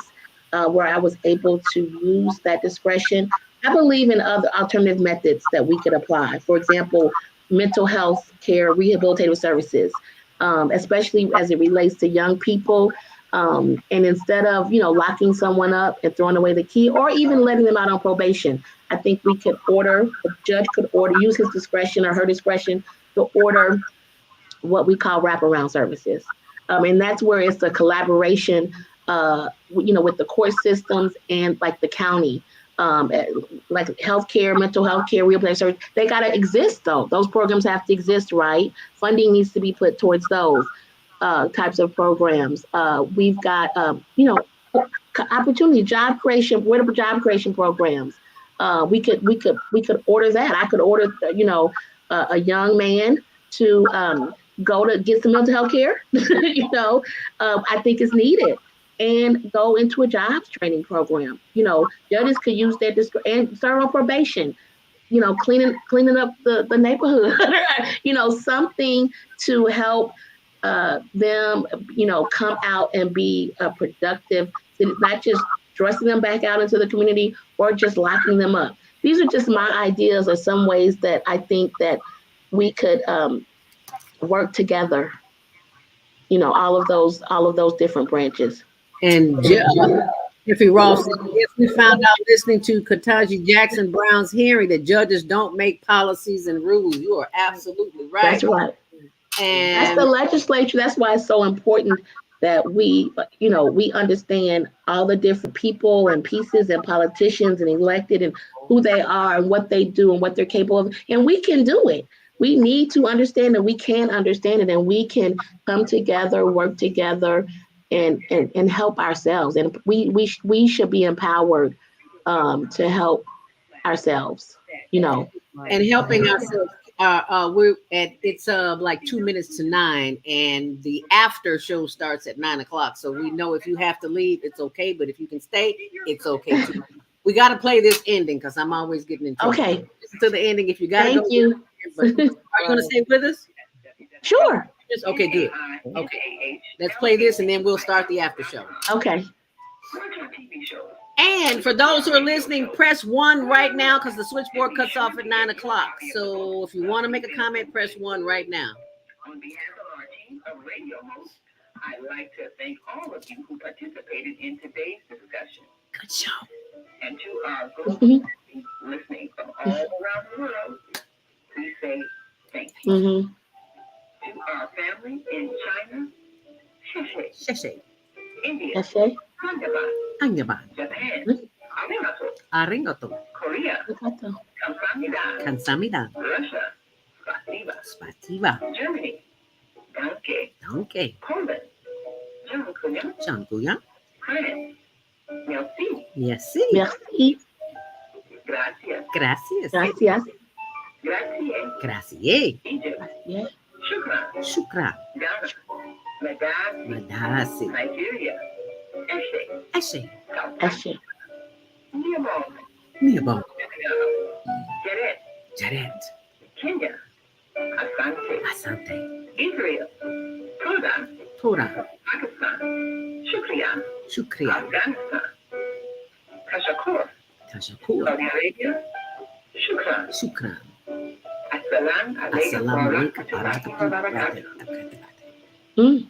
where I was able to use that discretion. I believe in other alternative methods that we could apply. For example, mental health care, rehabilitative services, especially as it relates to young people. And instead of, locking someone up and throwing away the key or even letting them out on probation, I think the judge could use his discretion or her discretion to order what we call wraparound services. And that's where it's a collaboration, with the court systems and like the county, like healthcare, mental health care, rehabilitation. They got to exist though. Those programs have to exist, right? Funding needs to be put towards those types of programs. We've got, opportunity, job creation, whatever job creation programs. We could order that. I could order, a young man to go to get some mental health care. I think it's needed, and go into a jobs training program. Judges could use their and serve on probation. Cleaning up the neighborhood. Something to help them, come out and be productive. Not just thrusting them back out into the community or just locking them up. These are just my ideas of some ways that I think that we could work together. All of those different branches. And Jeffrey Ross, yes, we found out listening to Ketanji Jackson Brown's hearing that judges don't make policies and rules. You are absolutely right. That's right. And that's the legislature. That's why it's so important that we understand all the different people and pieces and politicians and elected and who they are and what they do and what they're capable of. And we can do it. We need to understand that we can understand it, and we can come together, work together, and help ourselves. And we should be empowered to help ourselves, And helping ourselves. It's like 2 minutes to 9, and the after show starts at 9 o'clock. So we know if you have to leave, it's okay. But if you can stay, it's okay too. We got to play this ending because I'm always getting into okay. Listen to the ending if you got to. Thank you. But are you going to stay with us? Sure. Okay, good. Okay, let's play this and then we'll start the after show. Okay. And for those who are listening, press 1 right now because the switchboard cuts off at 9 o'clock. So if you want to make a comment, press 1 right now. On behalf of our team of radio hosts, I'd like to thank all of you who participated in today's discussion. Good show. And to our global listening from all around the world, please say thank you. Mm-hmm. To our family in China, Sheshe. India, Sheshe. Anyaban. Japan, Arigato. Korea, Kamsahamnida. Russia, Spasiba. Germany, Danke. Poland, Dziękuję. France, merci, Merci. Merci. gracias, Gracias. Gracias. grazie, Gracias. Egypt, Yeah. shukran, Shukran. Ghana, Madagascar, Madasi. Nigeria, Eshe. Ashe. Miyabon. Jared, Jaret. Kenya, Asante, Asante. Israel, Toda, Tora. Pakistan, Shukriya, Shukriya. Afghanistan, Tashakur, Tashakur. Saudi Arabia, Shukran, Shukran. Assalamu Assalamu alaikum alaikum wa rahmatullahi wa barakatuh. Mm.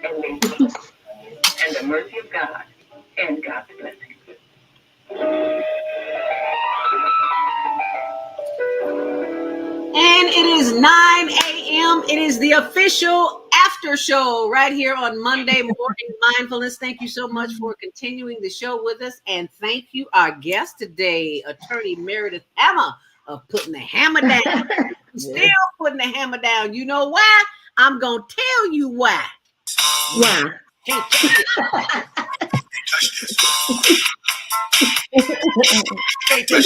And may peace and the mercy of God and God's blessings. And it is 9 a.m. It is the official after show right here on Monday Morning Mindfulness. Thank you so much for continuing the show with us. And thank you, our guest today, Attorney Meredith Hammer, of putting the hammer down. Still putting the hammer down. You know why? I'm going to tell you why. Wow. Can't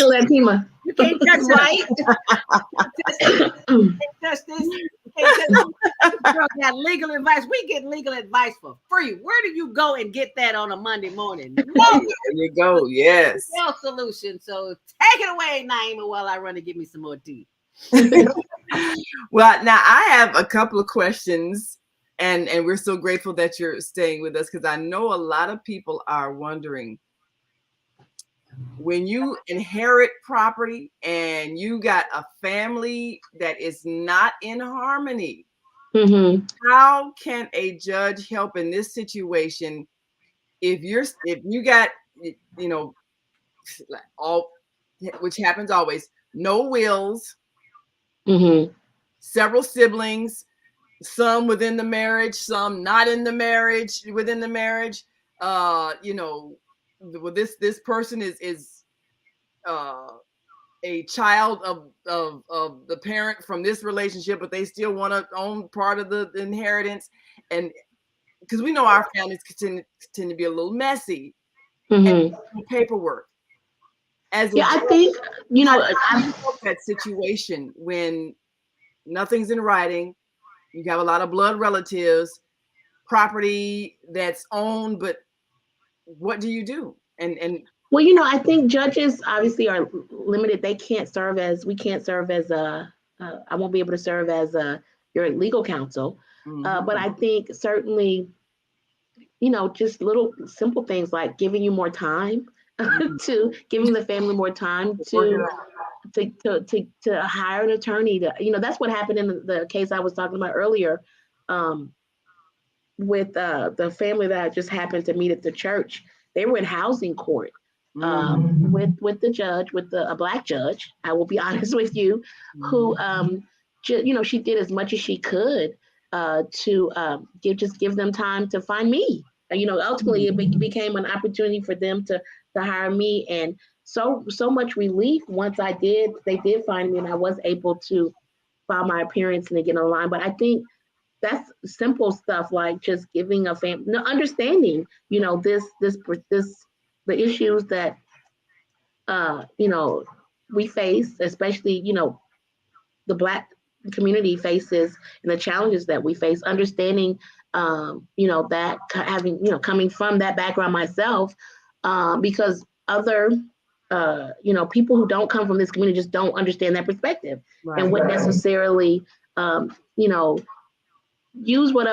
Latima. You can't touch Right? Can't touch this. Girl got legal advice. We get legal advice for free. Where do you go and get that on a Monday morning? No, There you go. Yes. self solution. So take it away, Naima, while I run and give me some more tea. Well, now I have a couple of questions, and we're so grateful that you're staying with us because I know a lot of people are wondering, when you inherit property and you got a family that is not in harmony, Mm-hmm. How can a judge help in this situation if you got, you know, all, which happens always, no wills, Mm-hmm. several siblings, some within the marriage, some not in the marriage, within the marriage. You know, this person is a child of the parent from this relationship, but they still want to own part of the inheritance. And because we know our families tend to be a little messy, Mm-hmm. and paperwork. As a Yeah, I judge, think, you know, how do you help that situation when nothing's in writing? You have a lot of blood relatives, property that's owned, but what do you do? And well, you know, I think judges obviously are limited. They can't serve as, we can't serve as I won't be able to serve as your legal counsel. But I think certainly, you know, just little simple things like giving you more time, to giving the family more time to hire an attorney. To, you know, that's what happened in the case I was talking about earlier, um, with the family that I just happened to meet at the church. They were in housing court, with the judge, with a black judge. I will be honest with you, who you know, she did as much as she could to give them time to find me. You know, ultimately it became an opportunity for them to hire me, and so much relief once they did find me, and I was able to file my appearance and get online. But I think that's simple stuff like just giving a family, no, understanding, you know, the issues that you know, we face, especially, you know, the Black community faces, and the challenges that we face, understanding, you know, that having, you know, coming from that background myself, because other, you know, people who don't come from this community just don't understand that perspective, and wouldn't necessarily, you know, use what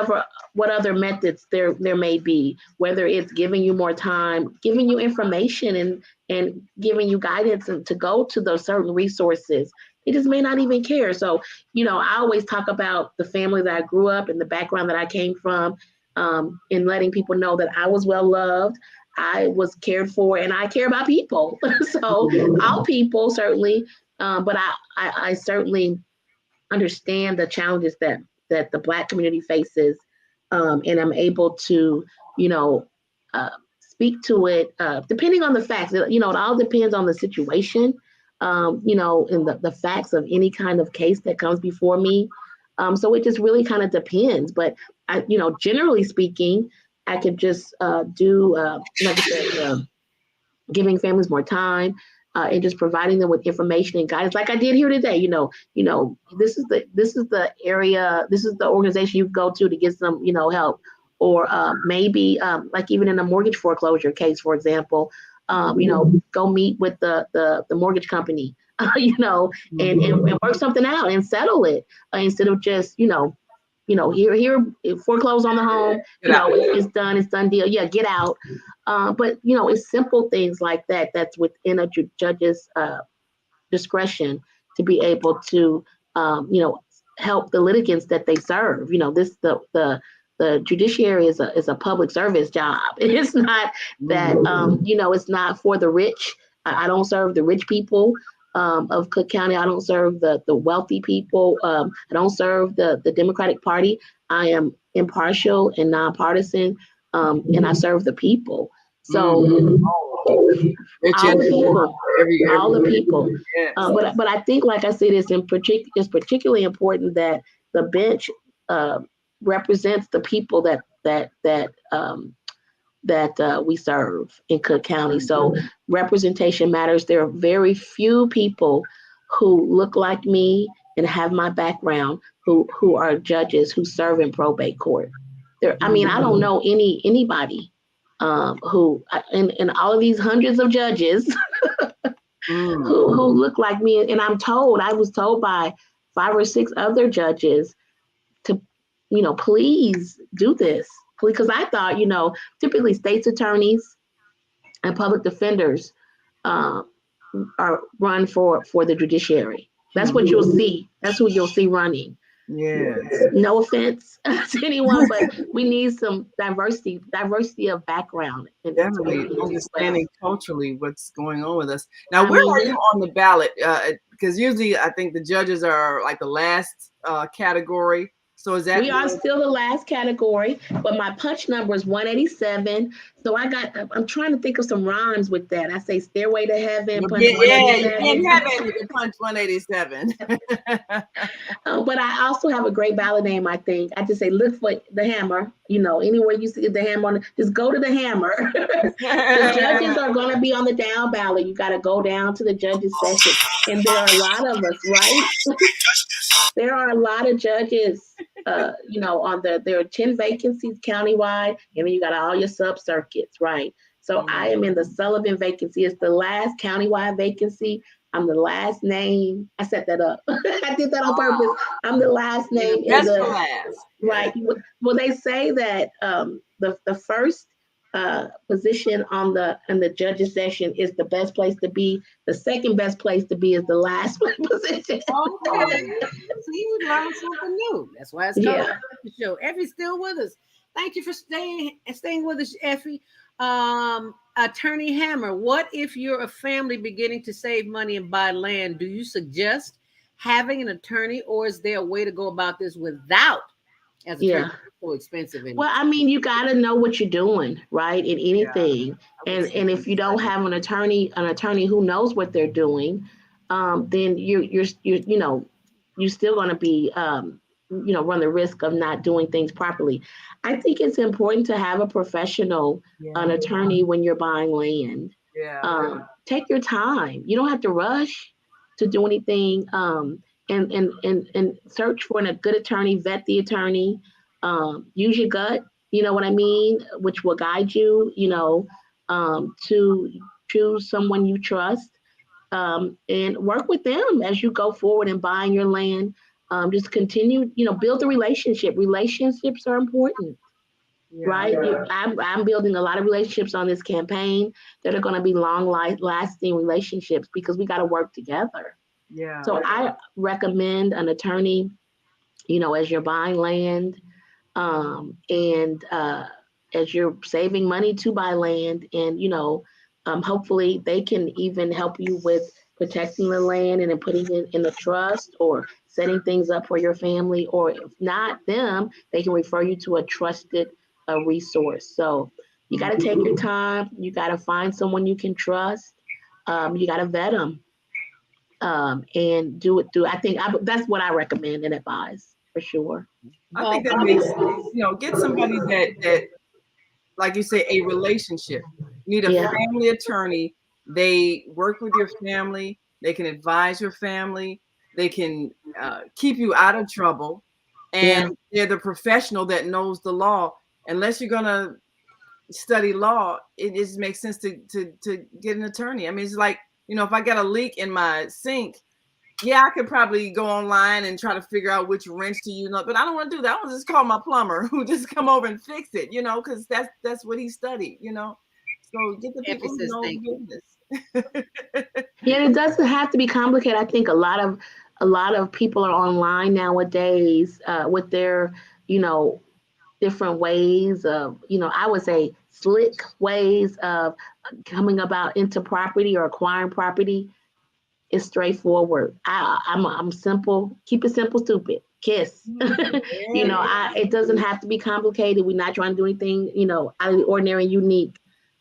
other methods there may be, whether it's giving you more time, giving you information, and giving you guidance and to go to those certain resources. They just may not even care. So, you know, I always talk about the family that I grew up and the background that I came from, and letting people know that I was well loved, I was cared for, and I care about people. So all people certainly, but I certainly understand the challenges that the Black community faces, and I'm able to, you know, speak to it, depending on the facts. You know, it all depends on the situation, you know, and the facts of any kind of case that comes before me. So it just really kind of depends. But you know, generally speaking, I could just do, like I said, giving families more time, and just providing them with information and guidance, like I did here today. You know, this is the area, this is the organization you go to get some, you know, help, or maybe like even in a mortgage foreclosure case, for example, you know, go meet with the mortgage company, you know, and work something out and settle it, instead of just, you know, here, foreclose on the home, you know, it's done deal. Yeah, get out. But, you know, it's simple things like that that's within a judge's discretion to be able to, you know, help the litigants that they serve. You know, the judiciary is a public service job. It's not that, you know, it's not for the rich. I don't serve the rich people of Cook County. I don't serve the wealthy people. I don't serve the Democratic Party. I am impartial and nonpartisan, and I serve the people. So all the people. But I think, like I said, it's particularly important that the bench represents the people that we serve in Cook County. So representation matters. There are very few people who look like me and have my background who are judges who serve in probate court. I mean, I don't know anybody who in all of these hundreds of judges who look like me. And I was told by 5 or 6 other judges to, you know, please do this. Because I thought, you know, typically state's attorneys and public defenders are run for the judiciary. That's what you'll see. That's who you'll see running. Yeah. No offense to anyone, but we need some diversity of background. Definitely understanding culturally what's going on with us. Now, I where mean, are you on the ballot? Because usually I think the judges are like the last category. So is that we are still the last category, but my punch number is 187. So I'm trying to think of some rhymes with that. I say Stairway to Heaven, punch you 187. can't have it with the punch 187. But I also have a great ballot name, I think. I just say, look for the hammer. You know, anywhere you see the hammer, just go to the hammer. The judges are going to be on the down ballot. You got to go down to the judges session. And there are a lot of us, right? There are a lot of judges, there are 10 vacancies countywide, and then you got all your sub circuits, right? So I am in the Sullivan vacancy. It's the last countywide vacancy. I'm the last name. I set that up. I did that on purpose. I'm the last name in the last. Right. Well, they say that the first position in the judges section is the best place to be. The second best place to be is the last position. Okay. See, we learned something new. That's why it's called the show. Effie's still with us. Thank you for staying with us, Effie. Attorney Hammer, what if you're a family beginning to save money and buy land? Do you suggest having an attorney, or is there a way to go about this without? As a so expensive. Well, I mean, you got to know what you're doing, right? In anything, and if you don't have an attorney who knows what they're doing, then you're still going to be run the risk of not doing things properly. I think it's important to have a professional, an attorney when you're buying land. Take your time. You don't have to rush to do anything. And search for a good attorney, vet the attorney, use your gut, you know what I mean, which will guide you, to choose someone you trust, and work with them as you go forward in buying your land. Just continue, build the relationship. Relationships are important. Right. I'm building a lot of relationships on this campaign that are going to be long lasting relationships because we got to work together. So I recommend an attorney, as you're buying land, and as you're saving money to buy land, and hopefully they can even help you with protecting the land and then putting it in a trust or setting things up for your family, or if not them, they can refer you to a trusted resource. So you got to take your time. You got to find someone you can trust. You got to vet them. And do it through. I think that's what I recommend and advise for sure. I think that makes sense. Get somebody that, like you say, a relationship. You need a family attorney. They work with your family. They can advise your family. They can keep you out of trouble. And they're the professional that knows the law. Unless you're gonna study law, it just makes sense to get an attorney. I mean, it's like, if I got a leak in my sink, I could probably go online and try to figure out which wrench to use, but I don't want to do that. I want to just call my plumber who just come over and fix it, because that's what he studied, So get the people who know business. It doesn't have to be complicated. I think a lot of people are online nowadays with their, different ways of, I would say slick ways of coming about into property or acquiring property. It's straightforward. I'm simple. Keep it simple, stupid. Kiss. It doesn't have to be complicated. We're not trying to do anything, out of the ordinary and unique.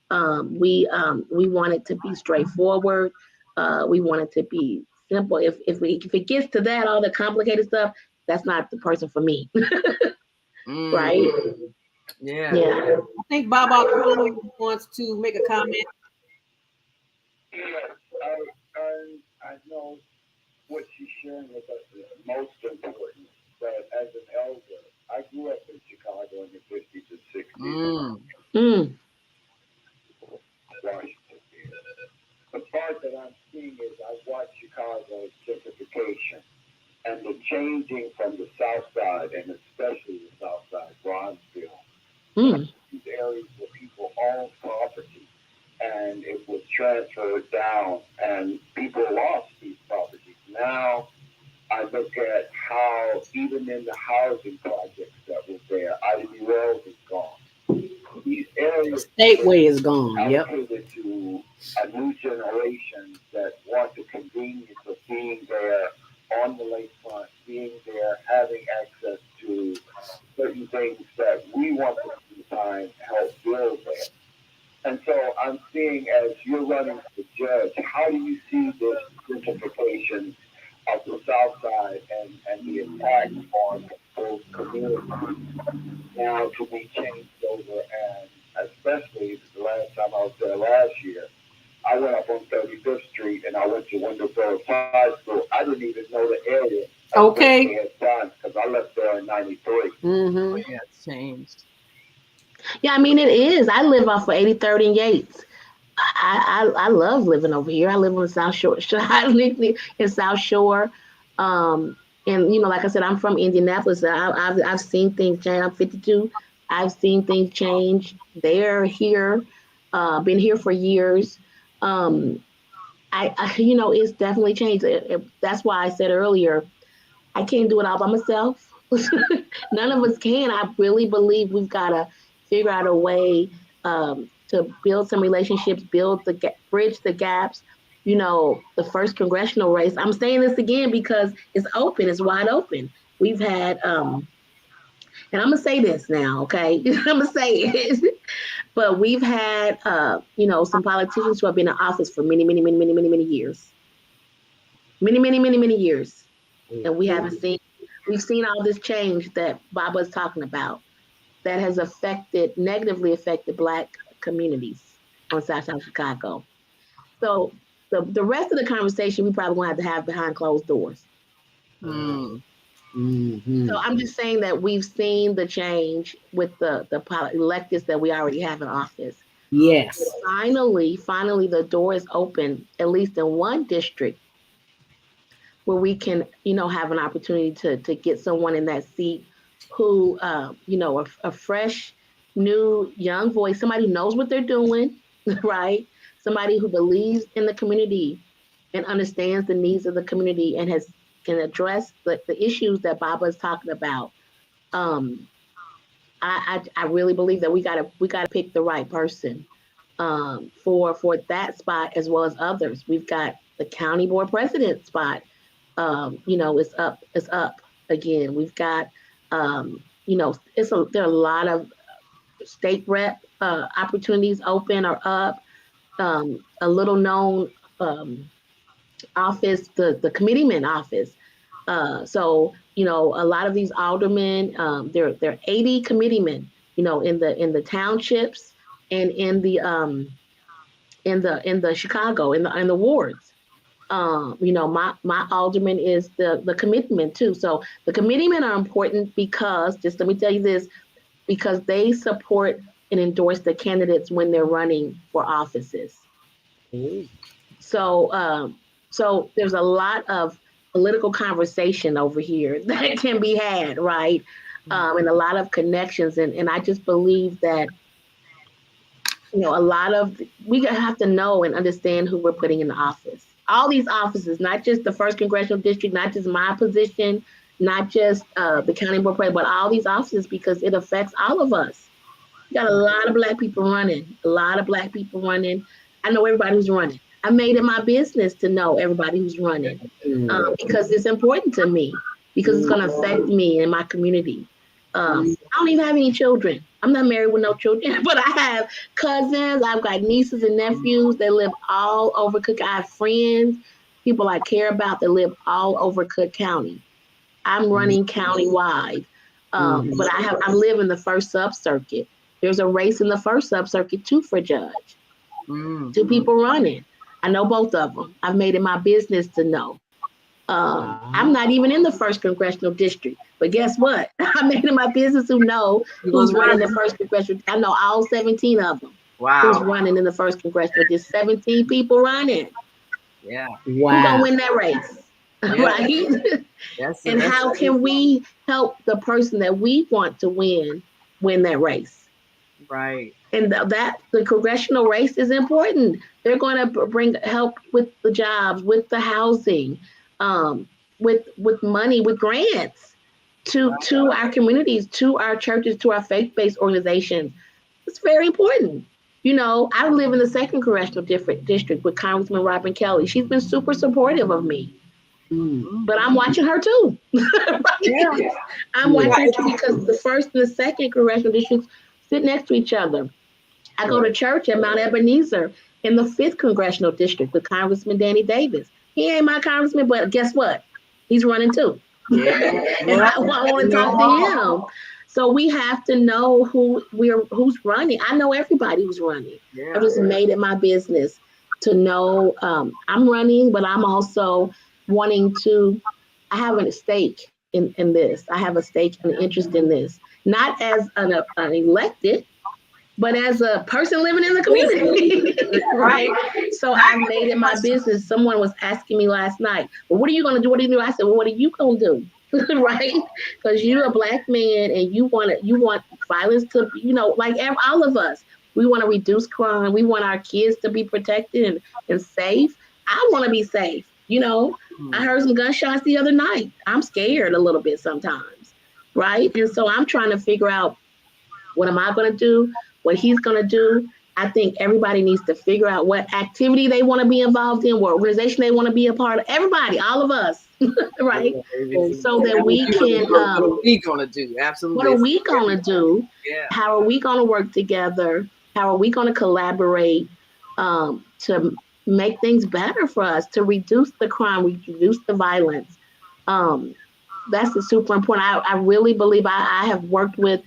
We want it to be straightforward. We want it to be simple. If it gets to that, all the complicated stuff, that's not the person for me. Right? Yeah. I think Baba wants to make a comment. I know what she's sharing with us is most important, but as an elder, I grew up in Chicago in the 50s and 60s. Washington. The part that I'm seeing is I watch Chicago's gentrification and the changing from the South Side, and especially the South Side, Bronzeville, these areas where people own property, and it was transferred down, and people lost these properties. Now I look at how, even in housing projects that were there. Ivy Wells is gone. These areas Stateway is gone. Yep. allocated to a new generation that want the convenience of being there on the lakefront, being there, having access to certain things that we want to time help build there. And so I'm seeing, as you're running for judge, how do you see this gentrification of the South Side and the impact on those communities now to be changed over? And especially the last time I was there last year, I went up on 35th Street and I went to Winterthur High School. I didn't even know the area. Okay. Because I left there in '93. Mm-hmm. Yeah, it's changed. Yeah, I mean, it is. I live off of 83rd and Yates. I love living over here. I live on the South Shore. I live in South Shore. And, you know, like I said, I'm from Indianapolis. I've seen things change. I'm 52. I've seen things change. They're here, been here for years. You know, it's definitely changed. That's why I said earlier, I can't do it all by myself. None of us can. I really believe we've got to figure out a way to build some relationships, bridge the gaps. You know, the first congressional race, I'm saying this again because it's open, it's wide open. We've had, and I'm gonna say this now, okay? I'm gonna say it. But we've had, you know, some politicians who have been in office for many years. Many years. And we've seen all this change that Baba's talking about that has negatively affected Black communities on South Chicago. So the rest of the conversation we probably gonna have to have behind closed doors. Mm-hmm. So I'm just saying that we've seen the change with the electeds that we already have in office. Yes. Finally, the door is open, at least in one district, where we can, you know, have an opportunity to get someone in that seat who, you know, a fresh, new, young voice, somebody who knows what they're doing, right? Somebody who believes in the community and understands the needs of the community and can address the issues that Baba is talking about. I really believe that we gotta pick the right person for that spot as well as others. We've got the county board president spot. You know, it's up again. We've got, you know, there are a lot of state rep opportunities open or up. A little known office, the committeeman office. So, you know, a lot of these aldermen, there are 80 committeemen, you know, in the townships and in the Chicago, in the wards. You know, my alderman is the committeeman too. So the committeemen are important because, just let me tell you this, because they support and endorse the candidates when they're running for offices. So so there's a lot of political conversation over here that can be had, right? And a lot of connections. And I just believe that, you know, we have to know and understand who we're putting in the office. All these offices, not just the first congressional district, not just my position, not just the county board president, but all these offices, because it affects all of us. We got a lot of Black people running, I know everybody who's running. I made it my business to know everybody who's running because it's important to me, because it's going to affect me and my community. I don't even have any children. I'm not married with no children, but I have cousins. I've got nieces and nephews that live all over Cook. I have friends, people I care about that live all over Cook County. I'm running countywide, but I live in the first sub-circuit. There's a race in the first sub-circuit too for judge. 2 people running. I know both of them. I've made it my business to know. I'm not even in the first congressional district, but guess what? I made it my business to know who's running the first congressional. I know all 17 of them. Wow. Who's running in the first congressional? Just 17 people running. Yeah. Wow. Who's gonna win that race? Yeah. Right? And how can we help the person that we want to win that race? Right. And that the congressional race is important. They're going to bring help with the jobs, with the housing, with money, with grants. to our communities, to our churches, to our faith-based organizations. It's very important. I live in the 2nd Congressional District with Congressman Robin Kelly. She's been super supportive of me. But I'm watching her too. Right? Yeah. I'm watching her too because the 1st and the 2nd Congressional Districts sit next to each other. I go to church at Mount Ebenezer in the 5th Congressional District with Congressman Danny Davis. He ain't my congressman, but guess what? He's running too. Yeah. And I want to talk to him. So we have to know who's running. I know everybody who's running. Yeah. I just made it my business to know I'm running, but I'm also wanting to. I have a stake in this. I have a stake and an interest in this, not as an elected, but as a person living in the community, right? So I made it my business. Someone was asking me last night, well, what are you going to do? What do you do? I said, well, what are you going to do? Right? Because you're a Black man and you want violence to, like all of us, we want to reduce crime. We want our kids to be protected and safe. I want to be safe. I heard some gunshots the other night. I'm scared a little bit sometimes, right? And so I'm trying to figure out, what am I going to do? What he's going to do? I think everybody needs to figure out what activity they want to be involved in, what organization they want to be a part of. Everybody, all of us, right? So that we can. What are we going to do? Absolutely. What are we going to do? Yeah. How are we going to work together? How are we going to collaborate to make things better for us, to reduce the crime, reduce the violence? That's super important. I really believe I have worked with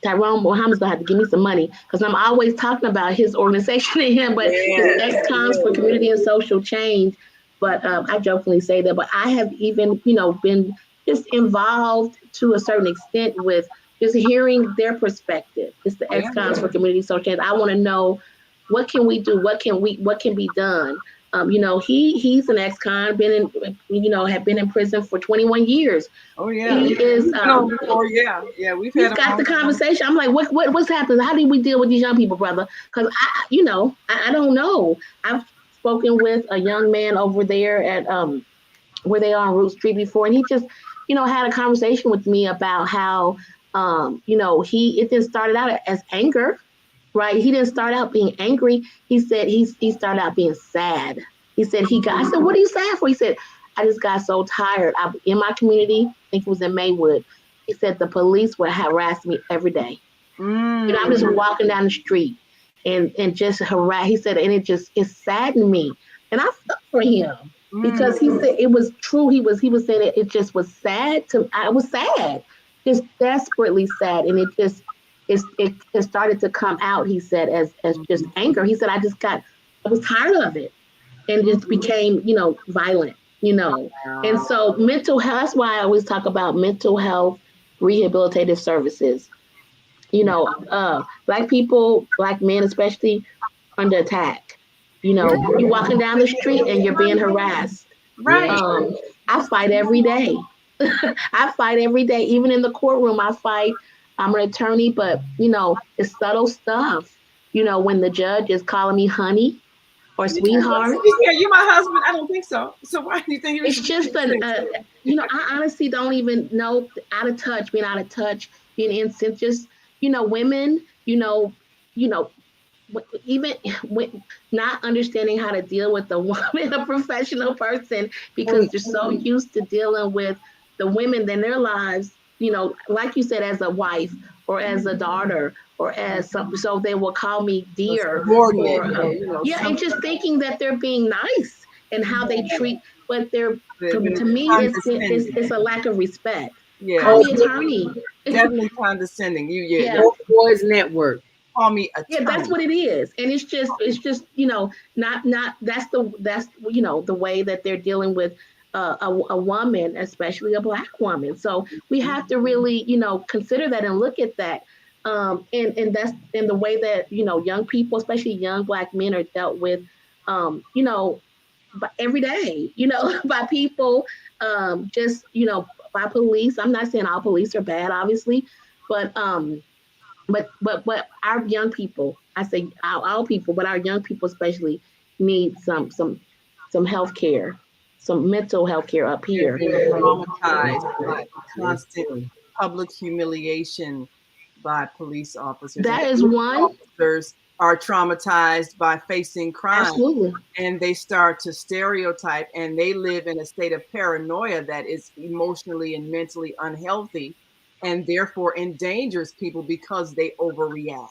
Tyrone Mohamed's gonna have to give me some money because I'm always talking about his organization to him, but his ex-cons for community and social change. But I jokingly say that, but I have even, been just involved to a certain extent with just hearing their perspective. It's the ex-cons for community and social change. I want to know, what can we do? What can be done? He's an ex-con, have been in prison for 21 years. Oh yeah. He is. We've he's got the conversation. I'm like, what's happening? How do we deal with these young people, brother? Because I don't know. I've spoken with a young man over there at where they are on Root Street before, and he just, had a conversation with me about how, it didn't start out as anger. Right. He didn't start out being angry. He said he started out being sad. He said I said, what are you sad for? He said, I just got so tired. In my community, I think it was in Maywood. He said the police would harass me every day. I'm just walking down the street and just harass. He said, and it saddened me. And I felt for him because he said it was true. He was saying it just was sad. I was sad, just desperately sad. And it started to come out, he said, as just anger. He said, I was tired of it and just became, violent, And so mental health, that's why I always talk about mental health, rehabilitative services. Black people, Black men especially, under attack. You're walking down the street and you're being harassed. Right. I fight every day. I fight every day. Even in the courtroom, I fight. I'm an attorney, but, it's subtle stuff. When the judge is calling me honey or sweetheart. Yeah, you're my husband. I don't think so. So why do you think it's just I honestly don't even know, being out of touch, being innocent, just, women, even not understanding how to deal with the woman, a professional person, because they're so used to dealing with the women in their lives, like you said, as a wife or as a daughter or as something, so they will call me dear. And just thinking that they're being nice and how they treat, but to me, it's a lack of respect. Yeah. Call me attorney. Definitely condescending. Boys Network. Call me attorney. Yeah, that's what it is, and it's just not that's the way that they're dealing with a woman, especially a Black woman. So we have to really, consider that and look at that. And that's in the way that, young people, especially young Black men, are dealt with, every day, by people, by police. I'm not saying all police are bad, obviously, but our young people, I say all people, but our young people especially need some health care, some mental health care up here. Traumatized by constant public humiliation by police officers. That And is police one. officers are traumatized by facing crime. Absolutely. And they start to stereotype, and they live in a state of paranoia that is emotionally and mentally unhealthy, and therefore endangers people because they overreact.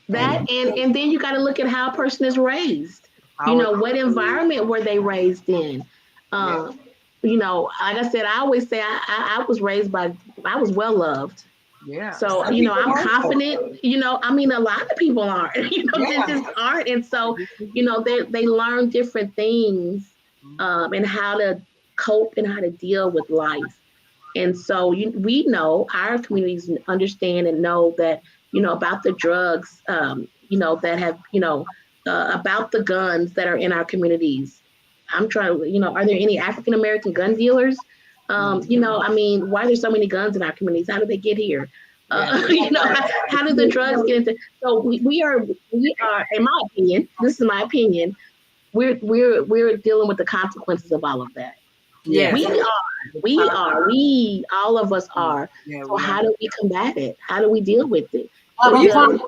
That and then you got to look at how a person is raised. You know, what environment were they raised in? You know, like I said, I always say I was raised by, I was well loved. Yeah. So, you know, I'm confident, you know, I mean, a lot of people aren't, you know, they just aren't. And so, you know, they learn different things and how to cope and how to deal with life. And so we know, our communities understand and know that, you know, about the drugs, you know, that have, you know, about the guns that are in our communities. I'm trying to, you know, are there any African-American gun dealers? You know, I mean, why are there so many guns in our communities? How did they get here? You know, how did the drugs get into? So we are, in my opinion, this is my opinion, we're dealing with the consequences of all of that. Yeah, we all of us are. So how do we combat it? How do we deal with it? You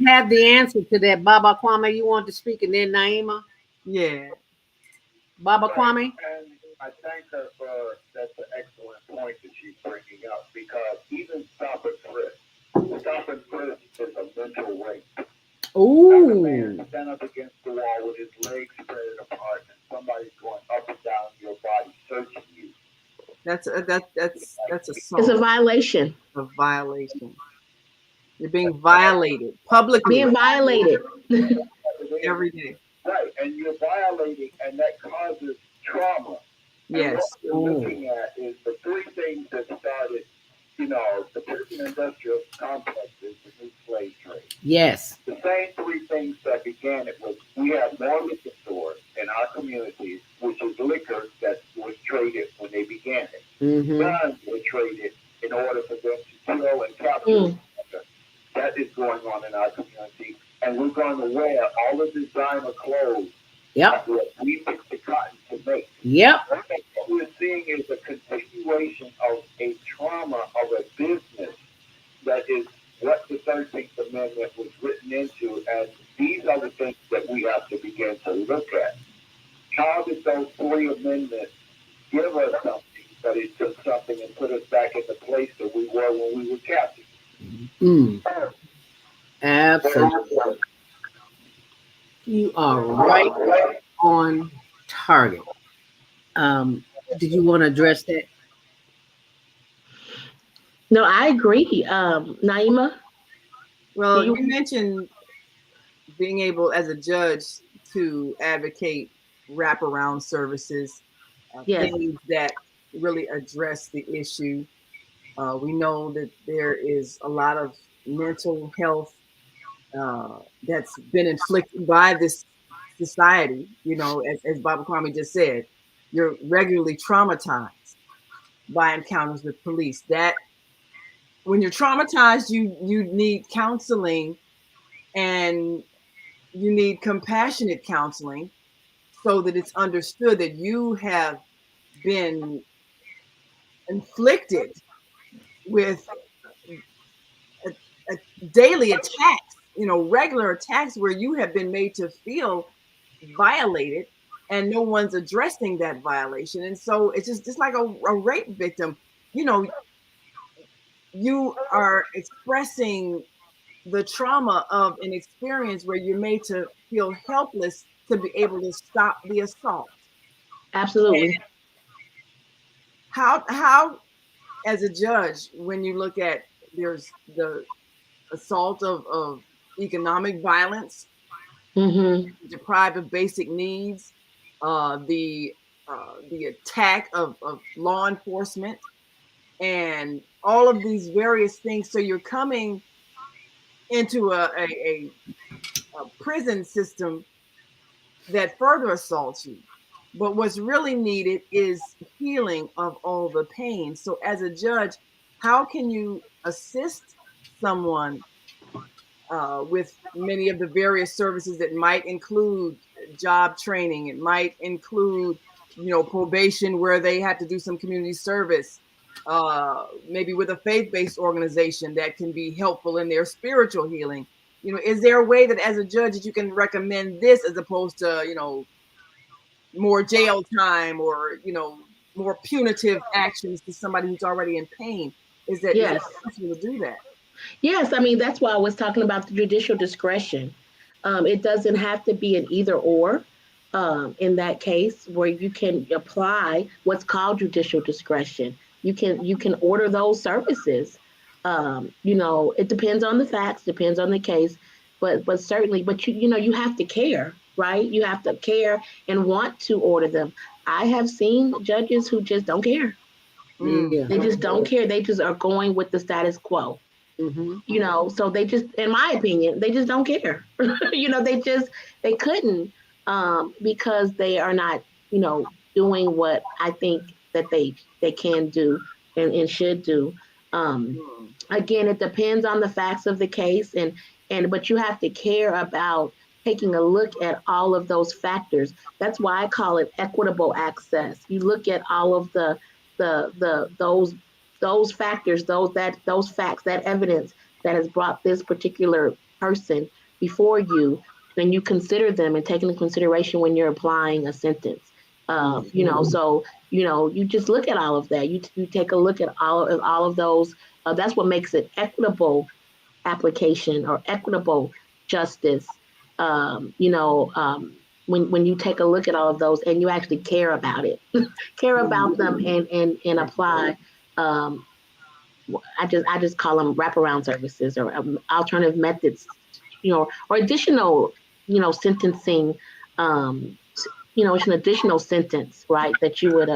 have the answer to that. Baba Kwame, you want to speak, and then Naima? Yeah. Baba Kwame? And I thank her for, that's an excellent point that she's bringing up, because even stop and frisk is a mental rape. Ooh. Man stand up against the wall with his legs spread apart, and somebody's going up and down your body searching you. That's assault. It's a violation. A violation. You're being violated publicly. Being violated every day. Right, and you're violating, and that causes trauma. Yes. And what we're looking at is the three things that started, you know, the prison industrial complex is the new slave trade. Yes. The same three things that began it was, we have more liquor stores in our communities, which is liquor that was traded when they began it. Guns were traded in order for them to kill and capture. That is going on in our community. And we're going to wear all the designer clothes that we pick the cotton to make. What we're seeing is a continuation of a trauma of a business that is what the 13th Amendment was written into. And these are the things that we have to begin to look at. How did those three amendments give us something, but it took something and put us back in the place that we were when we were captive? Absolutely. You are right on target. Did you want to address that? No, I agree. Naima? Well, you mentioned being able as a judge to advocate wraparound services, things that really address the issue. We know that there is a lot of mental health that's been inflicted by this society. You know, as Baba Kwame just said, you're regularly traumatized by encounters with police. That when you're traumatized, you need counseling, and you need compassionate counseling, so that it's understood that you have been inflicted with a daily attacks, you know, regular attacks where you have been made to feel violated, and no one's addressing that violation. And so it's just like a rape victim. You know, you are expressing the trauma of an experience where you're made to feel helpless to be able to stop the assault. Absolutely. And how, as a judge, when you look at, there's the assault of economic violence, deprived of basic needs, the attack of law enforcement, and all of these various things. So you're coming into a prison system that further assaults you. But what's really needed is healing of all the pain. So as a judge, how can you assist someone with many of the various services that might include job training? It might include probation where they have to do some community service, maybe with a faith-based organization that can be helpful in their spiritual healing. Is there a way that as a judge that you can recommend this as opposed to, more jail time or, more punitive actions to somebody who's already in pain? Is that possible to do that? Yes, I mean, that's why I was talking about the judicial discretion. It doesn't have to be an either or in that case, where you can apply what's called judicial discretion. You can order those services. It depends on the facts, depends on the case, but certainly, but you have to care, right? You have to care and want to order them. I have seen judges who just don't care. Yeah. They just don't care. They just are going with the status quo. So they just, in my opinion, they just don't care. They couldn't because they are not, doing what I think that they can do and should do. Again, it depends on the facts of the case, but you have to care about taking a look at all of those factors. That's why I call it equitable access. You look at all of those factors, those facts, that evidence that has brought this particular person before you, and you consider them and take into consideration when you're applying a sentence. So you just look at all of that. You take a look at all of those. That's what makes it equitable application or equitable justice. When you take a look at all of those and you actually care about it, care about them and apply. I just call them wraparound services or alternative methods, or additional, sentencing. It's an additional sentence, right? That you would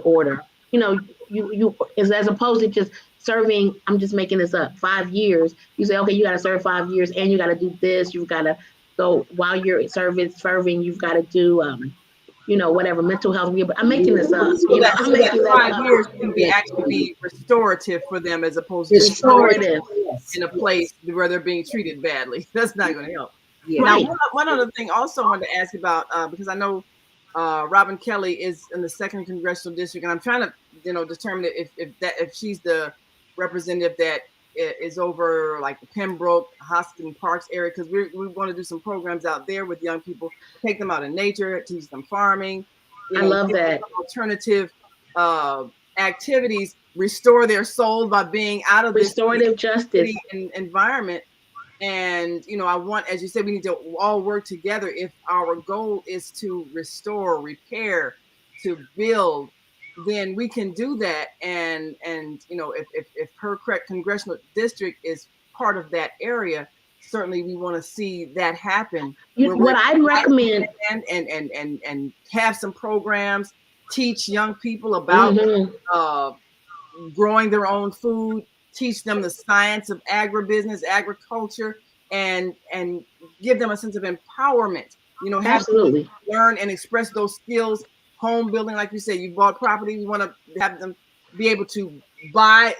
order. You as opposed to just serving. I'm just making this up. 5 years. You say, okay, you got to serve 5 years, and you got to do this. You've got to go while you're serving. You've got to do whatever mental health. I'm making this up. I'm making that 5 years can be actually restorative for them as opposed to restorative in a place where they're being treated badly. That's not going to help. Yeah. Right. Now, one other thing also I wanted to ask about, because I know Robin Kelly is in the 2nd Congressional District, and I'm trying to, determine if she's the representative that is over like the Pembroke, Hoskins Parks area, because we want to do some programs out there with young people, take them out in nature, teach them farming. I love that. Alternative activities, restore their soul by being out of restorative justice environment. And, I want, as you said, we need to all work together. If our goal is to restore, repair, to build, then we can do that. And if her correct congressional district is part of that area, certainly we want to see that happen. What I'd recommend and have some programs, teach young people about growing their own food, teach them the science of agribusiness, agriculture, and give them a sense of empowerment. Have absolutely them learn and express those skills. Home building, like you said, you bought property. We want to have them be able to buy,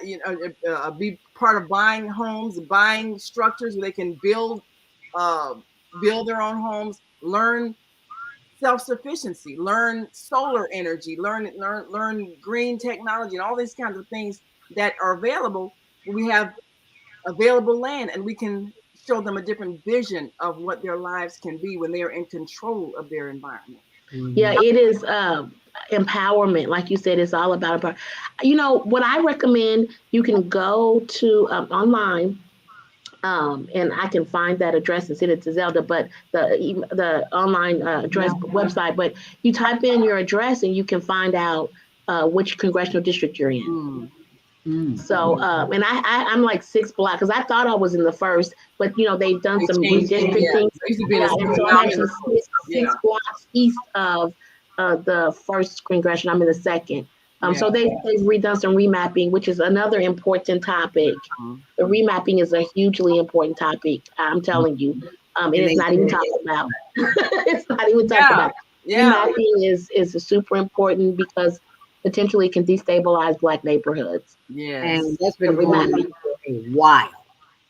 be part of buying homes, buying structures where they can build their own homes, learn self-sufficiency, learn solar energy, learn green technology, and all these kinds of things that are available. We have available land, and we can show them a different vision of what their lives can be when they are in control of their environment. Yeah, it is empowerment. Like you said, it's all about what I recommend, you can go to online, and I can find that address and send it to Zelda, but the online address website, but you type in your address and you can find out which congressional district you're in. So, and I'm like 6 blocks, because I thought I was in the 1st, but they've done some redistricting. And so I'm actually 6 blocks east of the 1st congressional. I'm in the 2nd. So they've redone some remapping, which is another important topic. The remapping is a hugely important topic. I'm telling you, and it's not even talked about. It's not even talked about. Remapping is super important because potentially can destabilize Black neighborhoods. And that's been going on for a while.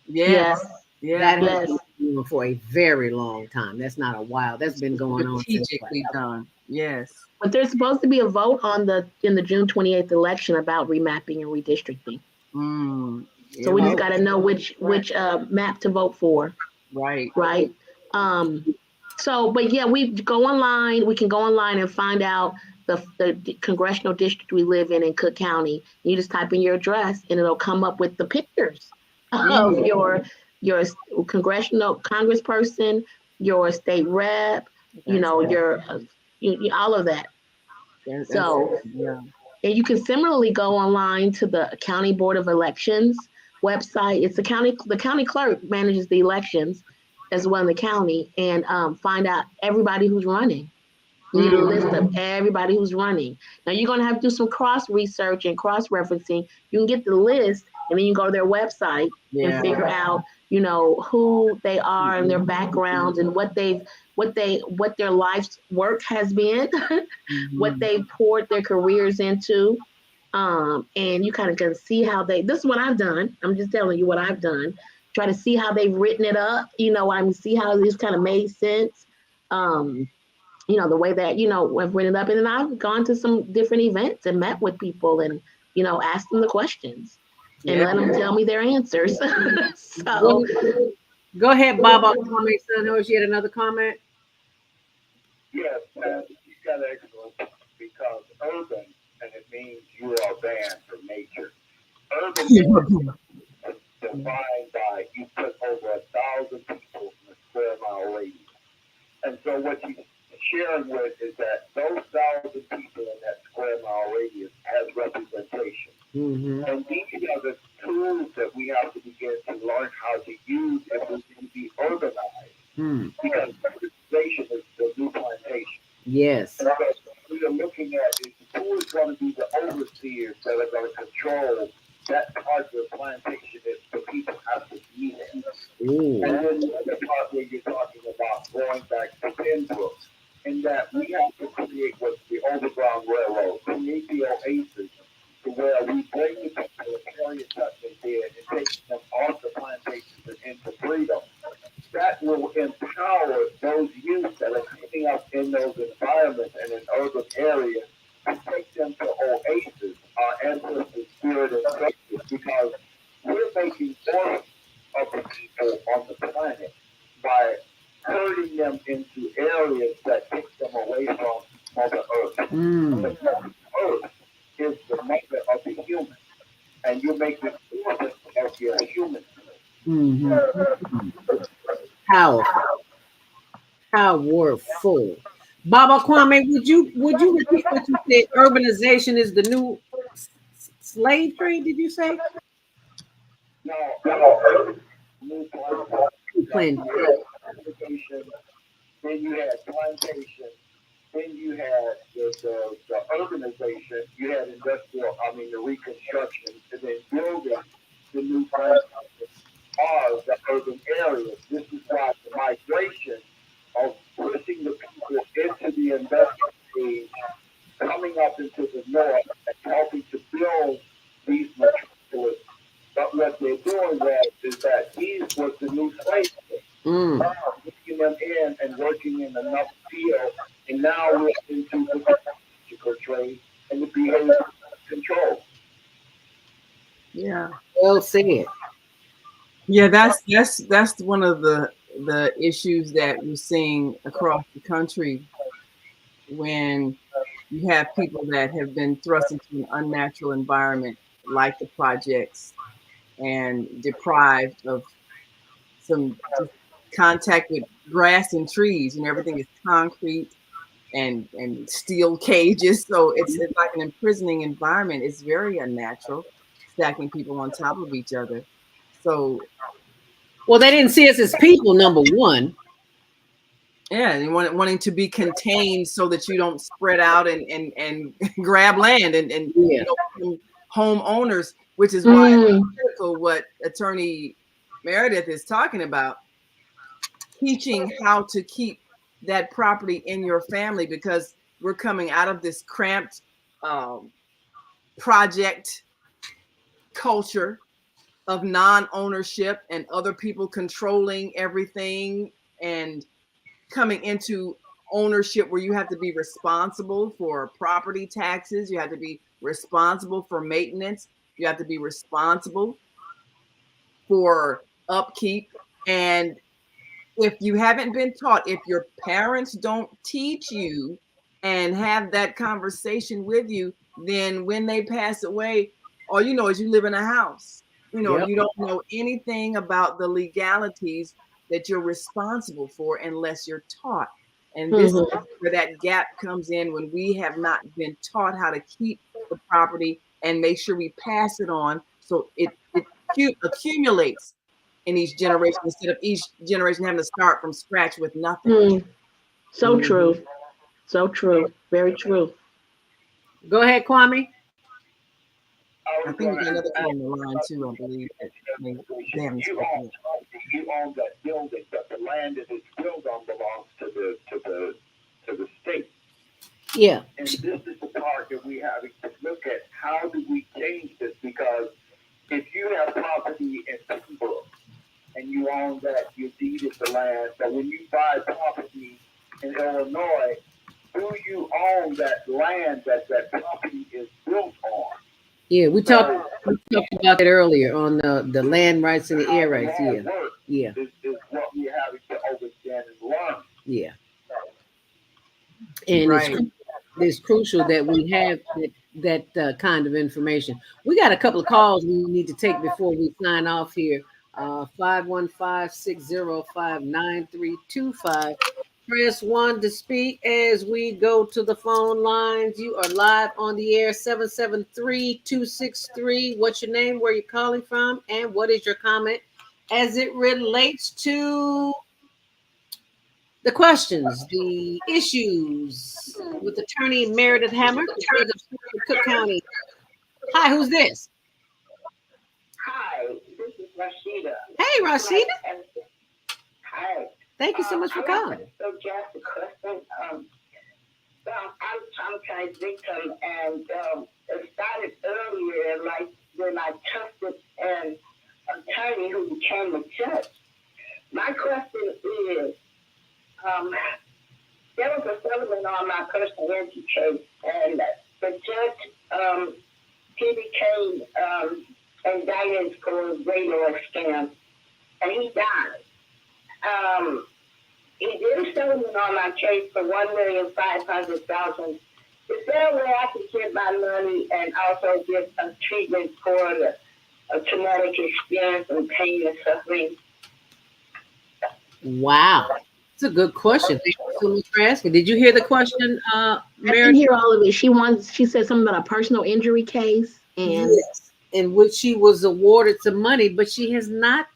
Yes. That has been doing for a very long time. That's not a while. That's been going on since Strategically done. Yes. But there's supposed to be a vote in the June 28th election about remapping and redistricting. So we just got to know which map to vote for. Right. Right. So, but yeah, we can go online and find out the congressional district we live in Cook County. You just type in your address and it'll come up with the pictures of your congressional congressperson, your state rep, your all of that. So, and you can similarly go online to the County Board of Elections website. It's the county clerk manages the elections as well in the county, and find out everybody who's running. You need a list of everybody who's running. Now you're going to have to do some cross research and cross referencing. You can get the list, and then you go to their website and figure out, who they are and their backgrounds and what their life's work has been, what they poured their careers into. And you kind of can see how this is what I've done. I'm just telling you what I've done. Try to see how they've written it up, see how this kind of made sense. The way that, I've written it up. And then I've gone to some different events and met with people and, asked them the questions and let them tell me their answers. So go ahead, Bob. I'll comment. I know she had another comment. Yes, you got excellent, because urban, and it means you are banned from nature. Urban is defined by you put over 1,000 people in a square mile radius. And so what you're sharing with is that those 1,000 people in that square mile radius has representation. And these are the tools that we have to begin to learn how to use if we can be urbanized. Because urbanization is the new plantation. Yes. And what we are looking at is who is going to be the overseers that are going to control that part of the plantation that the people have to be in. And then the other part where you're talking about going back to Pembroke, in that we have to create what's the Overground Railroad, create the oasis to where we bring the people and carry a touching there and take them off the plantations and into freedom. That will empower those youth that are coming up in those environments and in urban areas to take them to oases, our ancestors' spirit and structure, because we're making more of the people on the planet by herding them into areas that take them away from Mother Earth. The Earth is the mother of the human, and you make the orphan of your human. Powerful. Baba Kwame, would you repeat what you said? Urbanization is the new slave trade, did you say? No. New plantation. Then you had plantation. Then you had the urbanization. You had the reconstruction, and then building the new plantation are the urban areas. This is why the migration of pushing the people into the investment stage, coming up into the north and helping to build these metropolis. But what they're doing is that these was the new slaves. Taking them in and working in enough field, and now we're into the technological trade and the behavior control. Yeah. Well said. Yeah, that's one of the issues that we're seeing across the country when you have people that have been thrust into an unnatural environment like the projects and deprived of some contact with grass and trees, and everything is concrete and steel cages. So it's like an imprisoning environment. It's very unnatural, stacking people on top of each other. So, well, they didn't see us as people, number one. Yeah, and wanting to be contained so that you don't spread out and grab land and homeowners, which is why it's critical what Attorney Meredith is talking about, teaching how to keep that property in your family, because we're coming out of this cramped project culture of non-ownership and other people controlling everything and coming into ownership where you have to be responsible for property taxes, you have to be responsible for maintenance, you have to be responsible for upkeep. And if you haven't been taught, if your parents don't teach you and have that conversation with you, then when they pass away, all you know is you live in a house. You know, Yep. you don't know anything about the legalities that you're responsible for unless you're taught. And this is where that gap comes in, when we have not been taught how to keep the property and make sure we pass it on so it accumulates in each generation instead of each generation having to start from scratch with nothing. So true. So true. Very true. Go ahead, Kwame. I think we got another one on the line too, I believe. They haven't spoken yet. You own that building, but the land that it's built on belongs to the state. Yeah. And this is the part that we have to look at. How do we change this? Because if you have property in Pembroke and you own that, you deeded the land, but when you buy property in Illinois, do you own that land that property is built on? Yeah, we talked about that earlier on the land rights and the air rights. Yeah. Is what we have to understand and learn. Yeah. And it's crucial that we have that kind of information. We got a couple of calls we need to take before we sign off here. 515-605-9325. Press 1 to speak as we go to the phone lines. You are live on the air, 773-263. What's your name, where you're calling from, and what is your comment as it relates to the questions, the issues with attorney Meredith Hammer, attorney of Cook County. Hi, who's this? Hi, this is Rashida. Hey, Rashida. Hi. Thank you so much for calling. So just a question. So I'm traumatized victim, and it started earlier, like when I trusted an attorney who became a judge. My question is, there was a settlement on my personal injury case, and the judge, he became indicted for a radar scam, and he died. He did a settlement on my case for $1,500,000. Is there a way I can get my money and also get a treatment for the traumatic experience and pain and suffering? Wow. That's a good question. Thank you so much for asking. Did you hear the question, I didn't hear all of it. She said something about a personal injury case, and yes, in which she was awarded some money, but she has not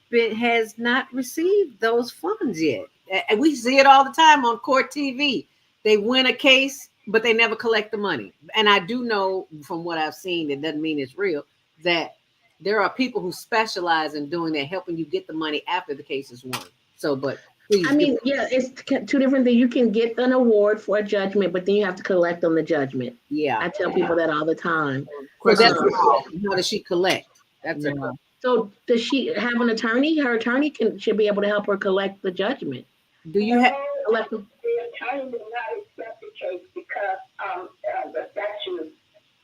received those funds yet. And we see it all the time on court TV. They win a case, but they never collect the money. And I do know from what I've seen, it doesn't mean it's real, that there are people who specialize in doing that, helping you get the money after the case is won. So, but please. I mean, yeah, it's two different things. You can get an award for a judgment, but then you have to collect on the judgment. Yeah. I tell people that all the time. So that's how does she collect? That's it. So does she have an attorney? Her attorney should be able to help her collect the judgment. Do you have the attorney did not accept the case because the statute.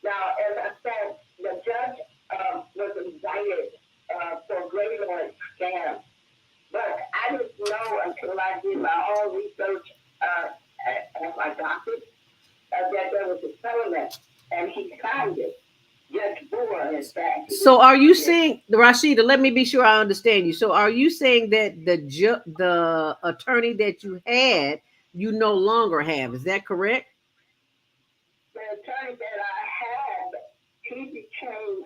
Now, as I said, the judge was indicted for great scam. But I didn't know until I did my own research as my doctor that there was a settlement, and he signed it. Judge Boer, in fact. So are you saying, Rashida, let me be sure I understand you. So are you saying that the attorney that you had, you no longer have? Is that correct? The attorney that I had, he became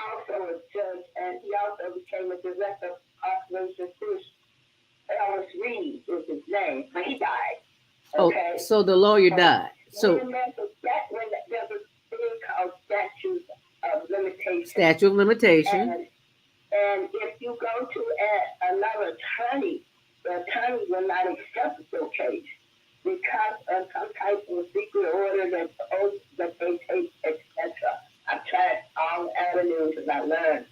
also a judge, and he also became a director of Operation Push. Ellis Reed was his name, but he died. Okay? Oh, so the lawyer died. So when there's a thing called statute of limitations. Statute of limitation. And if you go to another attorney, the attorney will not accept your case because of some type of secret order that they take, etc. I've tried all avenues as I learned.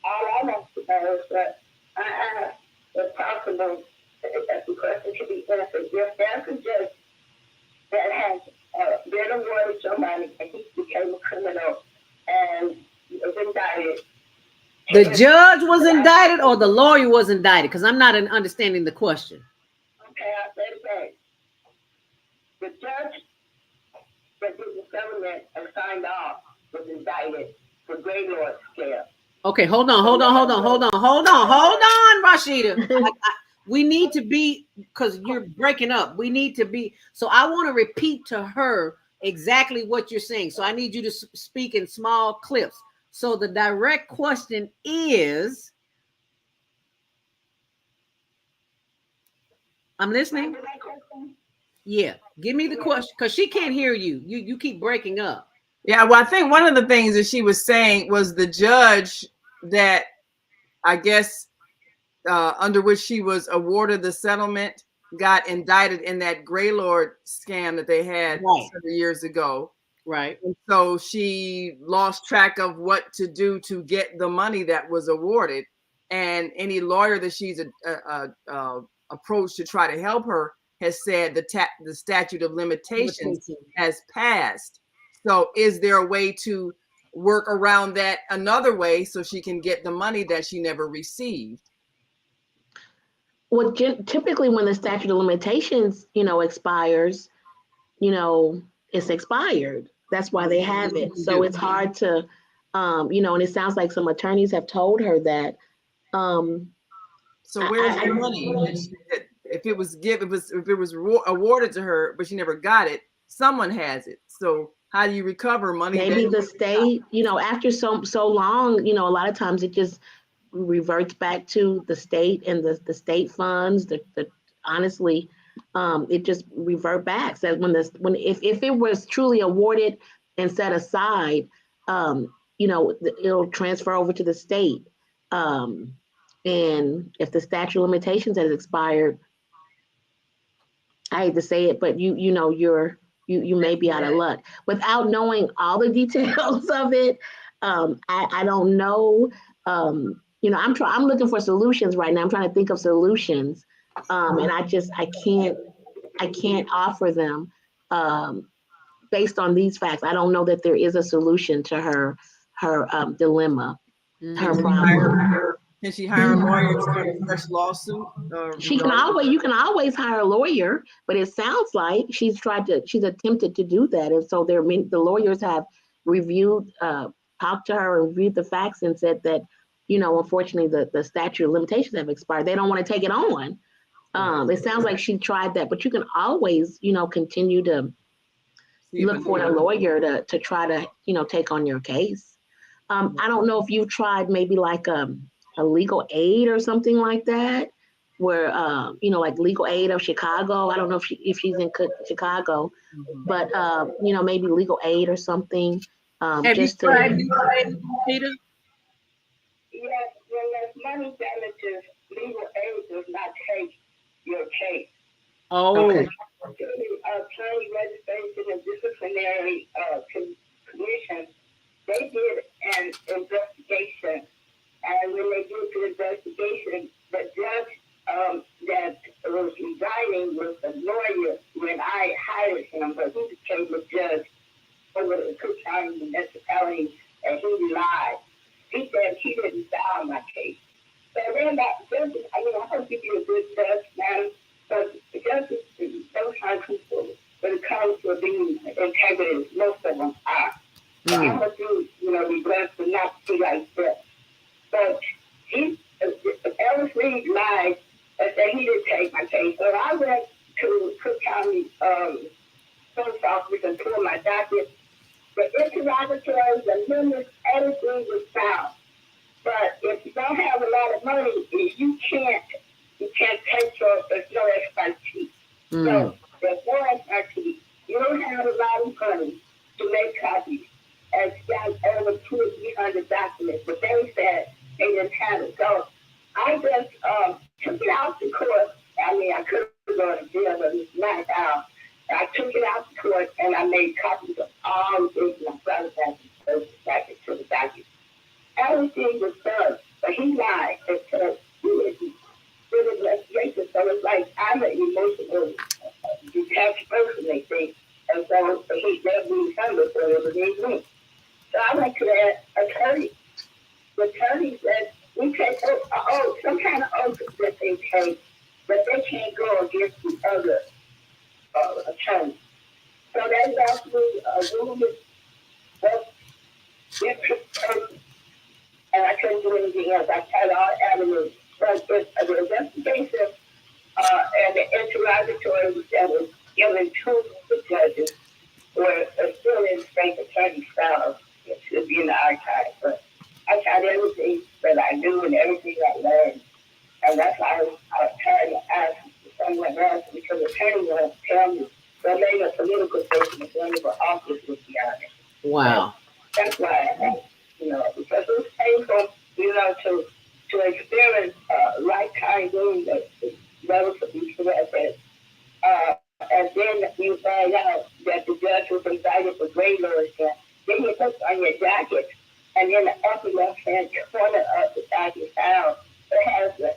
all I want to know is that I asked if possible that the question should be answered. If there's a judge that has been awarded some money and he became a criminal and was indicted. The judge was indicted or the lawyer was indicted? Because I'm not understanding the question. Okay, I'll say it again. The judge that did the settlement and signed off was indicted for Grey Lord scale. Okay, hold on, Rashida. We need to be, because you're breaking up. We need to be, so I want to repeat to her exactly what you're saying. So I need you to speak in small clips. So the direct question is, I'm listening. Yeah, give me the question, because she can't hear you. You keep breaking up. Yeah, well, I think one of the things that she was saying was the judge that I guess under which she was awarded the settlement got indicted in that Grey Lord scam that they had several years ago. Right. And so she lost track of what to do to get the money that was awarded. And any lawyer that she's approached to try to help her has said the statute of limitations has passed. So is there a way to work around that another way so she can get the money that she never received? Well, typically when the statute of limitations, expires, it's expired. That's why they have it. So it's hard to, and it sounds like some attorneys have told her that. So where's the money? If it was awarded to her, but she never got it, someone has it. So how do you recover money? Maybe the state, after so long, a lot of times it just reverts back to the state and the state funds. Honestly, it just revert back. So if it was truly awarded and set aside, it'll transfer over to the state. And if the statute of limitations has expired, I hate to say it, but you may be out of luck. Without knowing all the details of it, I don't know. I'm looking for solutions right now. I'm trying to think of solutions, and I can't offer them based on these facts. I don't know that there is a solution to her dilemma, her problem. Can she hire a lawyer to start a fresh lawsuit? You can always hire a lawyer, but it sounds like she's attempted to do that, and so the lawyers have reviewed, talked to her and reviewed the facts and said that, unfortunately the statute of limitations have expired. They don't want to take it on. It sounds like she tried that, but you can always, continue to look for a lawyer to try to, take on your case. I don't know if you've tried maybe like a legal aid or something like that, where, like Legal Aid of Chicago. I don't know if she's in Chicago, but, maybe Legal Aid or something. Have you tried Legal Aid, Peter? Yes, when there's money damages, Legal Aid does not take your case. Oh. Okay. Attorney Registration and Disciplinary Commission, they did an investigation. And when they did the investigation, the judge that was resigning was a lawyer when I hired him, but he became a judge over the Cook County municipality, and he lied. He said he didn't file my case. So then that judge, I hope you be a good judge, man, but the judges, sometimes people, when it comes to being integrity, most of them are. So I'm going to be blessed to not be like that. But Ellis Reed lied and said he didn't take my case. So I went to Cook County post office and pulled my docket. The interrogatories, the minutes, everything was found. But if you don't have a lot of money, you can't take there's no expertise. So there's no expertise. You don't have a lot of money to make copies and scan over 200 or 300 documents. But they said they didn't have it. So I just took it out to court. I could have gone to jail, but it's not out. I took it out to court and I made copies of all the things and I brought it back to the document. Everything was done. but he lied and said he was investigation. So it's like I'm an emotional detached person, they think. And so he let me handle it, so it was me. So I went to that attorney. The attorney said, we take some kind of oath that they take, but they can't go against the other attorney. So they left me a room with different person, and I couldn't do anything else. I tried all avenues. But the investigation and the interrogatory that was given to the judges were still in state attorney style. It should be in the archive, but I tried everything that I knew and everything I learned. And that's why I tried to ask someone else, because the attorney won't tell me. So maybe a political person is running for office, to be honest. Wow. And that's why I think, because it's painful, to experience lifetime doing the relatively correct. And then you find out that the judge was indicted for grade lowering. Then you look on your jacket, and in the upper left-hand corner of the jacket file, it has the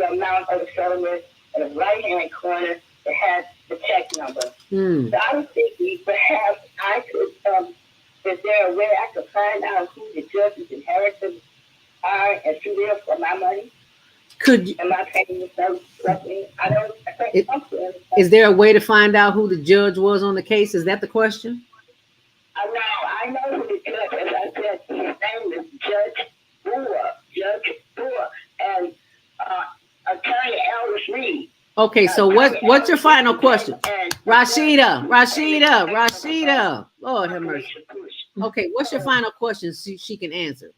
amount of the settlement, and the right-hand corner, it has the check number. So I was thinking perhaps I could, is there a way I could find out who the judge's inheritors are and sue them for my money? Could you? Am I paying something? Is there a way to find out who the judge was on the case? Is that the question? I know who the judge is. I said his name is Judge Boer, and Attorney Ellis Reed. Okay, so what's your final question? Rashida. Lord have mercy. Okay, what's your final question so she can answer?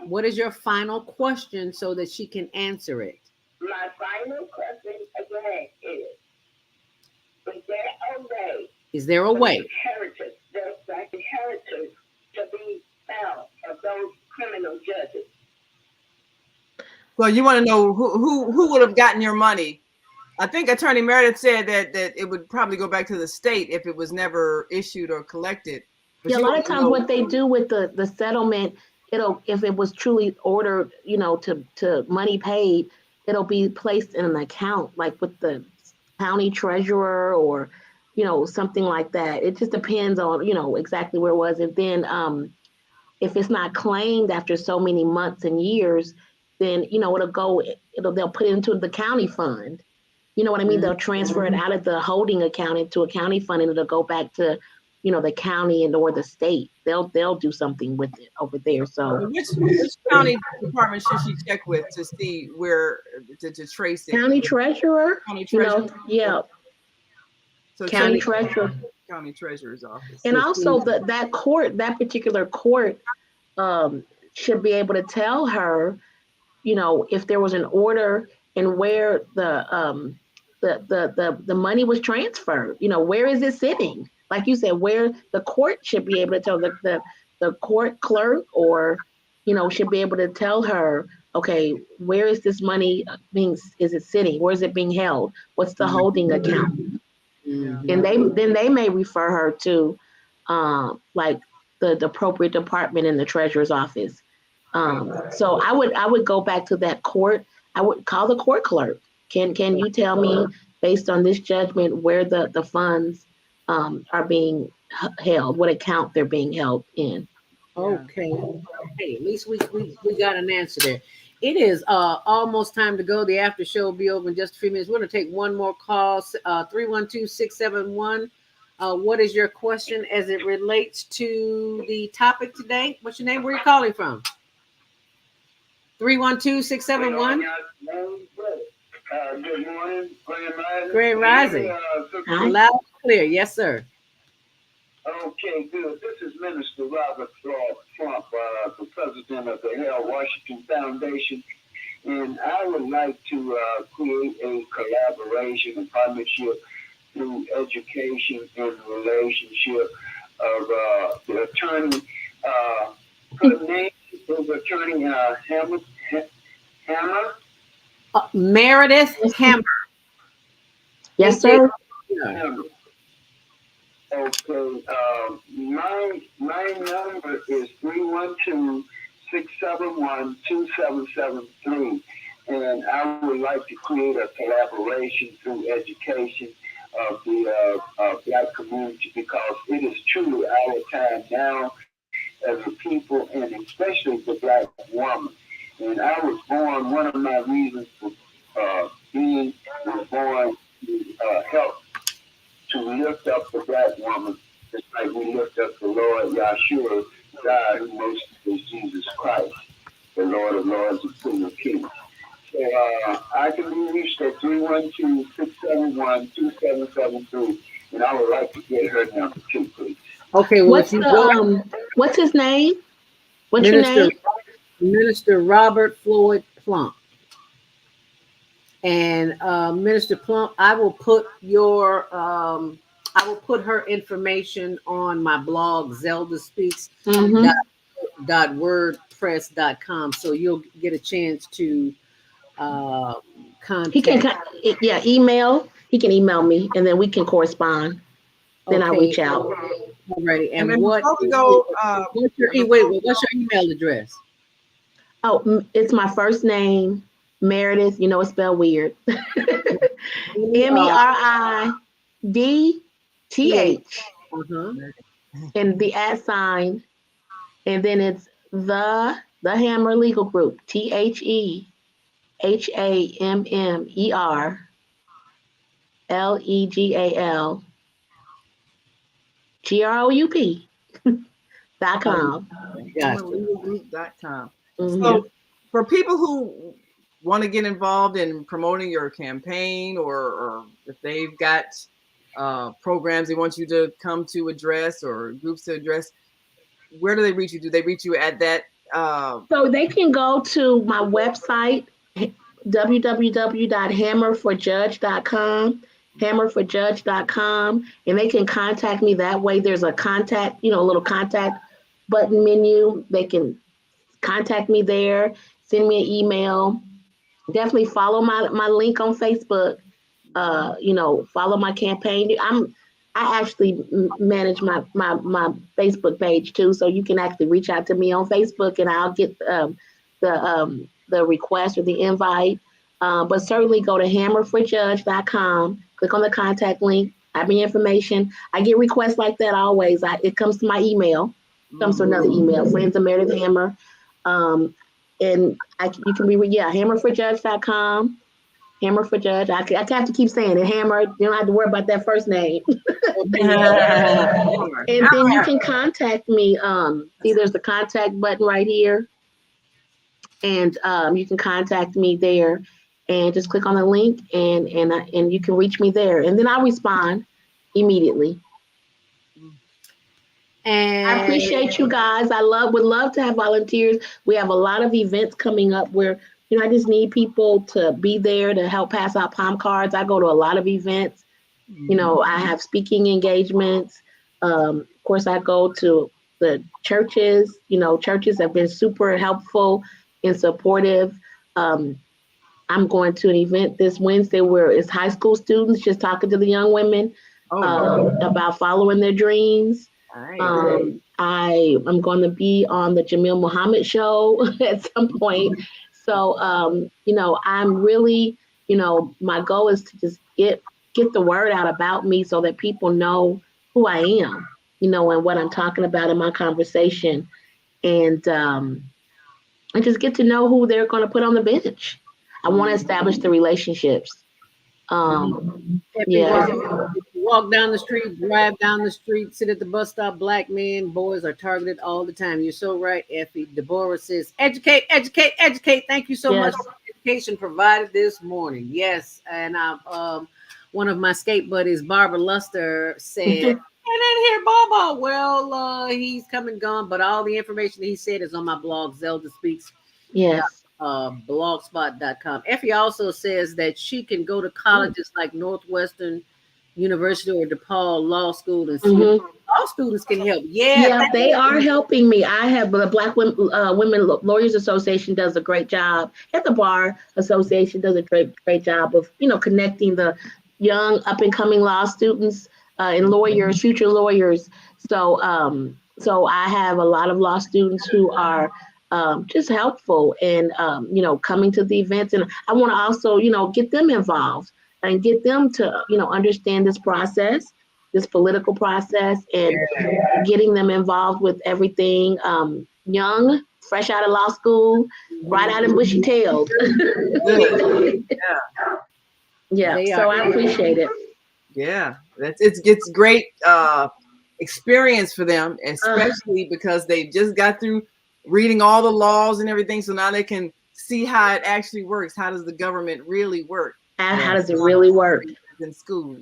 What is your final question so that she can answer it? My final question again is there a way? The inheritors to be found of those criminal judges. Well, you want to know who would have gotten your money? I think Attorney Meredith said that it would probably go back to the state if it was never issued or collected. But a lot of times what they do with the settlement, if it was truly ordered, to money paid, it'll be placed in an account, like with the county treasurer or, something like that. It just depends on, exactly where it was. And then if it's not claimed after so many months and years, then, they'll put it into the county fund. You know what I mean? They'll transfer it out of the holding account into a county fund, and it'll go back to, the county and or the state. They'll do something with it over there. So which county department should she check with to see where to trace it? County treasurer. Yeah. So county treasurer. County treasurer's office. And also that particular court should be able to tell her, if there was an order and where the money was transferred. Where is it sitting? Like you said, where the court should be able to tell the court clerk, or should be able to tell her, okay, where is this money is it sitting? Where is it being held? What's the holding account? And they may refer her to like the appropriate department in the treasurer's office. So I would go back to that court. I would call the court clerk. Can you tell me, based on this judgment, where the funds are being held, what account they're being held in? Okay. Hey, at least we got an answer there. It is almost time to go. The after show will be over in just a few minutes. We're going to take one more call, 312-671. What is your question as it relates to the topic today? What's your name? Where are you calling from? 312-671. Good morning, Grand Rising. Loud and clear. Yes, sir. Okay, good. This is Minister Robert Trump, the president of the Harold Washington Foundation. And I would like to create a collaboration and partnership through education and relationship of the attorney. Her name is Attorney Hammer. Meredith Hammer. Yes, sir. Hammer. Okay, my number is 671-2773. And I would like to create a collaboration through education of the Black community, because it is truly our time now as a people, and especially the Black woman. And I was born, one of my reasons for being was born to help to lift up the Black woman, just like we lift up the Lord Yahshua, God, who most is Jesus Christ, the Lord of Lords and King of Kings. So I can be reached at 312-671-2773, and I would like to get her number too, please. Okay, well, what's his name? What's your name? Minister Robert Floyd Plump. And Minister Plump, I will put her information on my blog, zeldaspeaks.wordpress.com, so you'll get a chance to contact. He can, email. He can email me, and then we can correspond. Then I'll reach out. Alrighty. And what's your email address? Oh, it's my first name, Meredith. You know it's spelled weird. MERIDTH, and the @ and then it's the Hammer Legal Group, TheHammer LEGALGROUP.com. Legalgroup.com. So for people who want to get involved in promoting your campaign, or if they've got programs they want you to come to address or groups to address, where do they reach you? Do they reach you at that? So they can go to my website, www.hammerforjudge.com, and they can contact me that way. There's a contact, a little contact button menu. They can contact me there, send me an email. Definitely follow my link on Facebook. Follow my campaign. I actually manage my Facebook page too, so you can actually reach out to me on Facebook, and I'll get the request or the invite. But certainly go to hammerforjudge.com, click on the contact link, have my information. I get requests like that always. It comes to my email, comes to another email, friends of Meredith Hammer. And you can be, hammerforjudge.com, Hammer for Judge. I have to keep saying it, Hammer. You don't have to worry about that first name. And then you can contact me. See, there's the contact button right here. And you can contact me there, and just click on the link, and you can reach me there. And then I'll respond immediately. And I appreciate you guys. Would love to have volunteers. We have a lot of events coming up where, I just need people to be there to help pass out palm cards. I go to a lot of events. I have speaking engagements. Of course, I go to the churches. Churches have been super helpful and supportive. I'm going to an event this Wednesday where it's high school students just talking to the young women about following their dreams. I'm going to be on the Jamil Muhammad show at some point. So, I'm really, my goal is to just get the word out about me so that people know who I am, and what I'm talking about in my conversation, and just get to know who they're going to put on the bench. I want to establish the relationships. If you walk down the street, drive down the street, sit at the bus stop, Black men, boys are targeted all the time. You're so right, Effie. Deborah says, educate, educate, educate. Thank you so much for the education provided this morning. Yes, and one of my skate buddies, Barbara Luster, said, I didn't hear Baba. Well, he's come and gone, but all the information he said is on my blog, Zelda Speaks. Yes. Blogspot.com. Effie also says that she can go to colleges like Northwestern University or DePaul Law School and see law students can help. Yeah, they are helping me. I have the Black Women Lawyers Association does a great job, and the Bar Association does a great job of connecting the young up and coming law students and lawyers, future lawyers. So I have a lot of law students who are just helpful and, coming to the events. And I want to also, get them involved and get them to, understand this process, this political process, and getting them involved with everything. Young, fresh out of law school, right out of bushy tailed. Yeah. So I appreciate it. Yeah, it's great experience for them, especially because they just got through reading all the laws and everything. So now they can see how it actually works. How does the government really work? How does it really work in school?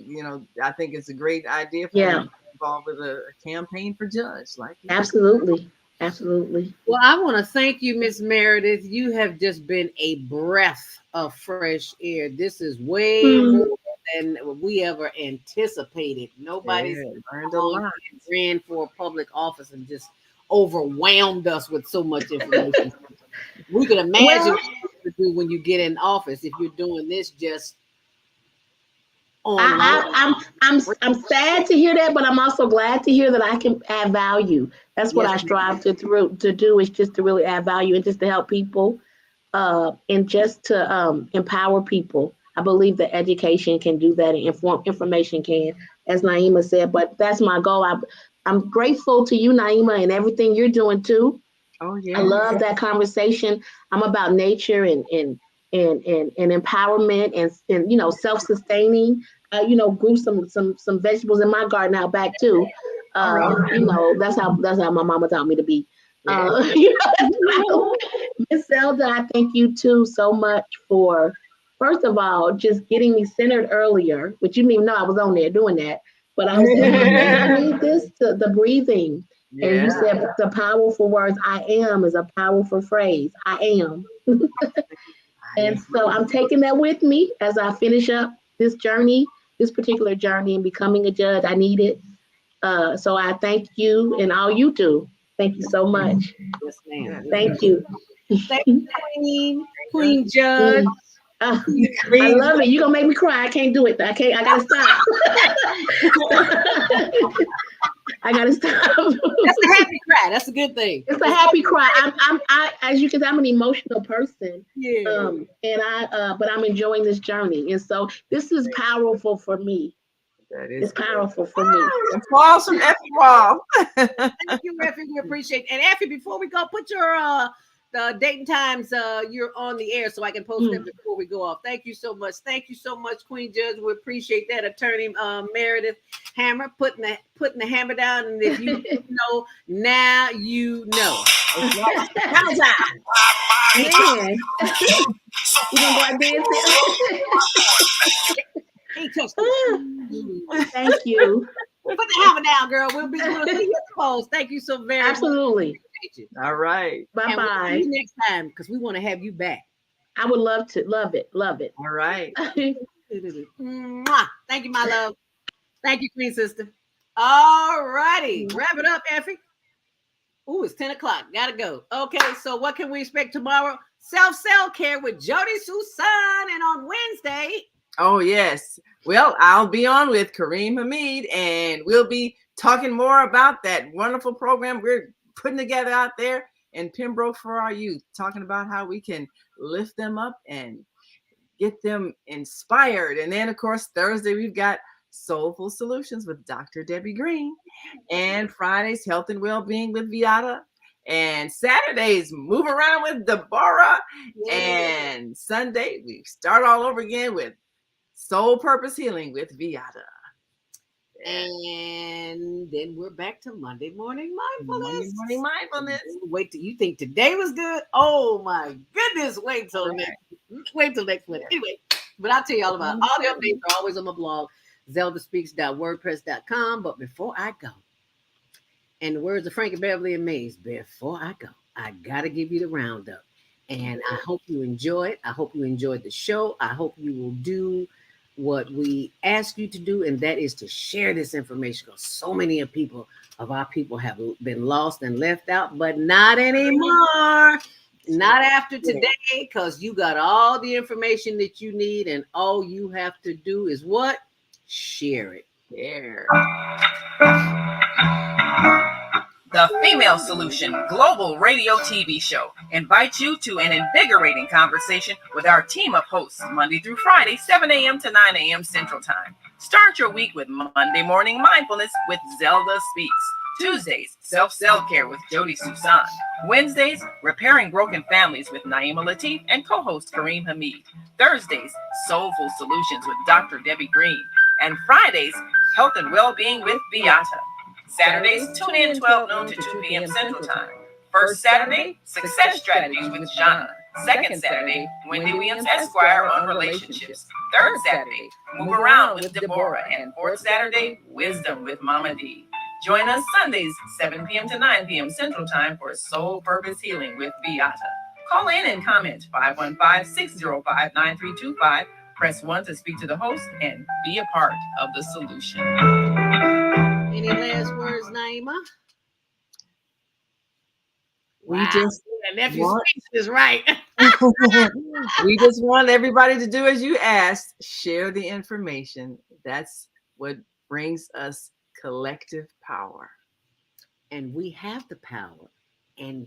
I think it's a great idea for them to be involved with a campaign for judge. Absolutely. Well, I want to thank you, Miss Meredith. You have just been a breath of fresh air. This is way more than we ever anticipated. Nobody's ran for public office and just overwhelmed us with so much information. We can imagine what you do when you get in office if you're doing this just online. I'm sad to hear that, but I'm also glad to hear that I can add value. That's what I strive to do, is just to really add value and just to help people, and just to empower people. I believe that education can do that, and information can, as Naima said. But that's my goal. I'm grateful to you, Naima, and everything you're doing too. Oh yeah, I love that conversation. I'm about nature and empowerment and self-sustaining. Grew some vegetables in my garden out back too. That's how my mama taught me to be. Miss Zelda, I thank you too so much for, first of all, just getting me centered earlier, which you didn't even know I was on there doing that. But I was I need this to the breathing. Yeah. And you said the powerful words, I am, is a powerful phrase. I am. And so I'm taking that with me as I finish up this particular journey in becoming a judge. I need it. So I thank you and all you do. Thank you so much. Yes, ma'am. Thank you. Thank you, Queen Judge. I love it. You're going to make me cry. I can't do it. I got to stop. I got to stop. That's a happy cry. That's a good thing. It's a happy cry. I as you can see, I'm an emotional person. Yeah. But I'm enjoying this journey. And so this is powerful for me. It's powerful for me. Applause from Effie Wall. Thank you, Effie. We appreciate it. And Effie, before we go, put your the date and times you're on the air so I can post them before we go off. Thank you so much. Thank you so much, Queen Judge. We appreciate that. Attorney Meredith Hammer putting the hammer down. And if you know, now you know. How's that? Man. You gonna go out dancing? Thank you. Put the hammer down, girl. We'll see you post. Thank you so very much. Absolutely. All right. Bye-bye. We'll see you next time because we want to have you back. I would love to. Love it. All right. Thank you, my love. Thank you, Queen Sister. All righty. Wrap it up, Effie. Ooh, it's 10 o'clock. Gotta go. Okay, so what can we expect tomorrow? Self-care with Jody Susan. And on Wednesday. Oh, yes. Well, I'll be on with Kareem Hamid, and we'll be talking more about that wonderful program we're putting together out there in Pembroke for our youth, talking about how we can lift them up and get them inspired. And then, of course, Thursday, we've got Soulful Solutions with Dr. Debbie Green, and Fridays, Health and Wellbeing with Viata, and Saturdays, Move Around with Deborah, and Sunday, we start all over again with Soul Purpose Healing with Viata. And then we're back to Monday Morning Mindfulness. Monday Morning Mindfulness. Wait till you think today was good. Oh my goodness. Wait till next week. Anyway, but I'll tell you all about it. All the updates are always on my blog, zeldaspeaks.wordpress.com. But before I go, in the words of Frankie Beverly and Mays, before I go, I gotta give you the roundup. And I hope you enjoy it. I hope you enjoyed the show. I hope you will do what we ask you to do, and that is to share this information, because so many of our people have been lost and left out, but not anymore. Not after today, because you got all the information that you need, and all you have to do is what? Share it. Share. The Female Solution Global Radio TV Show invites you to an invigorating conversation with our team of hosts Monday through Friday, 7 a.m. to 9 a.m. Central Time. Start your week with Monday Morning Mindfulness with Zelda Speaks. Tuesdays, Self-Care with Jody Susan. Wednesdays, Repairing Broken Families with Naima Latif and co-host Kareem Hamid. Thursdays, Soulful Solutions with Dr. Debbie Green. And Fridays, Health and Wellbeing with Beata. Saturdays, tune in 12 noon to 2 p.m. Central Time. First Saturday, Success Strategies with John. Second Saturday, Wendy Williams Esquire on relationships. Third Saturday, Move Around with Deborah. And fourth Saturday, Wisdom with Mama D. Join us Sundays, 7 p.m. to 9 p.m. Central Time for Soul Purpose Healing with Beata. Call in and comment 515-605-9325. Press 1 to speak to the host and be a part of the solution. Any last words, Naima? We just nephew's speech is right. We just want everybody to do as you asked. Share the information. That's what brings us collective power. And we have the power, and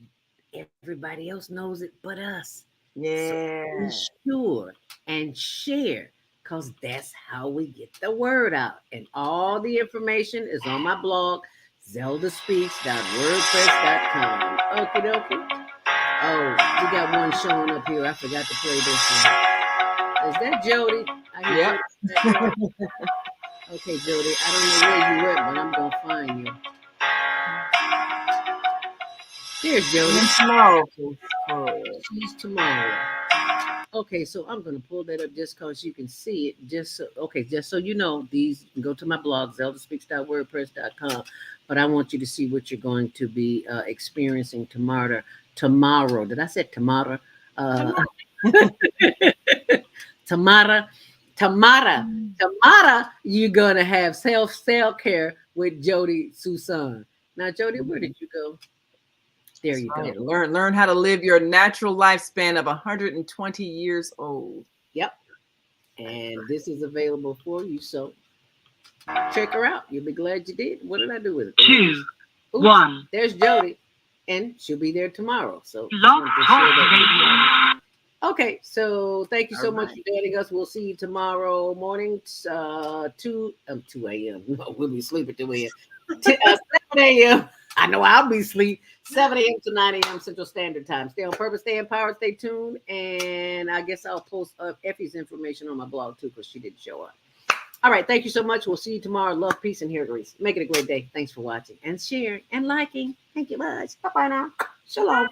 everybody else knows it but us. Yeah. So be sure and share, because that's how we get the word out. And all the information is on my blog, zeldaspeaks.wordpress.com. Okie dokie. Oh, we got one showing up here. I forgot to play this one. Is that Jody? Yep. Okay, Jody, I don't know where you went, but I'm going to find you. Here's Jody. Tomorrow. She's tomorrow. Okay, so I'm going to pull that up just because you can see it. Just so you know, these, you can go to my blog, zeldaspeaks.wordpress.com. But I want you to see what you're going to be experiencing tomorrow. Did I say tomorrow? Tomorrow, you're going to have self-care with Jody Susan. Now, Jody, where did you go? There you go. Learn how to live your natural lifespan of 120 years old. Yep. And this is available for you. So check her out. You'll be glad you did. What did I do with it? 2, 1. There's Jody. And she'll be there tomorrow. So Blog Talk Radio. Okay, so thank you so much for joining us. We'll see you tomorrow morning, 2 a.m. No, we'll be sleeping 2 a.m. 7 a.m. I know I'll be asleep. 7 a.m. to 9 a.m. Central Standard Time. Stay on purpose, stay empowered, stay tuned. And I guess I'll post Effie's information on my blog too, because she didn't show up. All right, thank you so much. We'll see you tomorrow. Love, peace, and hair grease. Make it a great day. Thanks for watching and sharing and liking. Thank you much. Bye-bye now. Shalom.